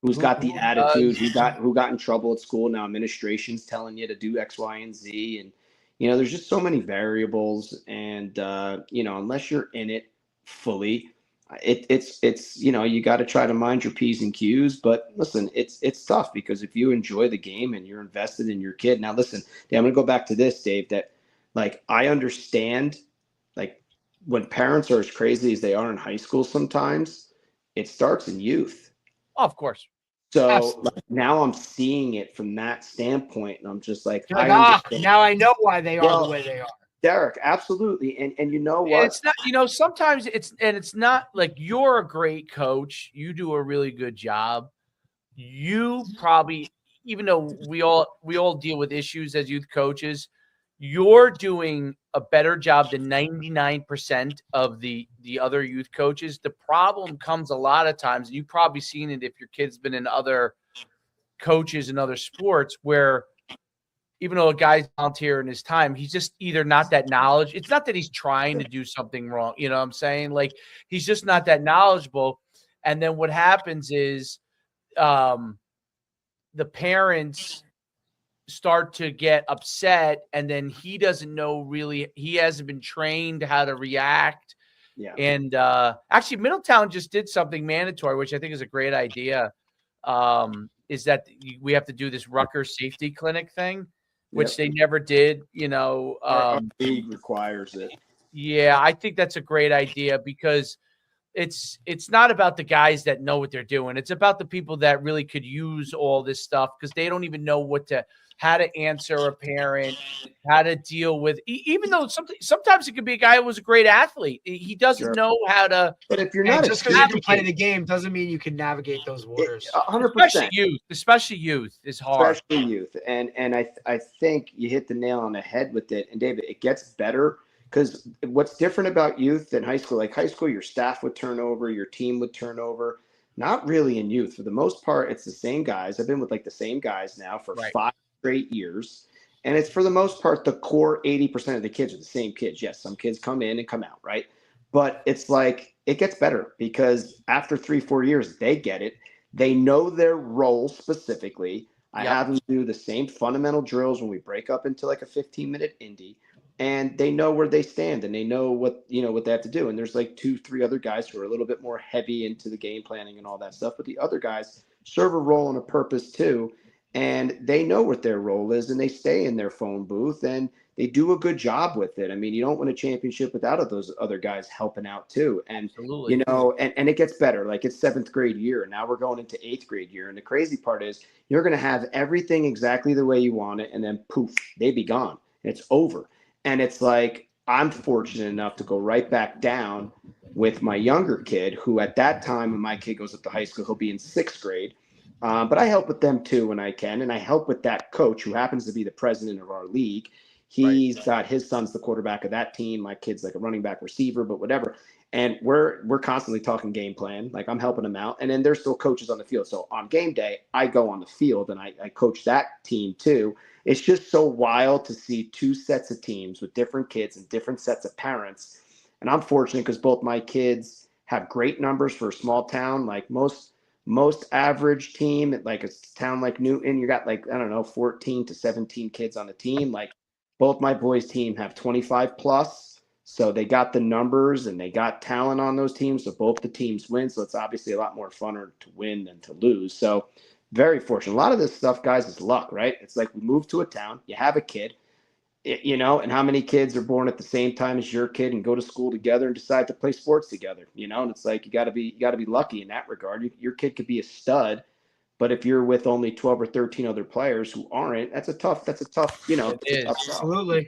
who's got the attitude, who got in trouble at school. Now administration's telling you to do X, Y, and Z. And, there's just so many variables. And, unless you're in it fully, it's you got to try to mind your P's and Q's. But listen, it's tough, because if you enjoy the game and you're invested in your kid. Now, listen, I'm going to go back to this, Dave, that, like, I understand, like, when parents are as crazy as they are in high school, sometimes it starts in youth. Oh, of course. So now I'm seeing it from that standpoint, and I'm just like, now I know why they are the way they are. Derek, absolutely. And you know what? It's not, sometimes it's not like, you're a great coach. You do a really good job. You probably, even though we all deal with issues as youth coaches, you're doing a better job than 99% of the other youth coaches. The problem comes a lot of times, and you've probably seen it if your kid's been in other coaches in other sports, where even though a guy's volunteering his time, he's just either not that knowledge. It's not that he's trying to do something wrong. You know what I'm saying? Like, he's just not that knowledgeable. And then what happens is the parents start to get upset, and then he doesn't know really, he hasn't been trained how to react. And actually Middletown just did something mandatory, which I think is a great idea, is that we have to do this Rutgers safety clinic thing, which they never did, Our league requires it. Yeah, I think that's a great idea because it's not about the guys that know what they're doing. It's about the people that really could use all this stuff because they don't even know how to answer a parent, how to deal with, even though sometimes it could be a guy who was a great athlete. He doesn't know how to. But if you're not just because you can play the game doesn't mean you can navigate those waters. 100%. Especially youth is hard. Especially youth. And I think you hit the nail on the head with it. And David, it gets better because what's different about youth than high school, like high school, your staff would turn over, your team would turn over. Not really in youth. For the most part, it's the same guys. I've been with like the same guys now for 5 straight years. And it's for the most part, the core 80% of the kids are the same kids. Yes, some kids come in and come out, right? But it's like it gets better because after 3-4 years, they get it. They know their role specifically. I have them do the same fundamental drills when we break up into like a 15-minute indie. And they know where they stand and they know what they have to do. And there's like 2-3 other guys who are a little bit more heavy into the game planning and all that stuff. But the other guys serve a role and a purpose too. And they know what their role is and they stay in their phone booth and they do a good job with it. I mean, you don't win a championship without those other guys helping out too. And, Absolutely. And it gets better. Like it's 7th grade year. And now we're going into 8th grade year. And the crazy part is you're going to have everything exactly the way you want it. And then poof, they be gone. It's over. And it's like, I'm fortunate enough to go right back down with my younger kid, who at that time, when my kid goes up to high school, he'll be in 6th grade. But I help with them too when I can. And I help with that coach who happens to be the president of our league. He's got his son's the quarterback of that team. My kid's like a running back receiver, but whatever. And we're constantly talking game plan. Like I'm helping them out. And then there's still coaches on the field. So on game day, I go on the field and I coach that team too. It's just so wild to see 2 sets of teams with different kids and different sets of parents. And I'm fortunate because both my kids have great numbers for a small town. Like most average team at like a town like Newton, you got like, I don't know, 14 to 17 kids on the team. Like both my boys' team have 25 plus. So they got the numbers and they got talent on those teams. So both the teams win. So it's obviously a lot more funner to win than to lose. So very fortunate. A lot of this stuff, guys, is luck, right? It's like we move to a town, you have a kid, and how many kids are born at the same time as your kid and go to school together and decide to play sports together, and it's like you got to be lucky in that regard. Your kid could be a stud, but if you're with only 12 or 13 other players who aren't, that's a tough, Absolutely.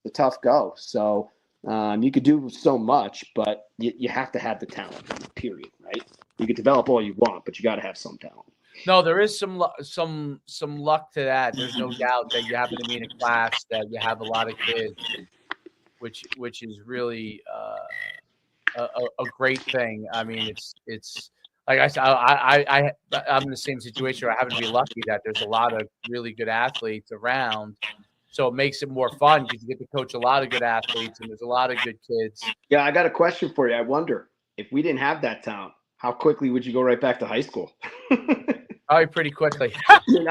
It's a tough go. So you could do so much, but you have to have the talent, period, right? You can develop all you want, but you got to have some talent. No, there is some luck to that. There's no doubt that you happen to be in a class that you have a lot of kids, which is really a great thing. I mean, it's like I said, I'm in the same situation where I happen to be lucky that there's a lot of really good athletes around. So it makes it more fun because you get to coach a lot of good athletes and there's a lot of good kids. Yeah, I got a question for you. I wonder if we didn't have that talent, how quickly would you go right back to high school? Probably pretty quickly. Like,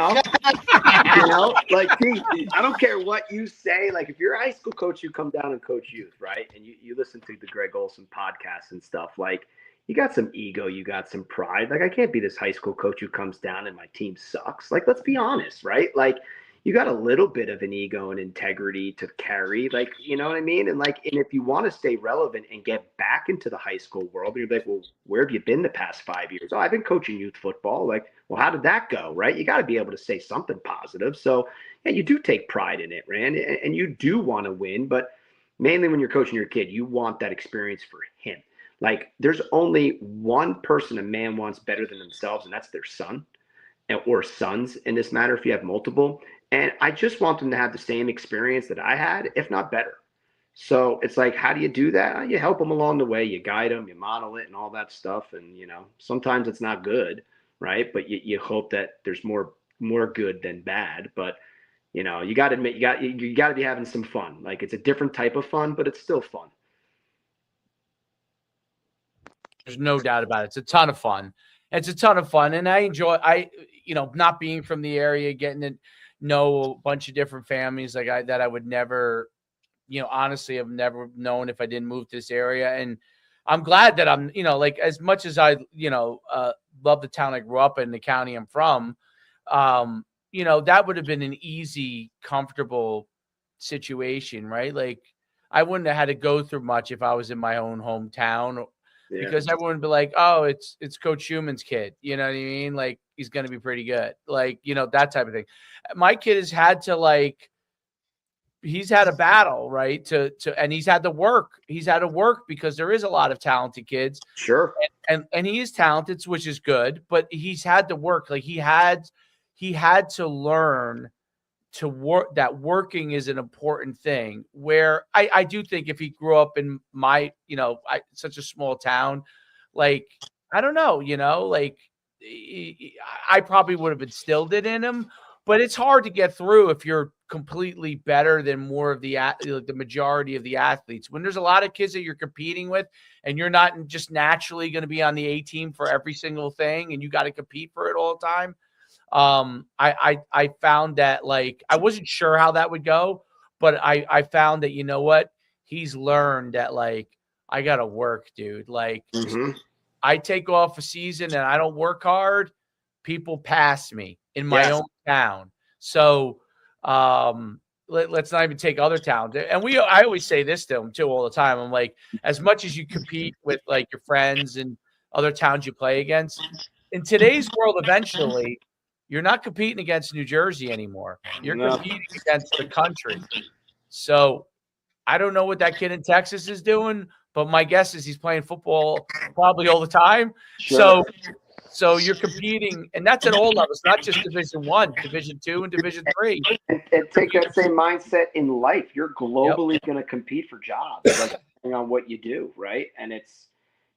I don't care what you say. Like, if you're a high school coach, you come down and coach youth, right? And you listen to the Greg Olson podcast and stuff. Like, you got some ego, you got some pride. Like, I can't be this high school coach who comes down and my team sucks. Like, let's be honest, right? Like, you got a little bit of an ego and integrity to carry, like, you know what I mean? And if you want to stay relevant and get back into the high school world, you're like, well, where have you been the past 5 years? Oh, I've been coaching youth football. Like, well, how did that go? Right? You got to be able to say something positive. So yeah, you do take pride in it, Rand, and you do want to win, but mainly when you're coaching your kid, you want that experience for him. Like, there's only one person a man wants better than themselves, and that's their son or sons in this matter, if you have multiple. And I just want them to have the same experience that I had, if not better. So it's like, how do you do that? You help them along the way. You guide them, you model it and all that stuff. And, sometimes it's not good, right? But you hope that there's more good than bad. But, you got to admit, you got to be having some fun. Like, it's a different type of fun, but it's still fun. There's no doubt about it. It's a ton of fun. And I enjoy, not being from the area, getting to know a bunch of different families that I would never, honestly, have never known if I didn't move to this area. And I'm glad that I'm, like as much as I, love the town I grew up in, the county I'm from, that would have been an easy, comfortable situation, right? Like I wouldn't have had to go through much if I was in my own hometown because everyone would be like, oh, it's Coach Schumann's kid. You know what I mean? Like he's going to be pretty good. Like, that type of thing. My kid has had to he's had a battle, right? And he's had to work. He's had to work because there is a lot of talented kids. Sure. And he is talented, which is good, but he's had to work. Like he had to learn to work, that working is an important thing, where I do think if he grew up in my, such a small town, like, I don't know, like I probably would have instilled it in him, but it's hard to get through if you're completely better than more of the majority of the athletes. When there's a lot of kids that you're competing with and you're not just naturally going to be on the A team for every single thing and you got to compete for it all the time. I found that I wasn't sure how that would go, but I found that, what, he's learned that I got to work, dude. I take off a season and I don't work hard, people pass me in my own town. So let's not even take other towns. And I always say this to them too all the time. I'm like, as much as you compete with your friends and other towns you play against, in today's world, eventually you're not competing against New Jersey anymore. You're competing against the country. So I don't know what that kid in Texas is doing, but my guess is he's playing football probably all the time. Sure. So you're competing, and that's at all levels, not just Division I, Division II, and Division III. And take that same mindset in life. You're globally going to compete for jobs, depending on what you do, right? And it's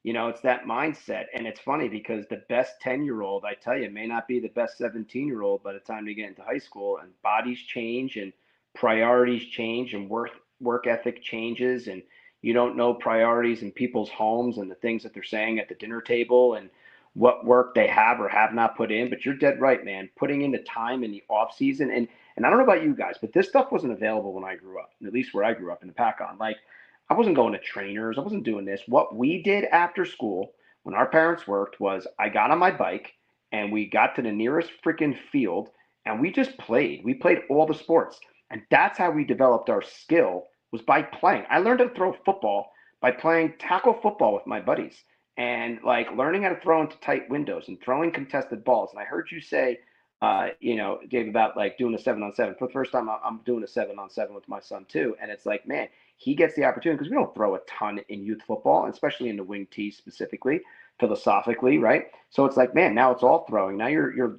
that mindset. And it's funny because the best 10-year-old, I tell you, may not be the best 17-year-old by the time they get into high school. And bodies change, and priorities change, and work ethic changes, and you don't know priorities in people's homes and the things that they're saying at the dinner table and what work they have or have not put in. But you're dead right, man. Putting in the time in the off season. And I don't know about you guys, but this stuff wasn't available when I grew up, at least where I grew up in the Pac-On. I wasn't going to trainers. I wasn't doing this. What we did after school when our parents worked was I got on my bike and we got to the nearest freaking field and we just played. We played all the sports. And that's how we developed our skill, was by playing. I learned how to throw football by playing tackle football with my buddies and learning how to throw into tight windows and throwing contested balls. And I heard you say, Dave, about doing a 7-on-7. For the first time, I'm doing a 7-on-7 with my son too. And it's man, he gets the opportunity because we don't throw a ton in youth football, especially in the wing tee specifically, philosophically, right? So it's man, now it's all throwing. Now you're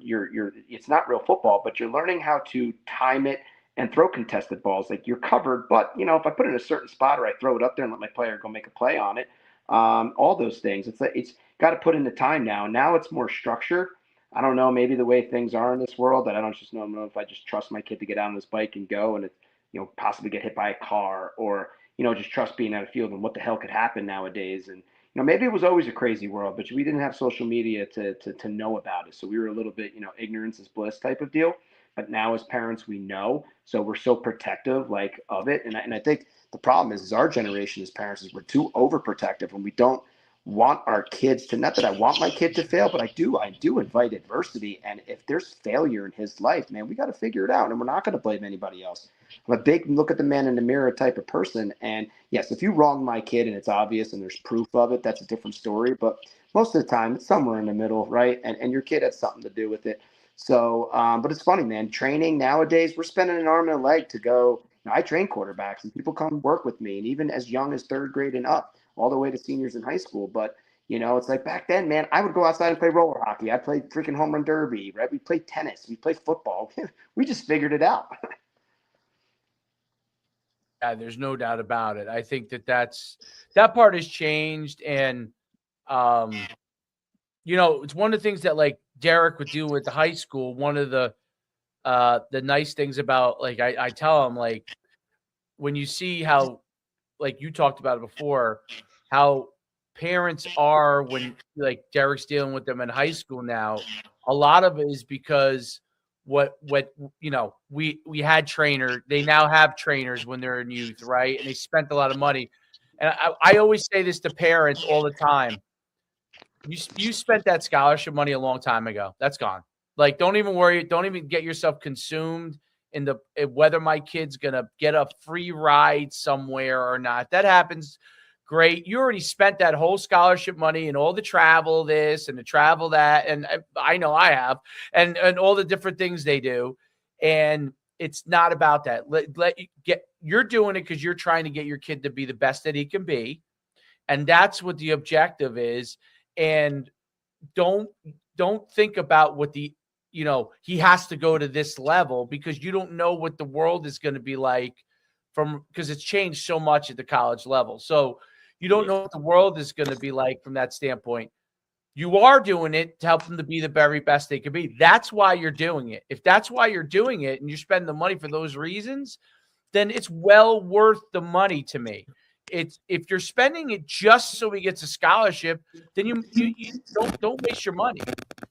it's not real football, but you're learning how to time it and throw contested balls. You're covered, but if I put it in a certain spot or I throw it up there and let my player go make a play on it, all those things. It's got to put in the time now. Now it's more structured. I don't know, maybe the way things are in this world, that I don't know if I just trust my kid to get on his bike and go and possibly get hit by a car, or just trust being at a field and what the hell could happen nowadays. And maybe it was always a crazy world, but we didn't have social media to know about it, so we were a little bit ignorance is bliss type of deal. But now as parents, we know, so we're so protective of it. And I think the problem is our generation as parents is we're too overprotective, and we don't want our kids to, not that I want my kid to fail, but I do invite adversity. And if there's failure in his life, man, we got to figure it out, and we're not going to blame anybody else. I'm a big look at the man in the mirror type of person. And yes, if you wrong my kid and it's obvious and there's proof of it, that's a different story. But most of the time it's somewhere in the middle, right? And your kid has something to do with it. So, but it's funny, man, training nowadays, we're spending an arm and a leg to go. I train quarterbacks and people come work with me, and even as young as third grade and up, all the way to seniors in high school. But, it's back then, man, I would go outside and play roller hockey. I played freaking home run derby, right? We played tennis. We played football. We just figured it out. Yeah, there's no doubt about it. I think that part has changed. And, it's one of the things that Derek would do with the high school. One of the nice things about, I tell him, when you see how, you talked about it before, how parents are when Derek's dealing with them in high school now, a lot of it is because we had trainers. They now have trainers when they're in youth, right? And they spent a lot of money. And I always say this to parents all the time. You spent that scholarship money a long time ago. That's gone. Like, don't even worry. Don't even get yourself consumed in whether my kid's going to get a free ride somewhere or not. That happens. Great. You already spent that whole scholarship money and all the travel this and the travel that. And I know I have, and all the different things they do. And it's not about that. You're doing it because you're trying to get your kid to be the best that he can be. And that's what the objective is. And don't think about what he has to go to this level, because you don't know what the world is going to be like because it's changed so much at the college level. So you don't know what the world is going to be like from that standpoint. You are doing it to help them to be the very best they can be. That's why you're doing it. If that's why you're doing it and you spend the money for those reasons, then it's well worth the money to me. If you're spending it just so he gets a scholarship, then you don't waste your money.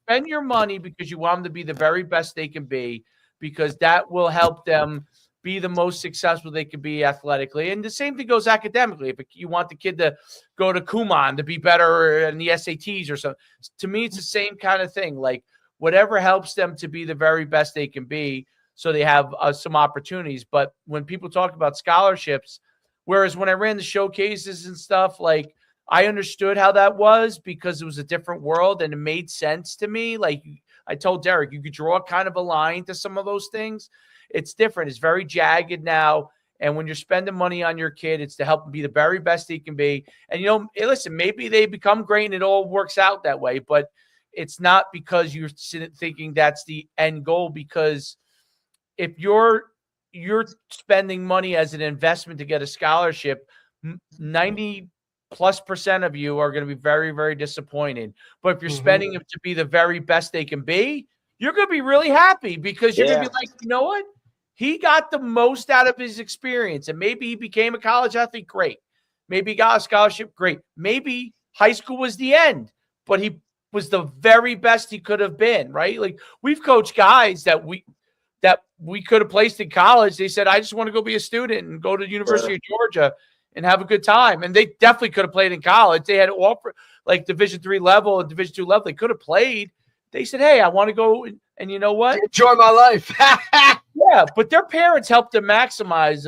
Spend your money because you want them to be the very best they can be, because that will help them be the most successful they can be athletically. And the same thing goes academically. If you want the kid to go to Kumon to be better in the SATs or something, to me, it's the same kind of thing. Like, whatever helps them to be the very best they can be, so they have some opportunities. But when people talk about scholarships, whereas when I ran the showcases and stuff, like, I understood how that was because it was a different world and it made sense to me. Like I told Derek, you could draw kind of a line to some of those things. It's different. It's very jagged now. And when you're spending money on your kid, it's to help him be the very best he can be. And, listen, maybe they become great and it all works out that way, but it's not because you're thinking that's the end goal. Because if you're spending money as an investment to get a scholarship, 90+% of you are going to be very, very disappointed. But if you're spending it to be the very best they can be, you're going to be really happy, because you're going to be like, you know what? He got the most out of his experience, and maybe he became a college athlete. Great. Maybe he got a scholarship. Great. Maybe high school was the end, but he was the very best he could have been, right? Like, we've coached guys that we could have placed in college. They said, I just want to go be a student and go to the University of Georgia and have a good time. And they definitely could have played in college. They had offer like Division III level and Division II level. They could have played. They said, hey, I want to go. And you know what? Enjoy my life. Yeah. But their parents helped them maximize,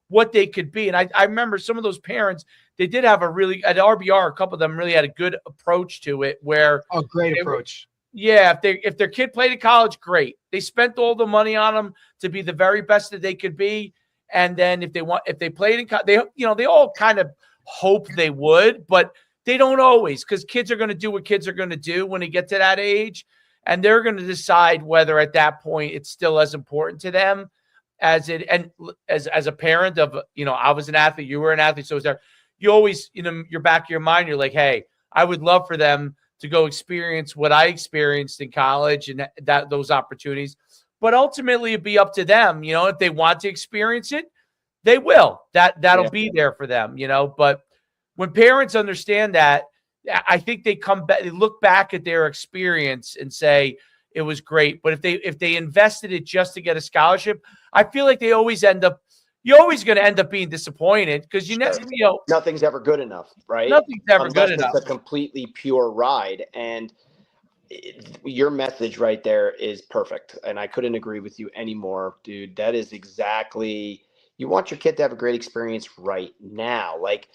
what they could be. And I remember some of those parents, they did have at RBR, a couple of them really had a good approach to it where. Oh, great approach. Yeah, if their kid played in college, great. They spent all the money on them to be the very best that they could be. And then if they played in college, they all kind of hope they would, but they don't always, because kids are going to do what kids are going to do when they get to that age, and they're going to decide whether at that point it's still as important to them as it. And as a parent of, I was an athlete, you were an athlete, so was there. You always, your back of your mind, you're like, hey, I would love for them to go experience what I experienced in college and those opportunities. But ultimately it'd be up to them. If they want to experience it, they will. That'll be there for them, But when parents understand that, I think they come back, they look back at their experience and say it was great. But if they invested it just to get a scholarship, I feel like you're always going to end up being disappointed, because nothing's ever good enough, right? Nothing's ever good enough. It's a completely pure ride. And your message right there is perfect. And I couldn't agree with you anymore, dude. That is exactly, you want your kid to have a great experience right now. Like,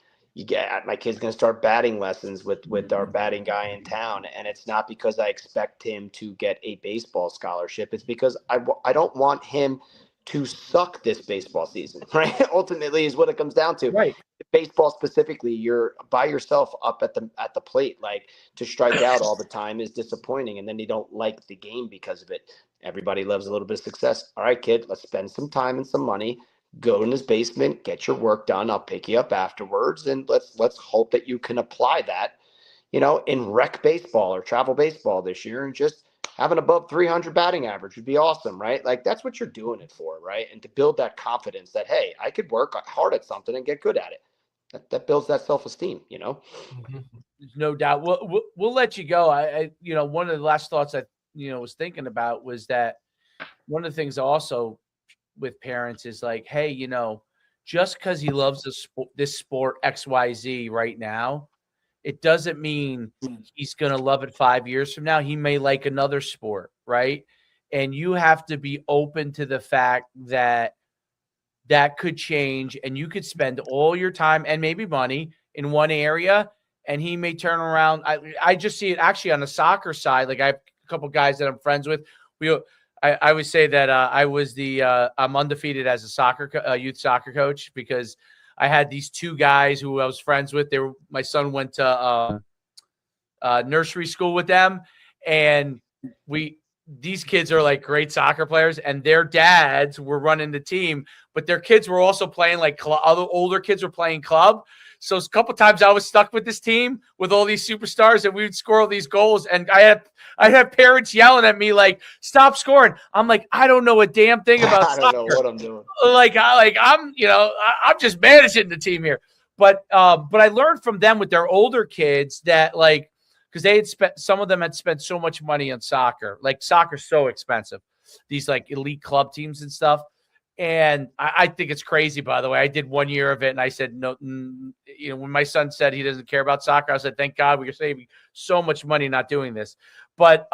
my kid's going to start batting lessons with our batting guy in town. And it's not because I expect him to get a baseball scholarship. It's because I don't want him to suck this baseball season, right? Ultimately is what it comes down to. Right. Baseball specifically, you're by yourself up at the plate. Like, to strike out all the time is disappointing, and then you don't like the game because of it. Everybody loves a little bit of success. All right, kid, let's spend some time and some money. Go in his basement, get your work done. I'll pick you up afterwards, and let's hope that you can apply that, in rec baseball or travel baseball this year, and just have an above 300 batting average would be awesome, right? Like, that's what you're doing it for, right? And to build that confidence that, hey, I could work hard at something and get good at it. That builds that self-esteem, There's no doubt. We'll let you go. I one of the last thoughts I was thinking about was that one of the things also with parents is like, hey, just because he loves this sport XYZ right now, it doesn't mean he's going to love it 5 years from now. He may like another sport, right? And you have to be open to the fact that that could change, and you could spend all your time and maybe money in one area, and he may turn around. I just see it actually on the soccer side. Like I have a couple guys that I'm friends with. I would say that I'm undefeated as a youth soccer coach because I had these two guys who I was friends with. My son went to nursery school with them, and these kids are like great soccer players, and their dads were running the team, but their kids were also playing like other older kids were playing club. So a couple times I was stuck with this team with all these superstars, and we would score all these goals. And I had parents yelling at me like, "Stop scoring!" I'm like, I don't know a damn thing about I soccer. don't know what I'm doing. I'm just managing the team here. But I learned from them with their older kids that because some of them had spent so much money on soccer. Like soccer's so expensive, these like elite club teams and stuff. And I think it's crazy, by the way. I did 1 year of it, and I said, no, when my son said he doesn't care about soccer, I said, thank God, we're saving so much money not doing this. But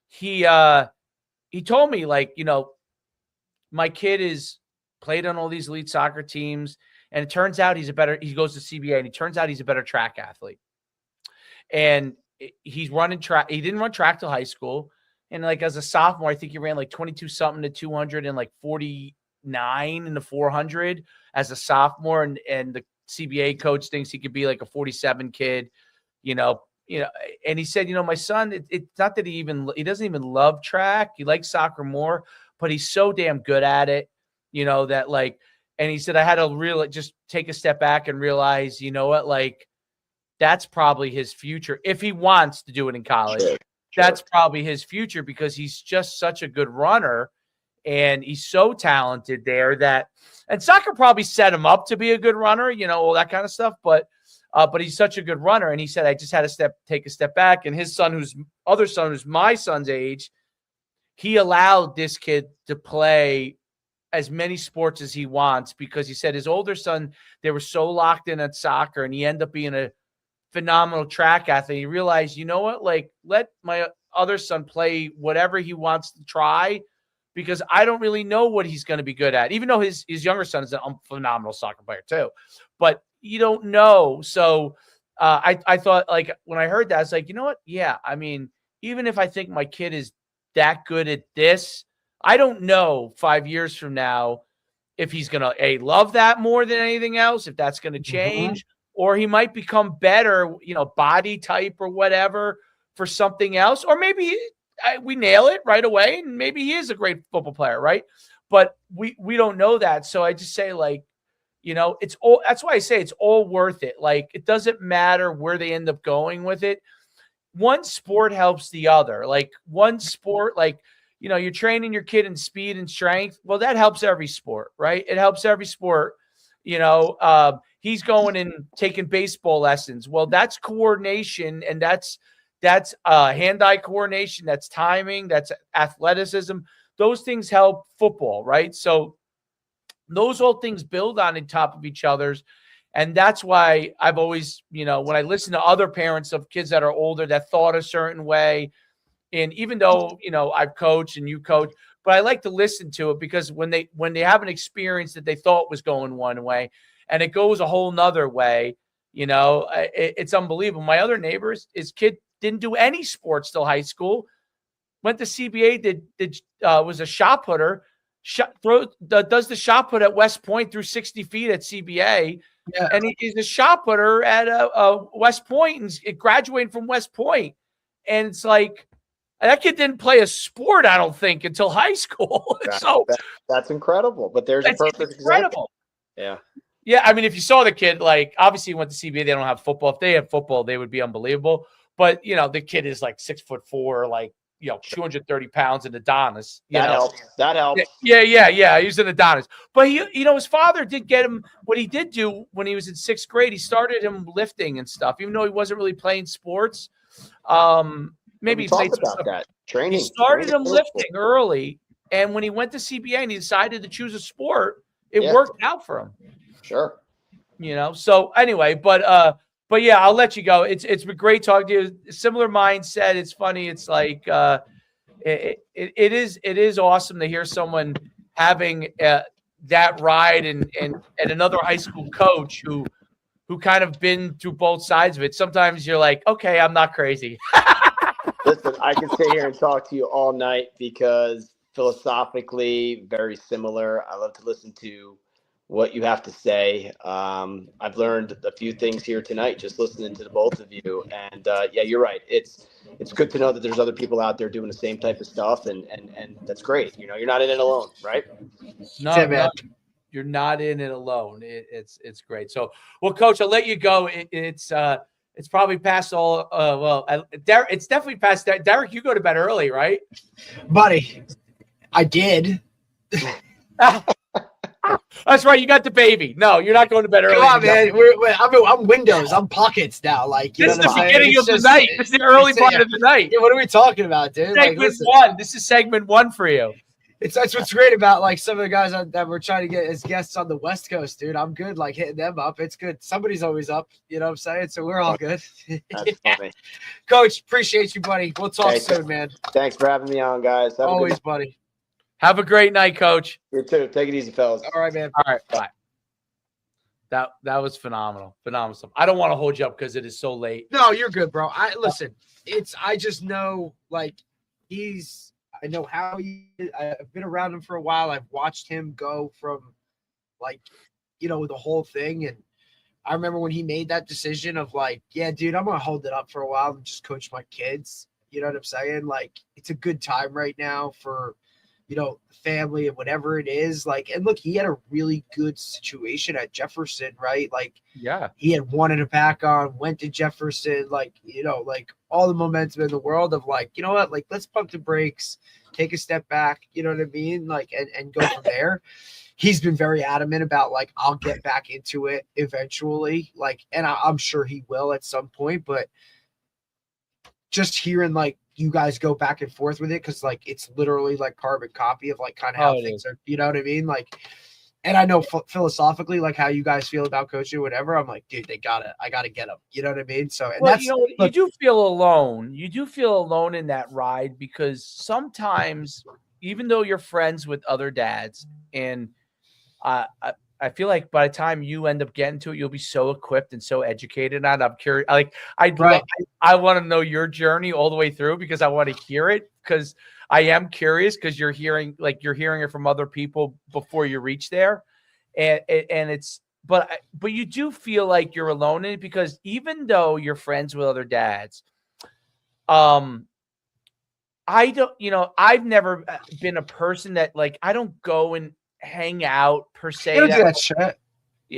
he told me, my kid is played on all these elite soccer teams, and it turns out he goes to CBA, and it turns out he's a better track athlete. And he's running track. He didn't run track till high school. And as a sophomore, I think he ran 22 something to 200 and 49 in the 400 as a sophomore. And the CBA coach thinks he could be a 47 kid, and he said, my son, it's not that he doesn't even love track. He likes soccer more, but he's so damn good at it, that and he said, I had to just take a step back and realize, that's probably his future. If he wants to do it in college, sure. That's probably his future because he's just such a good runner and he's so talented there and soccer probably set him up to be a good runner, all that kind of stuff. But he's such a good runner. And he said, I just had to take a step back. And his son, who's my son's age, he allowed this kid to play as many sports as he wants because he said his older son, they were so locked in at soccer and he ended up being a phenomenal track athlete. He realized, let my other son play whatever he wants to try because I don't really know what he's going to be good at, even though his younger son is a phenomenal soccer player too, but you don't know. So I thought when I heard that, I was like, you know what? Yeah. I mean, even if I think my kid is that good at this, I don't know 5 years from now if he's going to love that more than anything else, if that's going to change. Mm-hmm. Or he might become better, body type or whatever for something else. Or maybe we nail it right away and maybe he is a great football player, right? But we don't know that. So I just say that's why I say it's all worth it. It doesn't matter where they end up going with it. One sport helps the other. One sport, you're training your kid in speed and strength. Well, that helps every sport, right? It helps every sport. He's going and taking baseball lessons. Well, that's coordination and that's hand-eye coordination. That's timing. That's athleticism. Those things help football, right? So those all things build on top of each other's. And that's why I've always, when I listen to other parents of kids that are older that thought a certain way, and even though, I've coached and you coach, but I like to listen to it because when they have an experience that they thought was going one way and it goes a whole nother way, it's unbelievable. My other neighbors, his kid didn't do any sports till high school, went to CBA, was a shot putter, does the shot put at West Point through 60 feet at CBA. Yeah. And he's a shot putter at West Point and graduating from West Point. And it's that kid didn't play a sport, I don't think, until high school. That's incredible. But there's a perfect example. Yeah. Yeah, I mean, if you saw the kid, obviously he went to CBA, they don't have football. If they had football, they would be unbelievable. But, the kid is 6'4", 230 pounds in Adonis. That helps. Yeah. He was an Adonis. But his father did get him. What he did do when he was in 6th grade, he started him lifting and stuff, even though he wasn't really playing sports. Maybe he played about that training. He started him lifting early, and when he went to CBA and he decided to choose a sport, it Yeah. worked out for him. Sure. You know. So anyway, but yeah, I'll let you go. It's been great talking to you. Similar mindset. It's funny. It's like it is awesome to hear someone having that ride and another high school coach who kind of been through both sides of it. Sometimes you're like, okay, I'm not crazy. Listen, I can sit here and talk to you all night because philosophically very similar. I love to listen to what you have to say. I've learned a few things here tonight just listening to the both of you. And yeah, you're right. It's good to know that there's other people out there doing the same type of stuff, and that's great. You know, you're not in it alone, right? No, you're not in it alone. It's great. So, well, Coach, I'll let you go. It's probably past all. Derek, it's definitely past. Derek, you go to bed early, right? Buddy, I did. That's right. You got the baby. No, you're not going to bed early. Come on, man. I'm Windows. I'm pockets now. Like, this is the beginning of the night. This is the early part of the night. Yeah, what are we talking about, dude? Segment one. This is segment one for you. That's what's great about like some of the guys that we're trying to get as guests on the West Coast, dude. I'm good, like hitting them up. It's good. Somebody's always up, you know what I'm saying? So we're all good. That's funny. Coach, appreciate you, buddy. We'll talk soon, man. Thanks for having me on, guys. Always, buddy. Have a great night, Coach. You too. Take it easy, fellas. All right, man. All right, bye. That was phenomenal. Phenomenal stuff. I don't want to hold you up because it is so late. No, you're good, bro. I just know like I know how I've been around him for a while. I've watched him go from like, you know, the whole thing. And I remember when he made that decision of like, yeah, dude, I'm going to hold it up for a while and just coach my kids. You know what I'm saying? Like, it's a good time right now for, you know, family and whatever it is. Like, and look, he had a really good situation at Jefferson, right? Like, yeah, he had wanted to back on, went to Jefferson, like, you know, like all the momentum in the world of like, you know what, like, let's pump the brakes, take a step back, you know what I mean? Like, and go from there. He's been very adamant about like, I'll get back into it eventually. Like, and I'm sure he will at some point, but just hearing like you guys go back and forth with it, because like it's literally like carbon copy of like kind of how things are, you know what I mean? Like, and I know philosophically like how you guys feel about coaching, whatever. I'm like, dude, I gotta get them. You know what I mean? So, and that's, you know, you do feel alone. You do feel alone in that ride because sometimes, even though you're friends with other dads, and I feel like by the time you end up getting to it, you'll be so equipped and so educated. And I'm curious, like I want to know your journey all the way through because I want to hear it, because I am curious, because you're hearing it from other people before you reach there, and it's but you do feel like you're alone in it, because even though you're friends with other dads, I don't, you know, I've never been a person that like I don't go and hang out per se. You don't do that shit.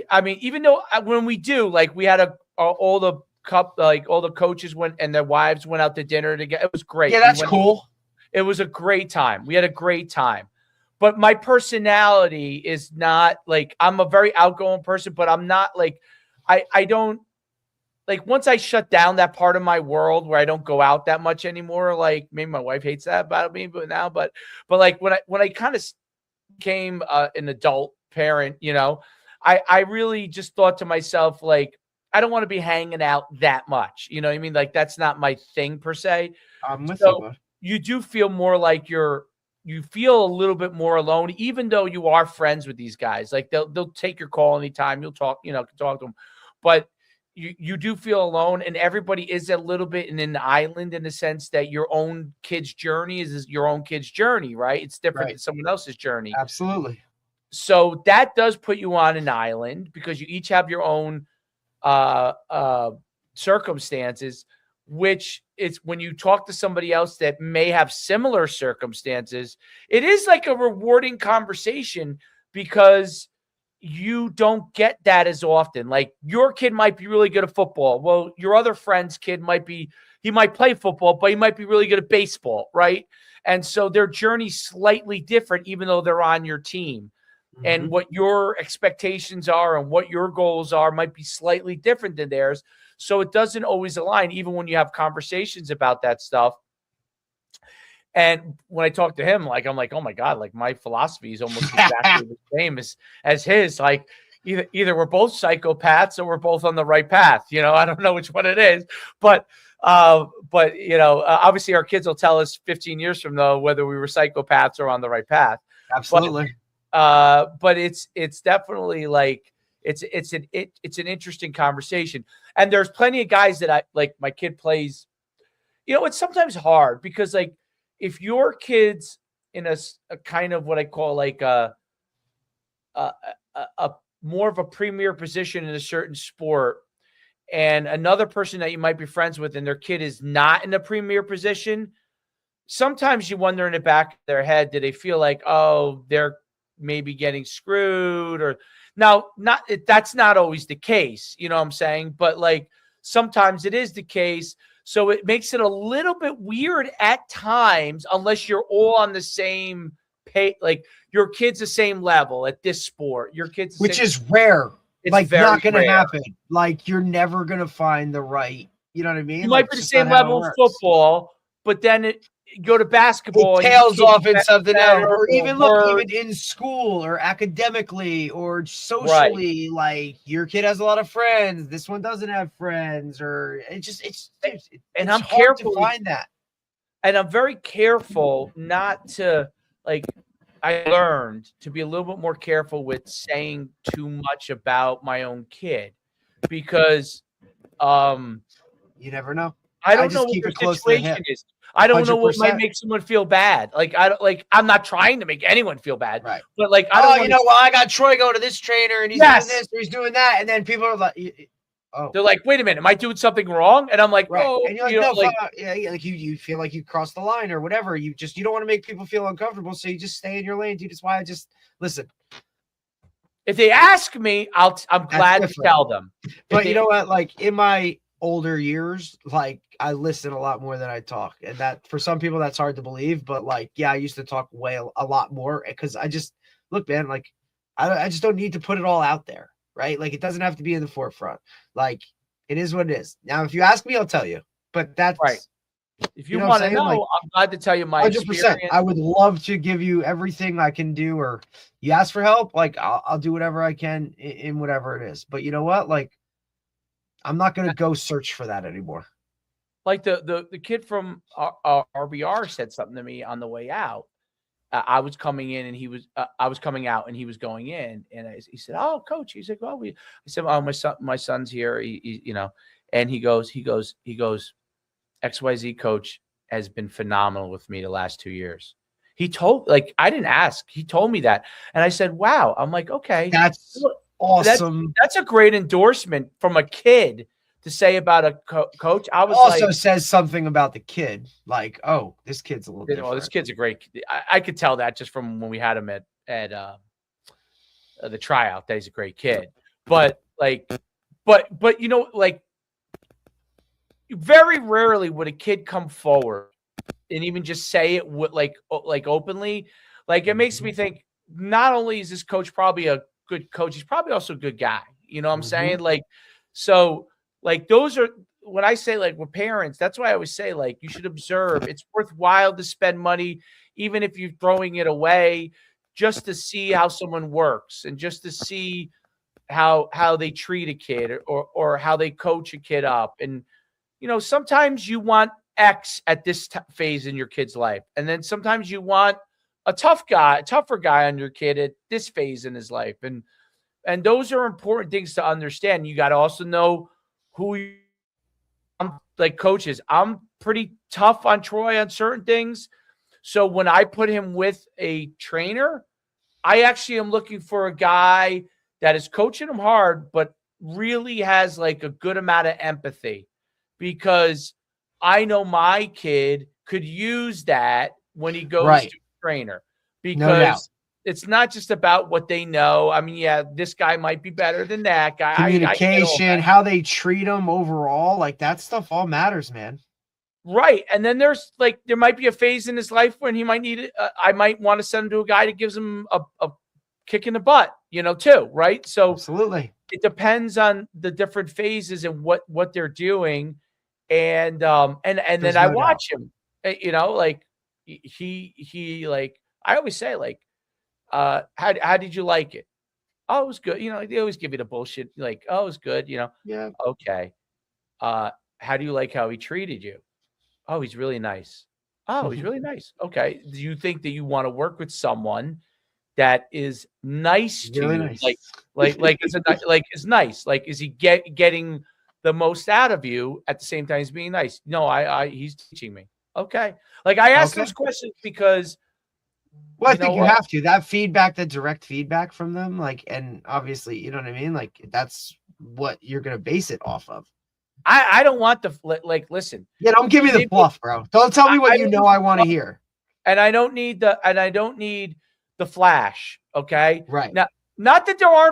I mean, even though when we do, like we had all the coaches went and their wives went out to dinner together. It was great. Yeah, that's cool. It was a great time. We had a great time. But my personality is not like, I'm a very outgoing person, but I'm not like, I don't like, once I shut down that part of my world where I don't go out that much anymore, like maybe my wife hates that about me, but like when I kind of became an adult parent, you know, I really just thought to myself, like, I don't want to be hanging out that much. You know what I mean? Like, that's not my thing per se. I'm with you. You do feel more like you feel a little bit more alone, even though you are friends with these guys. Like they'll take your call anytime. You'll talk, you know, talk to them, but you do feel alone, and everybody is a little bit in an island in the sense that your own kid's journey is your own kid's journey, right? It's different than someone else's journey. Absolutely. So that does put you on an island because you each have your own circumstances, which is when you talk to somebody else that may have similar circumstances, it is like a rewarding conversation because you don't get that as often. Like your kid might be really good at football. Well, your other friend's kid he might play football, but he might be really good at baseball, right? And so their journey's slightly different, even though they're on your team. Mm-hmm. And what your expectations are and what your goals are might be slightly different than theirs. So it doesn't always align, even when you have conversations about that stuff. And when I talk to him, like, I'm like, oh my God, like my philosophy is almost exactly the same as his. Like either we're both psychopaths or we're both on the right path. You know, I don't know which one it is, but you know, obviously our kids will tell us 15 years from now whether we were psychopaths or on the right path. Absolutely. But it's definitely like it's an interesting conversation. And there's plenty of guys that I like. My kid plays. You know, it's sometimes hard because like if your kid's in a kind of what I call like a more of a premier position in a certain sport, and another person that you might be friends with and their kid is not in a premier position, sometimes you wonder in the back of their head, do they feel like, oh, they're maybe getting screwed? Or now, that's not always the case, you know what I'm saying? But like sometimes it is the case. So it makes it a little bit weird at times, unless you're all on the same pay, like your kid's the same level at this sport. Your kid's which is rare. It's like not going to rare. happen. Like you're never going to find the right. You know what I mean? You like, might be the same level in football, but then go to basketball. It tails off in something else, or even look, even in school or academically or socially. Right. Like your kid has a lot of friends, this one doesn't have friends, or it's I'm hard careful to find that. And I'm very careful not to like. I learned to be a little bit more careful with saying too much about my own kid because you never know. I don't know what your situation is. I don't 100%. Know what might make someone feel bad. Like I'm not trying to make anyone feel bad. Right. But like I don't well, I got Troy going to this trainer and he's doing this or he's doing that. And then people are like, oh. They're like, wait a minute, am I doing something wrong? And I'm like, right. Oh, and you're like, no, like you feel like you crossed the line or whatever. You don't want to make people feel uncomfortable. So you just stay in your lane, dude. That's why I just listen. If they ask me, I'm glad to tell them. But you know what? Like in my older years, like I listen a lot more than I talk, and that for some people that's hard to believe, but like I used to talk a lot more because I just look, man, like I just don't need to put it all out there, right? Like it doesn't have to be in the forefront. Like it is what it is. Now if you ask me, I'll tell you, but that's right. If you want to know, like, I'm glad to tell you my 100%. Experience. I would love to give you everything I can do, or you ask for help, like I'll do whatever I can in whatever it is. But you know what? Like I'm not going to go search for that anymore. Like the kid from RBR said something to me on the way out. I was coming in and I was coming out and he was going in, and he said, "Oh, coach," he's like, "Well, I said, "Oh, my son's here." He you know, and he goes, XYZ coach has been phenomenal with me the last 2 years. He told, like, I didn't ask. He told me that. And I said, wow. I'm like, okay. That's awesome. That's a great endorsement from a kid to say about a coach. I was also like, says something about the kid. Like, oh, this kid's a little different. Oh, this kid's a great kid. I could tell that just from when we had him at the tryout that he's a great kid. But you know, like, very rarely would a kid come forward and even just say it like openly. Like it makes me think not only is this coach probably a good coach, he's probably also a good guy. You know what I'm saying? Like, so like those are when I say like with parents, that's why I always say like you should observe. It's worthwhile to spend money, even if you're throwing it away, just to see how someone works and just to see how they treat a kid or how they coach a kid up. And you know, sometimes you want X at this phase in your kid's life. And then sometimes you want a tougher guy on your kid at this phase in his life. And those are important things to understand. You got to also know who I'm like coaches. I'm pretty tough on Troy on certain things. So when I put him with a trainer, I actually am looking for a guy that is coaching him hard, but really has like a good amount of empathy. Because I know my kid could use that when he goes to a trainer, because it's not just about what they know. I mean, yeah, this guy might be better than that guy. Communication, how they treat them overall, like that stuff all matters, man. Right. And then there might be a phase in his life when he might need it. I might want to send him to a guy that gives him a kick in the butt, you know, too. Right. So absolutely. It depends on the different phases and what they're doing. And then I watch him, you know, like, he like, I always say like, how did you like it? Oh, it was good. You know, they always give you the bullshit. Like, oh, it was good. You know, Yeah. okay. How do you like how he treated you? Oh, he's really nice. Oh, he's really nice. Okay. Do you think that you want to work with someone that is nice to Really you? nice. Is nice. Like, is he getting the most out of you at the same time as being nice? No, he's teaching me. Okay. Like, I ask those questions because, well, I think you have to. That feedback, that direct feedback from them, like, and obviously, you know what I mean? Like, that's what you're going to base it off of. I don't want listen. Yeah, don't give me the fluff, bro. Don't tell me what I want to hear. And I don't need the flash. Okay. Right. Now, not that there are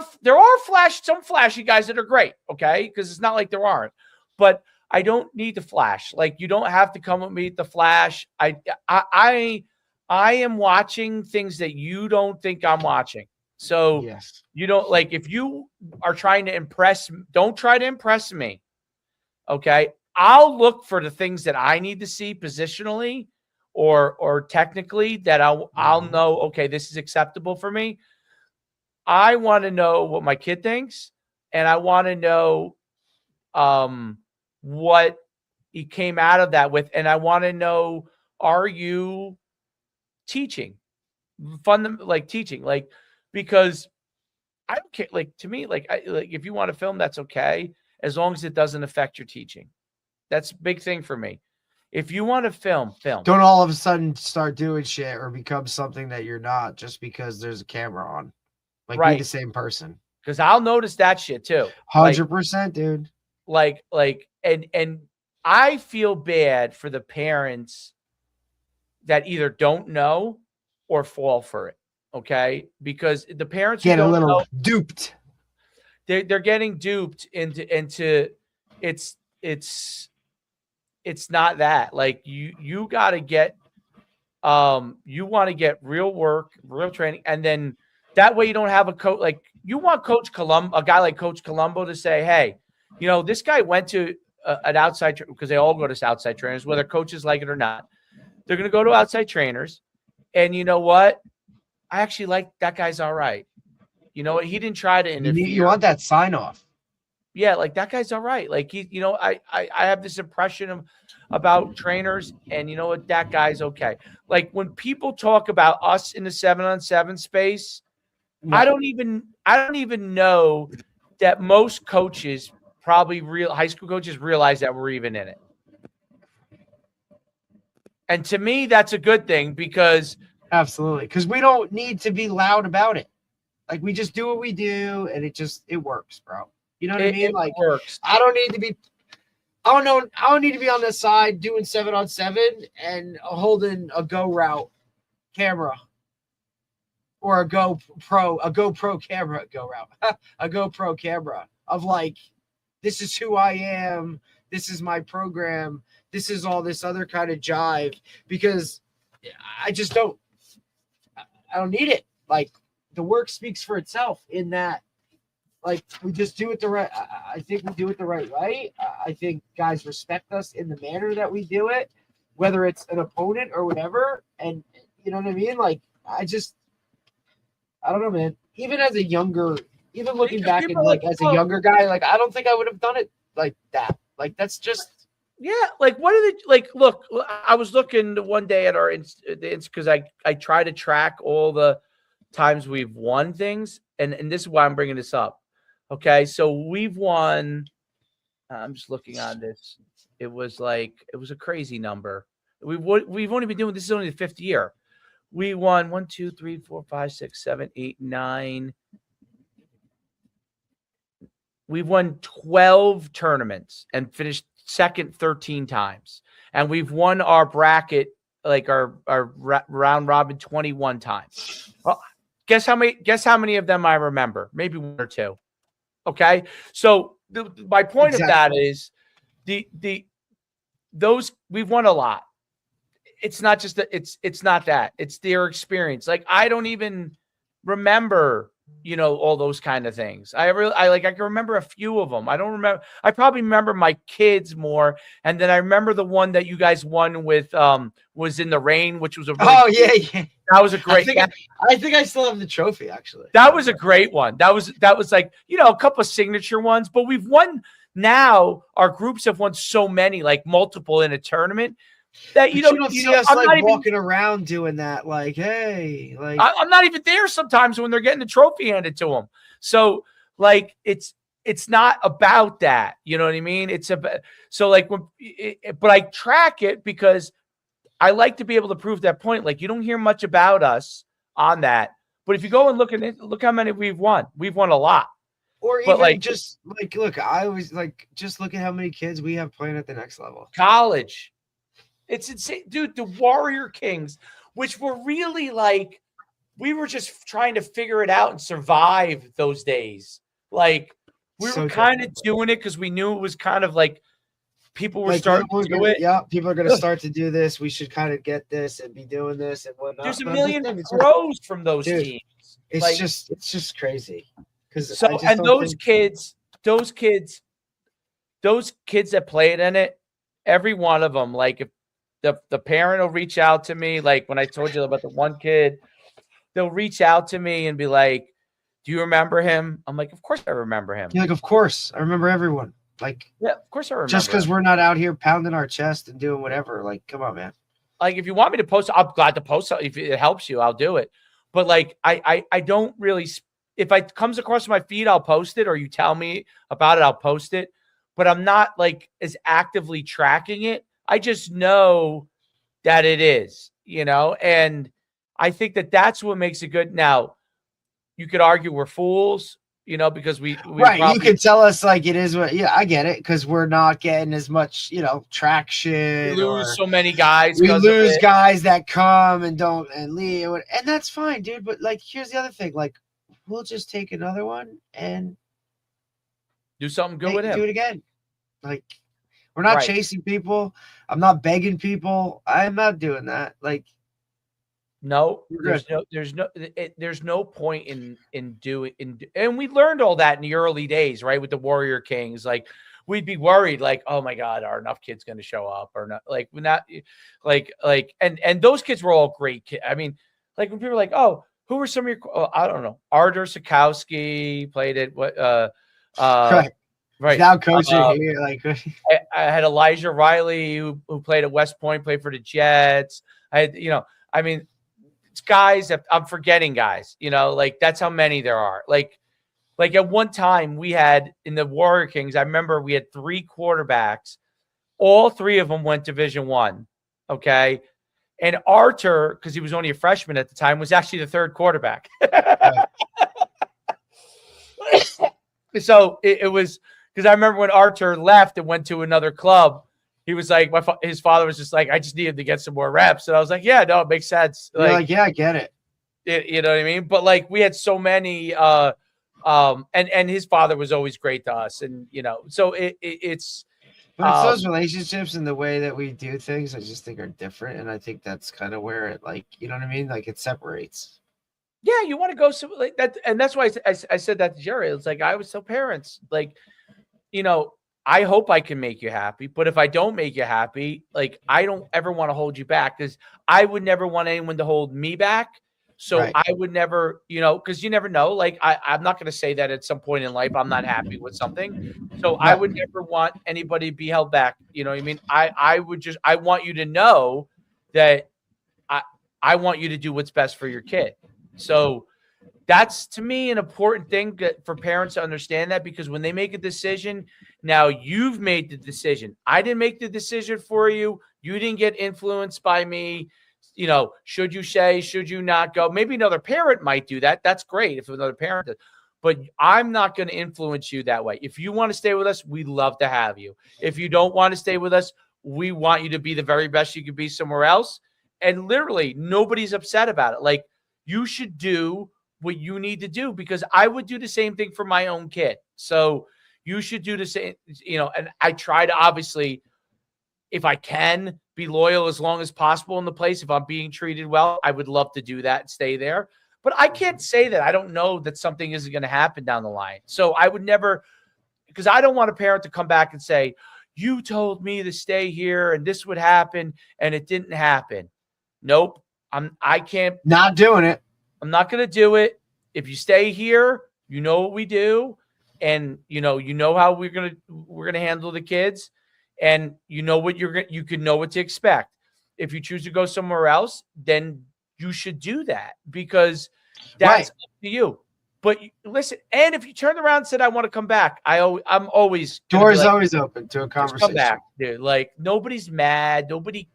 some flashy guys that are great. Okay. Because it's not like there aren't, but I don't need the flash. Like, you don't have to come with me with the flash. I am watching things that you don't think I'm watching. So yes. You don't, like, if you are trying to impress, don't try to impress me. Okay. I'll look for the things that I need to see positionally or technically that I'll know, okay, this is acceptable for me. I want to know what my kid thinks, and I want to know what he came out of that with, and I want to know, are you teaching? Teaching, like, because I don't care. Like, to me, like if you want to film, that's okay, as long as it doesn't affect your teaching. That's a big thing for me. If you want to film. Don't all of a sudden start doing shit or become something that you're not just because there's a camera on. Like, right. Be the same person. Because I'll notice that shit too. 100%, dude. And I feel bad for the parents that either don't know or fall for it. Okay, because the parents get a little duped. They're getting duped into it's not that. Like, you got to get you want to get real work, real training, and then that way you don't have a coach. Like, you want a guy like Coach Colombo to say, hey, you know, this guy went to an outside, because they all go to outside trainers, whether coaches like it or not. They're going to go to outside trainers, and you know what? I actually like that guy's all right. You know what? He didn't try to interfere. You want that sign off. Yeah, like, that guy's all right. Like, I have this impression about trainers, and you know what? That guy's okay. Like, when people talk about us in the 7-on-7 space, no. I don't even know that most coaches, probably real high school coaches, realize that we're even in it. And to me, that's a good thing, because absolutely, because we don't need to be loud about it. Like, we just do what we do, and it works, bro. You know what I mean? Like, works. I don't need to be on the side doing 7-on-7 and holding a go route camera or a GoPro camera a GoPro camera of, like, this is who I am. This is my program. This is all this other kind of jive, because I just don't need it. Like, the work speaks for itself in that, like, we just do it the right. I think we do it the right way. I think guys respect us in the manner that we do it, whether it's an opponent or whatever. And you know what I mean? Like, I don't know, man. Even looking back and like as a younger guy, like, I don't think I would have done it like that. Like, that's just. Yeah, like, what are they like? Look, I was looking one day at our because I try to track all the times we've won things, and this is why I'm bringing this up. Okay, so we've won. I'm just looking on this. It was a crazy number. We've only been doing this is only the 5th year. We won 1, 2, 3, 4, 5, 6, 7, 8, 9. We've won 12 tournaments and finished second 13 times, and we've won our bracket, like our round robin, 21 times. Well, guess how many of them I remember? Maybe 1 or 2. Okay, so my point of that is those we've won a lot. It's not just that it's not that, it's their experience. Like, I don't even remember all those kind of things. I can remember a few of them. I don't remember. I probably remember my kids more. And then I remember the one that you guys won with, was in the rain, which was a really Yeah. that was a great. I think I still have the trophy, actually. That was a great one. That was like, a couple of signature ones, but we've won now. Our groups have won so many, like multiple in a tournament, that you don't see us like walking around doing that. Like, hey, like I'm not even there sometimes when they're getting the trophy handed to them. So like, it's not about that. You know what I mean? It's about, so like but I track it because I like to be able to prove that point. Like, you don't hear much about us on that, but if you go and look at it, look how many we've won. We've won a lot. Or even like, just like, look, I always like, just look at how many kids we have playing at the next level. College. It's insane, dude. The Warrior Kings, which were really like, we were just trying to figure it out and survive those days. Like, we were kind of doing it because we knew it was kind of like people were starting to do it. Yeah, people are going to start to do this. We should kind of get this and be doing this and whatnot. There's a million pros from those teams. It's like, just crazy. Because those kids that played in it, every one of them, like if the parent will reach out to me, like when I told you about the one kid, they'll reach out to me and be like, "Do you remember him?" I'm like, "Of course I remember him." You're like, "Of course, I remember everyone." Like, yeah, of course I remember. Just because we're not out here pounding our chest and doing whatever, like, come on, man. Like, if you want me to post, I'm glad to post. If it helps you, I'll do it. But like, I don't really. If it comes across my feed, I'll post it, or you tell me about it, I'll post it. But I'm not like as actively tracking it. I just know that it is, and I think that that's what makes it good. Now, you could argue we're fools, because we right. Probably, you could tell us like it is what. Yeah, I get it, because we're not getting as much, traction. We lose so many guys. We lose guys that come and don't and leave, and that's fine, dude. But like, here's the other thing, like, we'll just take another one and do something good with him. Do it again. Like, we're not chasing people. I'm not begging people. I'm not doing that. Like, no, there's no point in doing. And we learned all that in the early days, right? With the Warrior Kings, like we'd be worried, like, oh my God, are enough kids going to show up or not? Like, we're not like, and those kids were all great kids. I mean, like when people are like, oh, who were some of your? I don't know. Artur Sikowski played it. What? Right. Now coaching here, like I had Elijah Riley who played at West Point, played for the Jets. I had, I mean, it's guys that I'm forgetting guys, like that's how many there are. Like at one time we had in the Warrior Kings, I remember we had 3 quarterbacks. All 3 of them went Division I. Okay. And Artur, because he was only a freshman at the time, was actually the 3rd quarterback. So it was, because I remember when Artur left and went to another club, he was like, his father was just like, I just needed to get some more reps. And I was like, yeah, no, it makes sense. Like, yeah, I get it. You know what I mean? But like, we had so many, and his father was always great to us. And, so it's. But it's those relationships and the way that we do things, I just think are different. And I think that's kind of where it, like, you know what I mean? Like, it separates. Yeah, you want to go so like that. And that's why I said that to Jerry. It's like, I always tell parents, like, I hope I can make you happy, but if I don't make you happy, like, I don't ever want to hold you back, because I would never want anyone to hold me back. So I would never, because you never know. Like, I'm not going to say that at some point in life I'm not happy with something. So I would never want anybody to be held back. You know what I mean? I want you to know that I want you to do what's best for your kid. So that's, to me, an important thing for parents to understand, that because when they make a decision, now you've made the decision. I didn't make the decision for you. You didn't get influenced by me. Should you say, should you not go? Maybe another parent might do that. That's great if another parent does. But I'm not going to influence you that way. If you want to stay with us, we'd love to have you. If you don't want to stay with us, we want you to be the very best you could be somewhere else. And literally, nobody's upset about it. Like, you should do what you need to do, because I would do the same thing for my own kid. So you should do the same, and I try to, obviously, if I can, be loyal as long as possible in the place. If I'm being treated well, I would love to do that and stay there. But I can't say that I don't know that something isn't going to happen down the line. So I would never, because I don't want a parent to come back and say, you told me to stay here and this would happen and it didn't happen. Nope. I can't. Not doing it. I'm not going to do it. If you stay here, you know what we do. And you know how we're going to handle the kids, and you know what you can know what to expect. If you choose to go somewhere else, then you should do that, because that's up to you. But listen, and if you turned around and said, I want to come back, I'm always doors always open to a conversation. Come back, dude. Like, nobody's mad. Nobody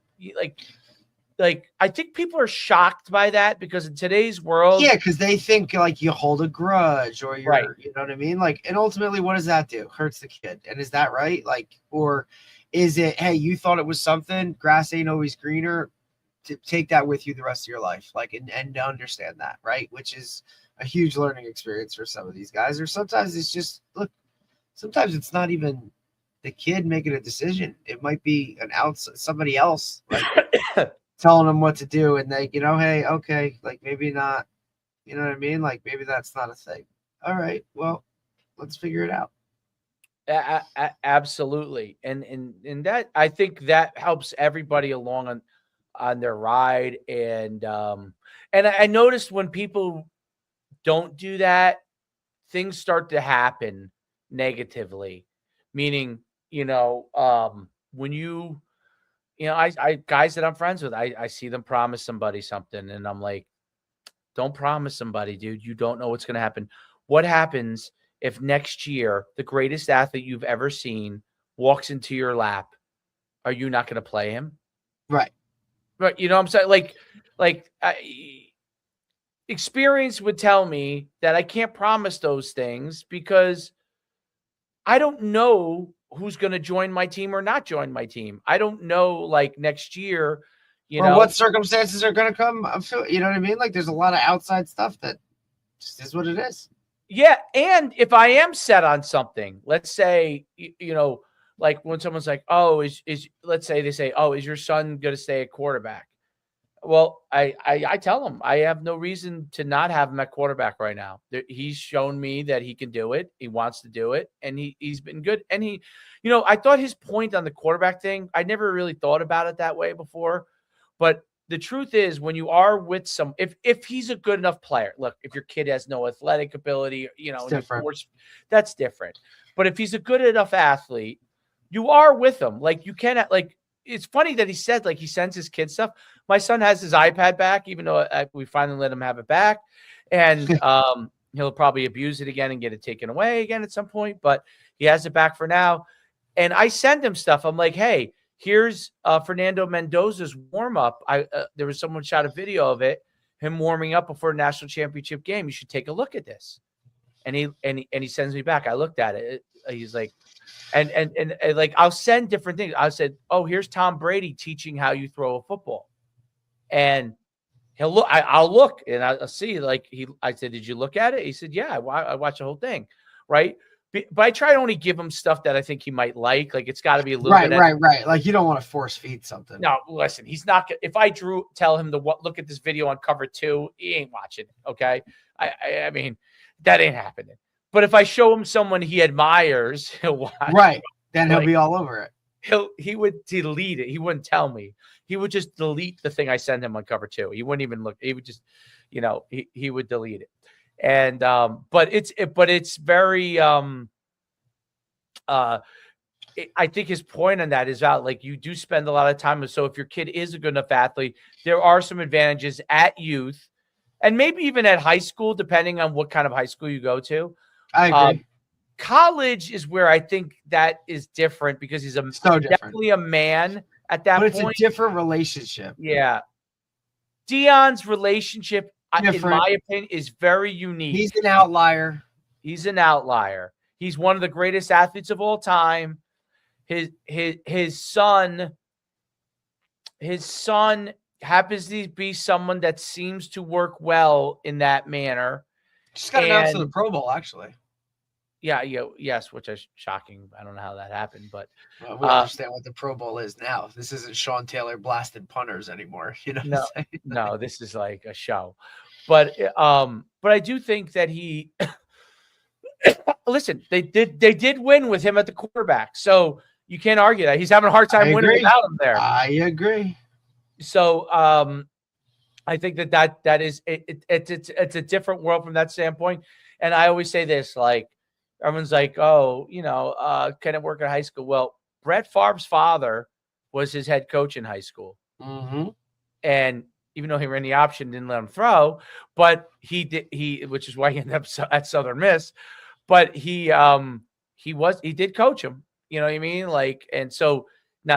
like I think people are shocked by that, because in today's world, because they think like you hold a grudge, or you're, you know what I mean? Like, and ultimately, what does that do? Hurts the kid. And is that right? Like, or is it, hey, you thought it was something, grass ain't always greener, to take that with you the rest of your life, like, and to understand that, right? Which is a huge learning experience for some of these guys. Or sometimes it's just, look, sometimes it's not even the kid making a decision. It might be somebody else, like, telling them what to do, and they, hey, okay, like, maybe not, you know what I mean? Like, maybe that's not a thing. All right, well, let's figure it out. Absolutely. And that, I think that helps everybody along on their ride. And I noticed when people don't do that, things start to happen negatively, meaning, when I guys that I'm friends with, I see them promise somebody something, and I'm like, don't promise somebody, dude. You don't know what's going to happen. What happens if next year the greatest athlete you've ever seen walks into your lap? Are you not going to play him? Right. But you know what I'm saying? Like experience would tell me that I can't promise those things, because I don't know who's going to join my team or not join my team. I don't know, like, next year, or what circumstances are going to come. You know what I mean? Like, there's a lot of outside stuff that just is what it is. Yeah. And if I am set on something, let's say, like when someone's like, oh, let's say they say, oh, is your son going to stay at quarterback? Well, I tell him I have no reason to not have him at quarterback right now. He's shown me that he can do it. He wants to do it, and he's been good. And I thought his point on the quarterback thing, I never really thought about it that way before. But the truth is, when you are with if he's a good enough player, look, if your kid has no athletic ability, that's different. But if he's a good enough athlete, you are with him. Like, you cannot, like, it's funny that he said, like, he sends his kid stuff. My son has his iPad back, even though we finally let him have it back. And he'll probably abuse it again and get it taken away again at some point, but he has it back for now. And I send him stuff. I'm like, hey, here's Fernando Mendoza's warm-up. There was someone shot a video of it, him warming up before a national championship game. You should take a look at this. And he sends me back. I looked at it. He's like, and like, I'll send different things. I said, oh, here's Tom Brady teaching how you throw a football. And he'll look, I'll look and I'll see, like, I said, did you look at it? He said, yeah, I watched the whole thing. Right. But I try to only give him stuff that I think he might like. Like, it's got to be a little bit. Right. Like, you don't want to force feed something. No, listen, he's not. If I tell him to look at this video on cover 2, he ain't watching it. Okay. I mean, that ain't happening. But if I show him someone he admires, he'll watch. Right. Then he'll be all over it. He would delete it. He wouldn't tell me. He would just delete the thing I sent him on cover 2. He wouldn't even look. He would just, he would delete it. And but it's very I think his point on that is out. Like, you do spend a lot of time. So if your kid is a good enough athlete, there are some advantages at youth, and maybe even at high school, depending on what kind of high school you go to. I agree. College is where I think that is different, because he's definitely a man at that point. But it's a different relationship. Yeah. Deion's relationship, in my opinion, is very unique. He's an outlier. He's one of the greatest athletes of all time. His son happens to be someone that seems to work well in that manner. Just got announced to the Pro Bowl, actually. Yes, which is shocking. I don't know how that happened, but we understand what the Pro Bowl is now. This isn't Sean Taylor blasted punters anymore. No, this is like a show. But I do think that he listen, they did win with him at the quarterback. So you can't argue that. He's having a hard time winning without him there. I agree. So I think that is it's a different world from that standpoint. And I always say this, like everyone's like, oh, can it work in high school? Well, Brett Favre's father was his head coach in high school. Mm-hmm. And even though he ran the option, didn't let him throw, but he did, which is why he ended up at Southern Miss. But he did coach him. You know what I mean? Like, and so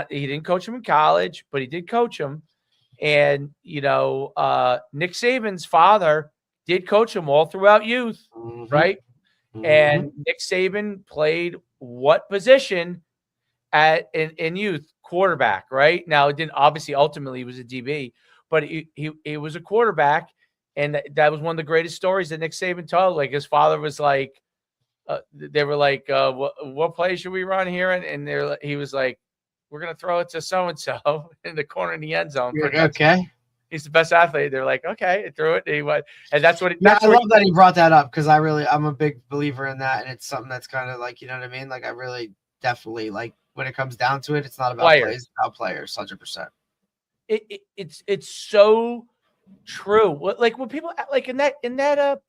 he didn't coach him in college, but he did coach him. And, Nick Saban's father did coach him all throughout youth, right? Mm-hmm. And Nick Saban played what position in youth? Quarterback, right? Now, it didn't, obviously, ultimately, he was a DB, but he was a quarterback. And that was one of the greatest stories that Nick Saban told. Like, his father was like, they were like, what play should we run here? And he was like, we're going to throw it to so-and-so in the corner in the end zone. Okay. He's the best athlete. They're like, okay, threw it. And that's what. I love that he brought that up because I'm a big believer in that. And it's something that's kind of like, you know what I mean? Like, I really definitely like when it comes down to it, it's not about plays, it's about players, 100%. It's so true. Like when people like in that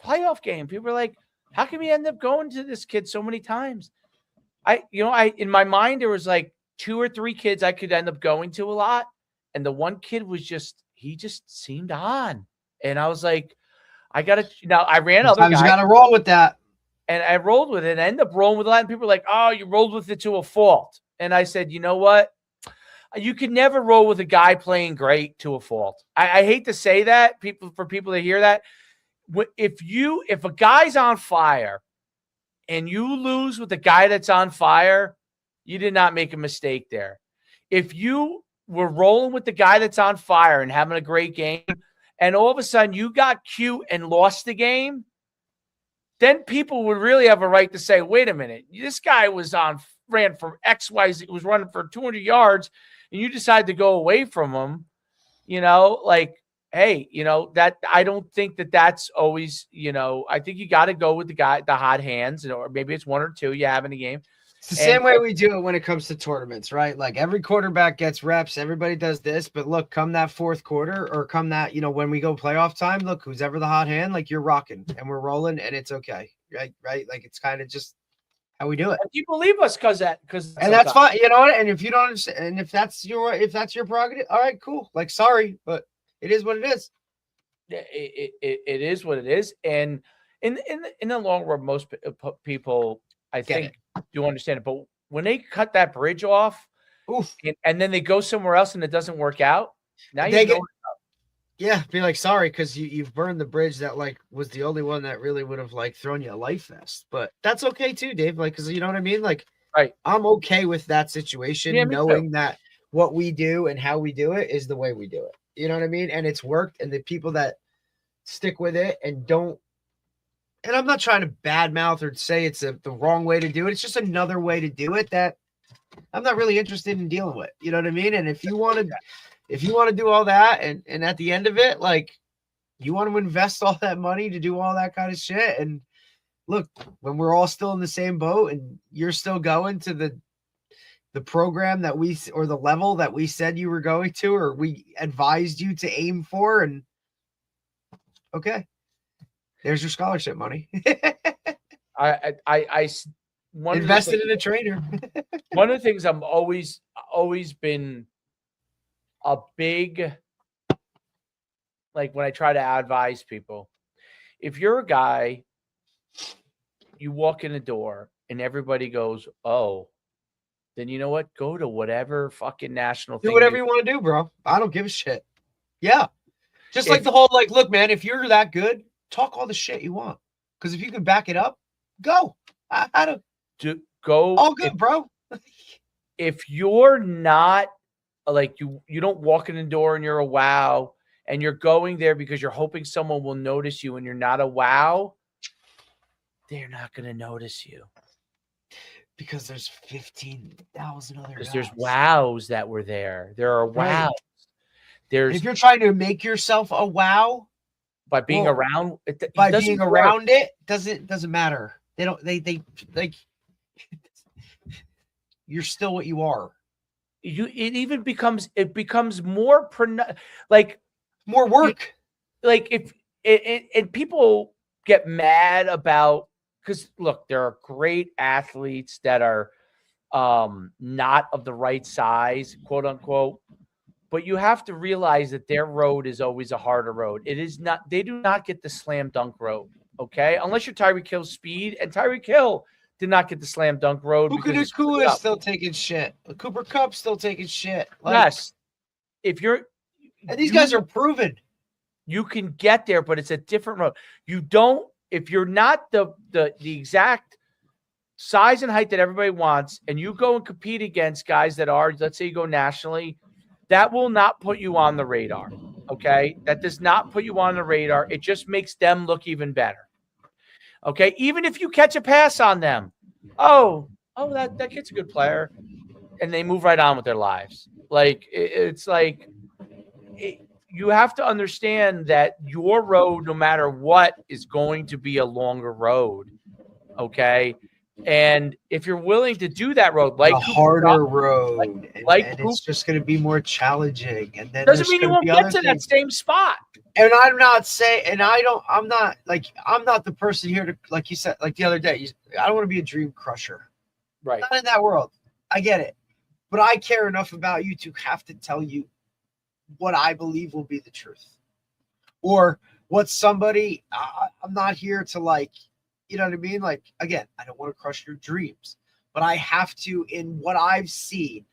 playoff game, people are like, how come you end up going to this kid so many times? I in my mind, there was like 2 or 3 kids I could end up going to a lot. And the one kid was he just seemed on. And I was like, I ran other guys. You got to roll with that. And I rolled with it and I ended up rolling with a lot. And people were like, oh, you rolled with it to a fault. And I said, you know what? You can never roll with a guy playing great to a fault. I hate to say that for people to hear that. If a guy's on fire and you lose with the guy that's on fire, you did not make a mistake there. If you were rolling with the guy that's on fire and having a great game, and all of a sudden you got cute and lost the game, then people would really have a right to say, wait a minute, this guy ran for XYZ, was running for 200 yards, and you decide to go away from him, like, hey, that I don't think that's always, I think you got to go with the hot hands, or maybe it's 1 or 2 you have in a game. It's the same way we do it when it comes to tournaments, right? Like every quarterback gets reps, everybody does this, but look, come that fourth quarter or come that, when we go playoff time, look, who's ever the hot hand, like you're rocking and we're rolling and it's okay. Right. Like it's kind of just how we do it. And you believe us because that's fine. You know what? And if you don't understand, and if that's your prerogative, all right, cool. Like, sorry, but it is what it is. It is what it is. And in the long run, most people, I think, do understand it. But when they cut that bridge off, and then they go somewhere else and it doesn't work out, now be like, sorry, because you've burned the bridge that like was the only one that really would have like thrown you a life vest. But that's okay too, Dave. Like, because you know what I mean? Like, right. I'm okay with that situation, knowing that what we do and how we do it is the way we do it. You know what I mean? And it's worked, and the people that stick with it and don't. And I'm not trying to badmouth or say it's the wrong way to do it. It's just another way to do it that I'm not really interested in dealing with. You know what I mean? And if you want to do all that and at the end of it, like you want to invest all that money to do all that kind of shit. And look, when we're all still in the same boat and you're still going to the program that or the level that we said you were going to, or we advised you to aim for, and okay. There's your scholarship money. I invested in a trainer. One of the things I'm always been a big, like when I try to advise people, if you're a guy, you walk in the door and everybody goes, oh, then you know what? Go to whatever fucking national thing. Do whatever you want to do, bro. I don't give a shit. Yeah. Just like the whole, like, look, man, if you're that good, talk all the shit you want, because if you can back it up, go. I don't go. All good, bro. If you're not like you don't walk in the door and you're a wow, and you're going there because you're hoping someone will notice you, and you're not a wow, they're not going to notice you because there's 15,000 other. Because there's wows that were there. There are wows. If you're trying to make yourself a wow, by being Well, around it. By doesn't being work. around it doesn't matter. They like you're still what you are. It becomes more like More work. Like if and people get mad about, because look, there are great athletes that are not of the right size, quote unquote, but you have to realize that their road is always a harder road. It is not, they do not get the slam dunk road, okay? Unless you're Tyreek Hill's speed, and Tyreek Hill did not get the slam dunk road. Puka Nacua is still taking shit. Cooper Kupp still taking shit. Yes. If you're, and these guys are proven. You can get there, but it's a different road. You don't, if you're not the exact size and height that everybody wants, and you go and compete against guys that are, let's say you go nationally, that will not put you on the radar. Okay. That does not put you on the radar. It just makes them look even better. Okay. Even if you catch a pass on them, that kid's a good player, and they move right on with their lives. Like, it's like, you have to understand that your road, no matter what, is going to be a longer road. Okay. And if you're willing to do that road, like a harder road, and it's just going to be more challenging. And then doesn't mean you won't get to that same spot. And I'm not saying, and I'm not the person here to, like you said, like the other day, I don't want to be a dream crusher. Right. Not in that world. I get it. But I care enough about you to have to tell you what I believe will be the truth, or what somebody, I'm not here to, like, you know what I mean? Like, again, I don't want to crush your dreams, but I have to, in what I've seen,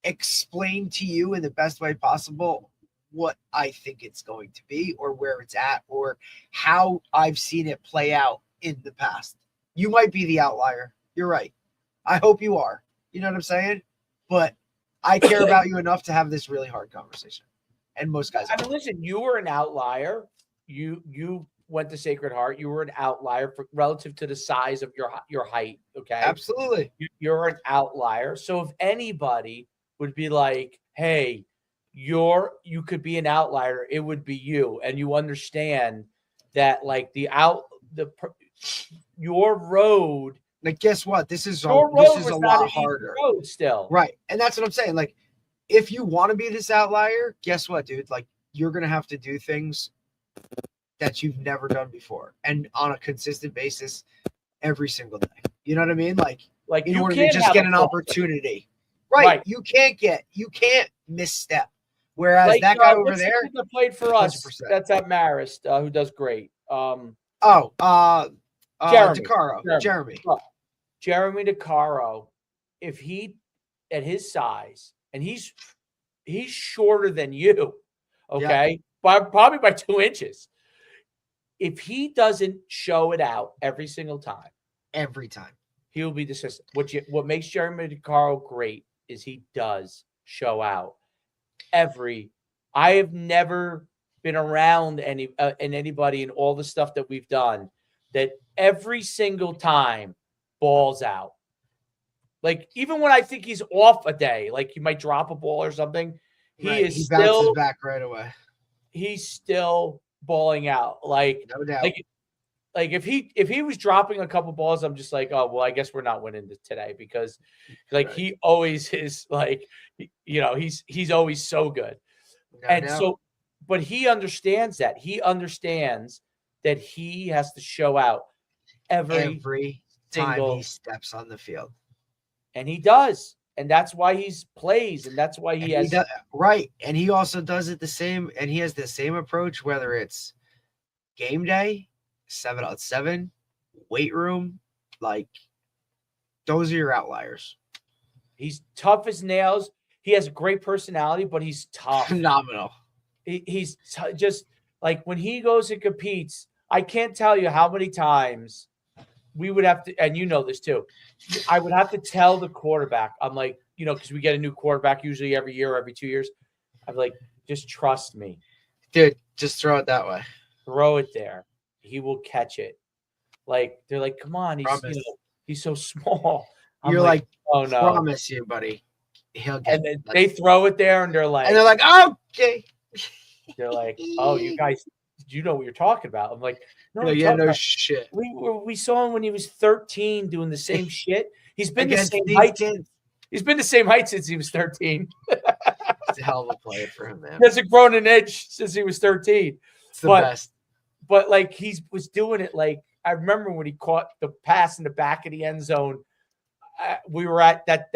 explain to you in the best way possible what I think it's going to be, or where it's at, or how I've seen it play out in the past. You might be the outlier. You're right. I hope you are. You know what I'm saying? But I care about you enough to have this really hard conversation. And most guys, I mean, listen, you were an outlier. You went to Sacred Heart. You were an outlier relative to the size of your height. Okay. Absolutely. You're an outlier. So if anybody would be like, hey, you could be an outlier, it would be you. And you understand that, like, your road. Like, guess what? This is a lot harder. Road still. Right. And that's what I'm saying. Like, if you want to be this outlier, guess what, dude? Like, you're going to have to do things that you've never done before, and on a consistent basis every single day. You know what I mean? Like in order to just get an opportunity. Right. You can't misstep. Whereas like, that guy over there that played for us, 100%. That's at Marist, who does great. Jeremy. Jeremy DeCaro, if he, at his size, and he's shorter than you, okay, probably by 2 inches. If he doesn't show it out every single time, he will be dismissed. What makes Jeremy DeCaro great is he does show out I have never been around anybody in all the stuff that we've done that every single time balls out. Like, even when I think he's off a day, like he might drop a ball or something, he bounces back right away. He's still balling out. Like, no doubt. Like if he was dropping a couple balls, I'm just like, oh well, I guess we're not winning today, because he always is, like, he's always so good. But he understands that. He understands that he has to show out every time he steps on the field. And he does. And that's why he plays, and that's why he has right. And he also does it the same, and he has the same approach, whether it's game day, 7-on-7, weight room. Like, those are your outliers. He's tough as nails. He has a great personality, but he's tough. Phenomenal. He's just like, when he goes and competes, I can't tell you how many times we would have to, and you know this too, I would have to tell the quarterback, I'm like, because we get a new quarterback usually every year or every 2 years. I'm like, just trust me. Dude, just throw it that way. Throw it there. He will catch it. Like, they're like, come on, he's so small. You're like, oh no. Promise you, buddy. He'll get and then they throw it there, and they're like, okay. They're like, oh, you guys you know what you're talking about. I'm like, no, I'm yeah, talking no about- shit. we saw him when he was 13 doing the same shit. He's been the Against same these height. kids. He's been the same height since he was 13. It's a hell of a player for him, man. He hasn't grown an inch since he was 13. It's the but- best. But like he was doing it like I remember when he caught the pass in the back of the end zone. We were at that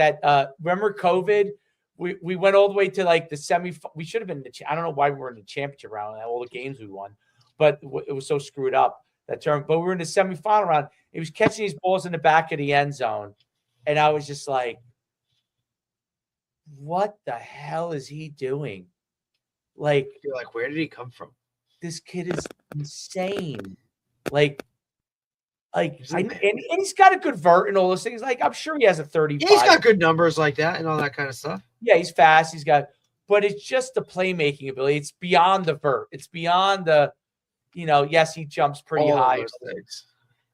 remember COVID? We went all the way to like the semi. We should have been I don't know why we were in the championship round. All the games we won, but it was so screwed up that term. But we were in the semifinal round. He was catching these balls in the back of the end zone, and I was just like, "What the hell is he doing?" Like, You're like, where did he come from? this kid is insane. Like He's a and man. he's got a good vert and all those things. Like, I'm sure he has a 35. Yeah, he's got good numbers like that and all that kind of stuff. Yeah, he's fast. He's got, but it's just the playmaking ability. It's beyond the vert. It's beyond the, yes, he jumps pretty All of high. those things.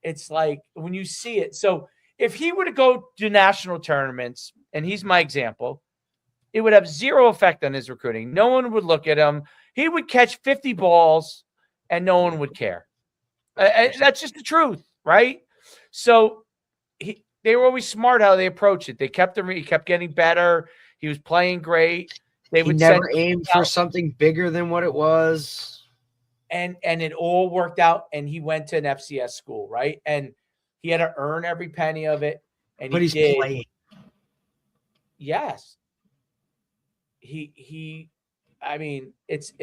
It's like when you see it. So if he were to go to national tournaments, and he's my example, it would have zero effect on his recruiting. No one would look at him. He would catch 50 balls and no one would care. That's just the truth, right? So they were always smart how they approached it. They kept him. He kept getting better. He was playing great. They He would never send aimed out, for something bigger than what it was. and it all worked out. And he went to an FCS school, right? And he had to earn every penny of it. And But he he's did. playing. Yes. He. I mean, that's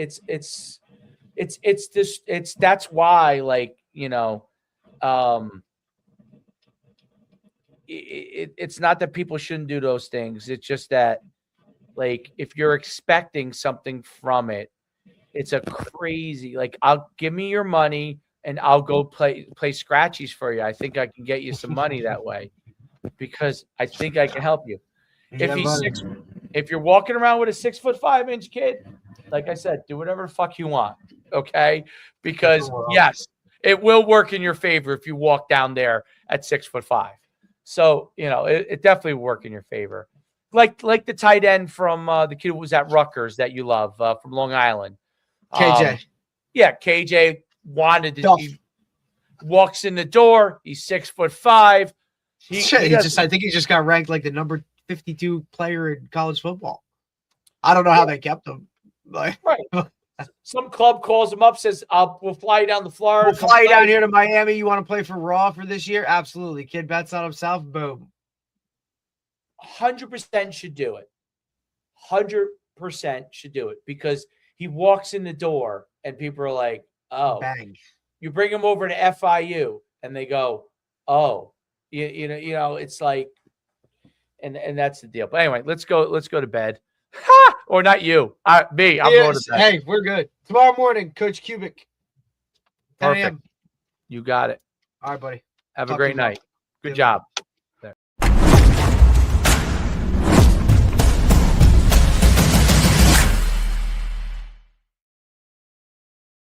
why, like, it's not that people shouldn't do those things. It's just that, like, if you're expecting something from it, it's a crazy, like, I'll give me your money and I'll go play scratchies for you. I think I can get you some money that way because I think I can help you. If you're walking around with a 6'5" kid, like I said, do whatever the fuck you want. Okay. Because yes, it will work in your favor if you walk down there at 6'5". So, it definitely will work in your favor. Like the tight end from the kid who was at Rutgers that you love from Long Island. KJ. Yeah. KJ wanted to, he walks in the door. He's 6'5". I think he just got ranked like the number 52 player in college football. I don't know how they kept him. Like, right. Some club calls him up, says, we'll fly you down to Florida. We'll fly you down here to Miami. You want to play for Raw for this year? Absolutely. Kid bets on himself. Boom. 100% should do it. 100% should do it because he walks in the door and people are like, oh, bang. You bring him over to FIU and they go, oh, it's like, and that's the deal. But anyway, let's go to bed. Or not you. Me. I'm going to bed. Hey, we're good. Tomorrow morning, Coach Cubic. 10 Perfect. a.m. You got it. All right, buddy. Have Talk a great to you tomorrow. night. Good job.